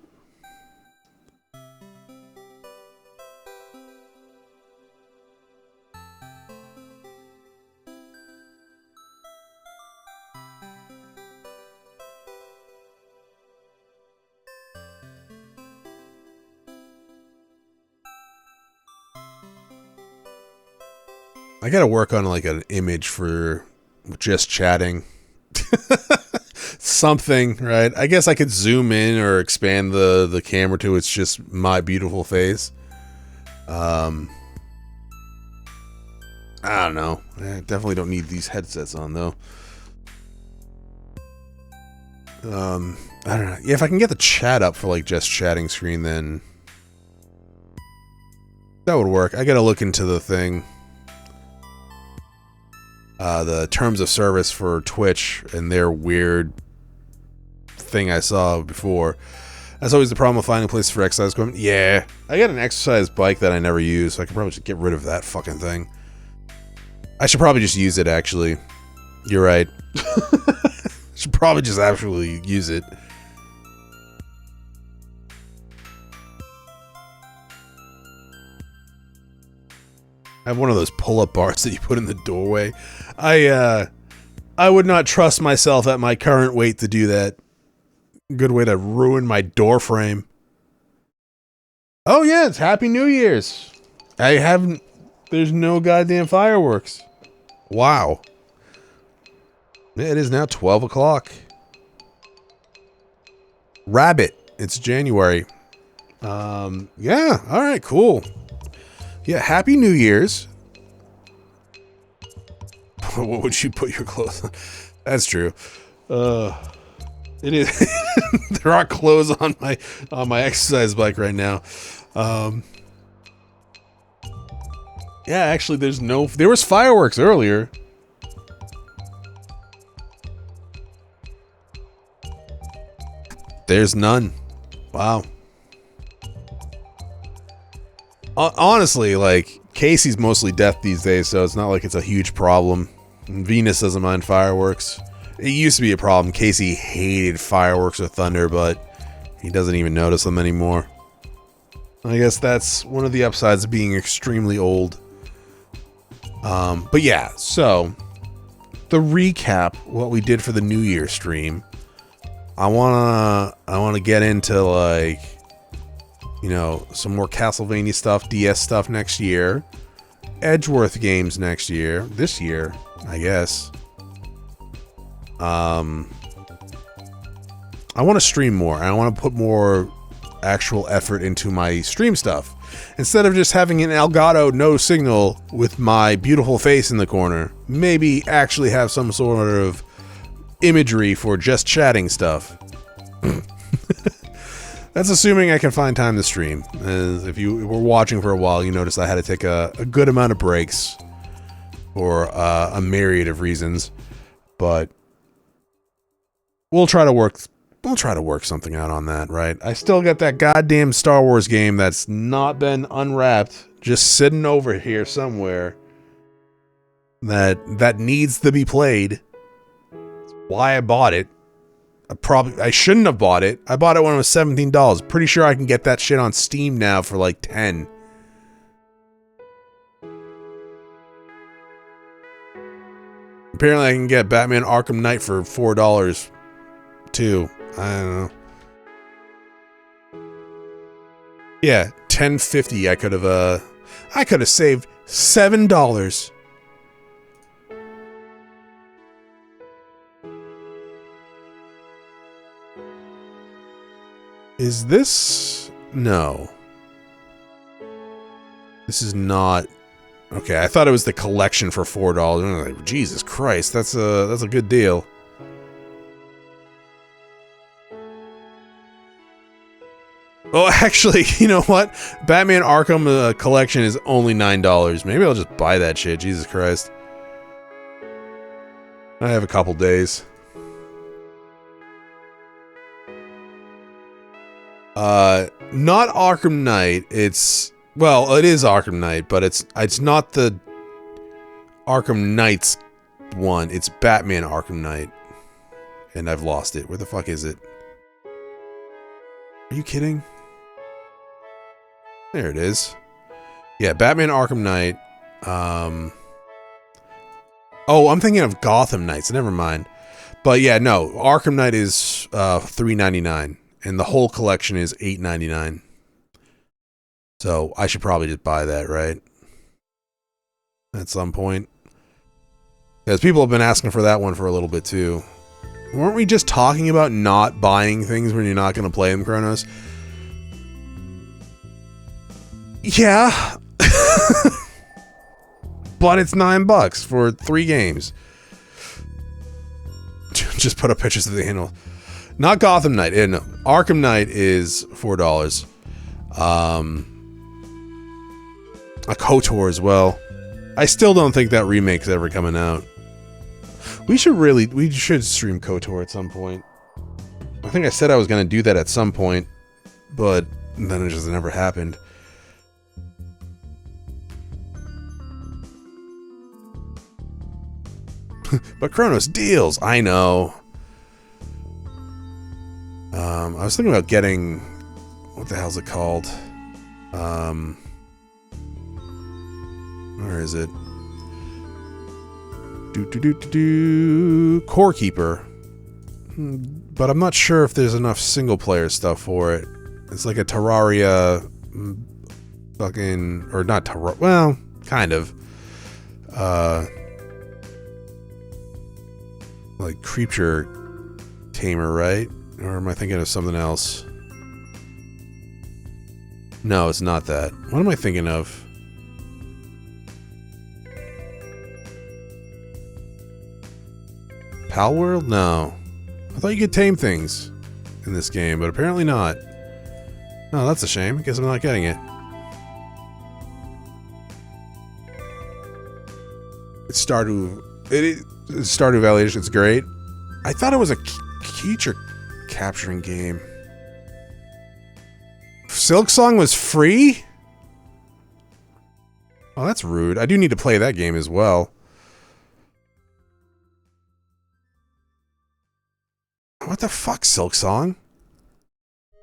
I gotta work on like an image for just chatting. Something, right? I guess I could zoom in or expand the camera to it's just my beautiful face. I don't know. I definitely don't need these headsets on though. I don't know. Yeah, if I can get the chat up for like just chatting screen, then that would work. I gotta look into the thing. The terms of service for Twitch and their weird thing I saw before. That's always the problem with finding places for exercise equipment. Yeah, I got an exercise bike that I never use, so I could probably just get rid of that fucking thing. I should probably just use it, actually. You're right. Should probably just actually use it. I have one of those pull-up bars that you put in the doorway. I would not trust myself at my current weight to do that. Good way to ruin my door frame. Oh yeah, it's Happy New Year's. There's no goddamn fireworks. Wow. It is now 12 o'clock. Rabbit. It's January. Yeah, alright, cool. Yeah, Happy New Year's. What would you put your clothes on? That's true. It is. There are clothes on my exercise bike right now. Yeah, actually, there was fireworks earlier. There's none. Wow. Honestly, like, Casey's mostly deaf these days, so it's not like it's a huge problem. And Venus doesn't mind fireworks. It used to be a problem. Casey hated fireworks or thunder, but he doesn't even notice them anymore. I guess that's one of the upsides of being extremely old. But yeah, so the recap, what we did for the New Year stream. I wanna get into, like, you know, some more Castlevania stuff, DS stuff next year. Edgeworth games next year. This year, I guess. I want to stream more. I want to put more actual effort into my stream stuff. Instead of just having an Elgato no signal with my beautiful face in the corner, maybe actually have some sort of imagery for just chatting stuff. That's assuming I can find time to stream. If you were watching for a while, you noticed I had to take a good amount of breaks for a myriad of reasons, but we'll try to work something out on that, right? I still got that goddamn Star Wars game that's not been unwrapped, just sitting over here somewhere that needs to be played. That's why I bought it. I shouldn't have bought it. I bought it when it was $17. Pretty sure I can get that shit on Steam now for like $10. Apparently I can get Batman Arkham Knight for $4 too. I don't know. Yeah, $10.50. I could have saved $7. Is this? No. This is not. Okay, I thought it was the collection for $4. I'm like, Jesus Christ, that's a good deal. Oh, actually, you know what? Batman Arkham collection is only $9. Maybe I'll just buy that shit. Jesus Christ. I have a couple days. Not Arkham Knight. Well, it is Arkham Knight, but it's not the Arkham Knight's one. It's Batman Arkham Knight. And I've lost it. Where the fuck is it? Are you kidding? There it is. Yeah, Batman Arkham Knight. Oh, I'm thinking of Gotham Knights. Never mind. But yeah, no. Arkham Knight is $3.99. And the whole collection is $8.99. So I should probably just buy that, right? at some point. Because people have been asking for that one for a little bit too. Weren't we just talking about not buying things when you're not going to play them, Chronos? Yeah. But it's $9 for 3 games. Just put up pictures of the handle. Not Gotham Knight. No. Arkham Knight is $4. A KOTOR as well. I still don't think that remake's ever coming out. We should stream KOTOR at some point. I think I said I was going to do that at some point, but then it just never happened. But Chronos deals, I know. I was thinking about getting, what the hell's it called? Where is it? Core Keeper. But I'm not sure if there's enough single player stuff for it. It's like a Terraria fucking, or not Terraria, well, kind of. Like Creature Tamer, right? Or am I thinking of something else? No, it's not that. What am I thinking of? Pal World? No. I thought you could tame things in this game, but apparently not. Oh, that's a shame. I guess I'm not getting it. It's Stardew Valley. It's great. I thought it was a creature capturing game. Silksong was free? Oh, that's rude. I do need to play that game as well. What the fuck, Silksong?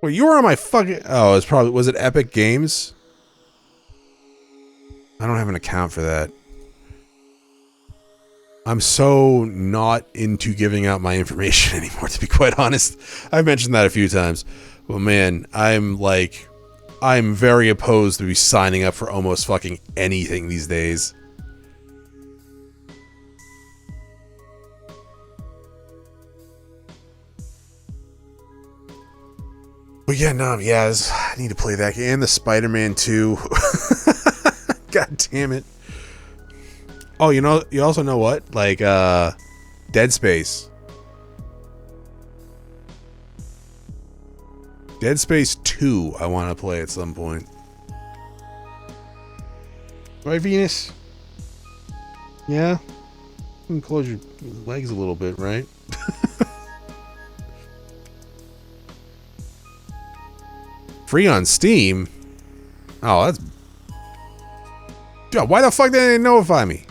Well, you were on my fucking... Oh, it's probably... Was it Epic Games? I don't have an account for that. I'm so not into giving out my information anymore, to be quite honest. I've mentioned that a few times. But man, I'm very opposed to be signing up for almost fucking anything these days. But yeah, no, yeah, I need to play that game. And the Spider-Man 2. God damn it. Oh, you know, you also know what? Like, Dead Space. Dead Space 2, I want to play at some point. Right, Venus? Yeah? You can close your legs a little bit, right? Free on Steam? Oh, that's... Yeah, why the fuck didn't they notify me?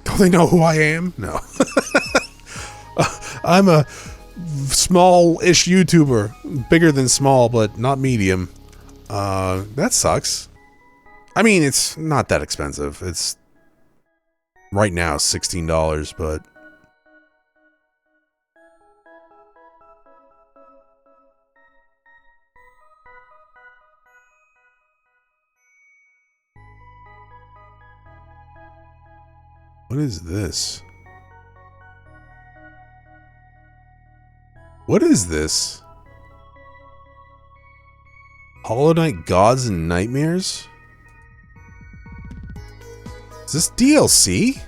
Don't they know who I am? No. I'm a small-ish YouTuber. Bigger than small, but not medium. That sucks. I mean, it's not that expensive. It's... Right now, $16, but... What is this? What is this? Hollow Knight Gods and Nightmares? Is this DLC?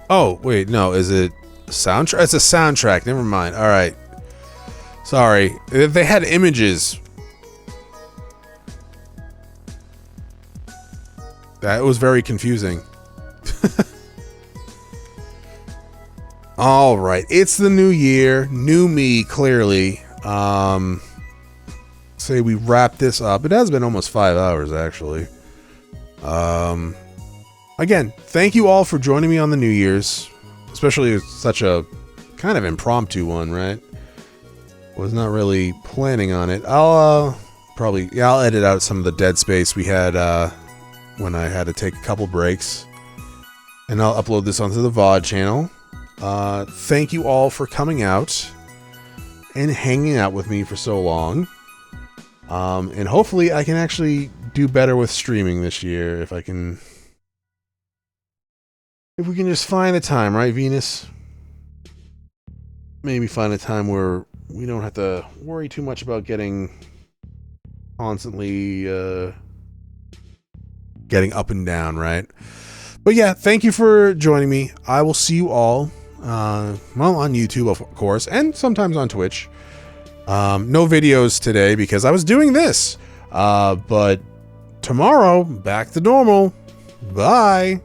Oh, wait, no, is it soundtrack? It's a soundtrack, never mind. Alright. Sorry. They had images. That was very confusing. Alright, it's the new year. New me, clearly. Say we wrap this up. It has been almost 5 hours, actually. Again, thank you all for joining me on the New Year's. Especially such a kind of impromptu one, right? Was not really planning on it. I'll edit out some of the dead space we had, when I had to take a couple breaks. And I'll upload this onto the VOD channel. Thank you all for coming out. and hanging out with me for so long. And hopefully I can actually do better with streaming this year if we can just find a time, right, Venus? Maybe find a time where we don't have to worry too much about getting constantly getting up and down, right? But yeah, thank you for joining me. I will see you all, on YouTube, of course, and sometimes on Twitch. No videos today because I was doing this. But tomorrow, back to normal. Bye.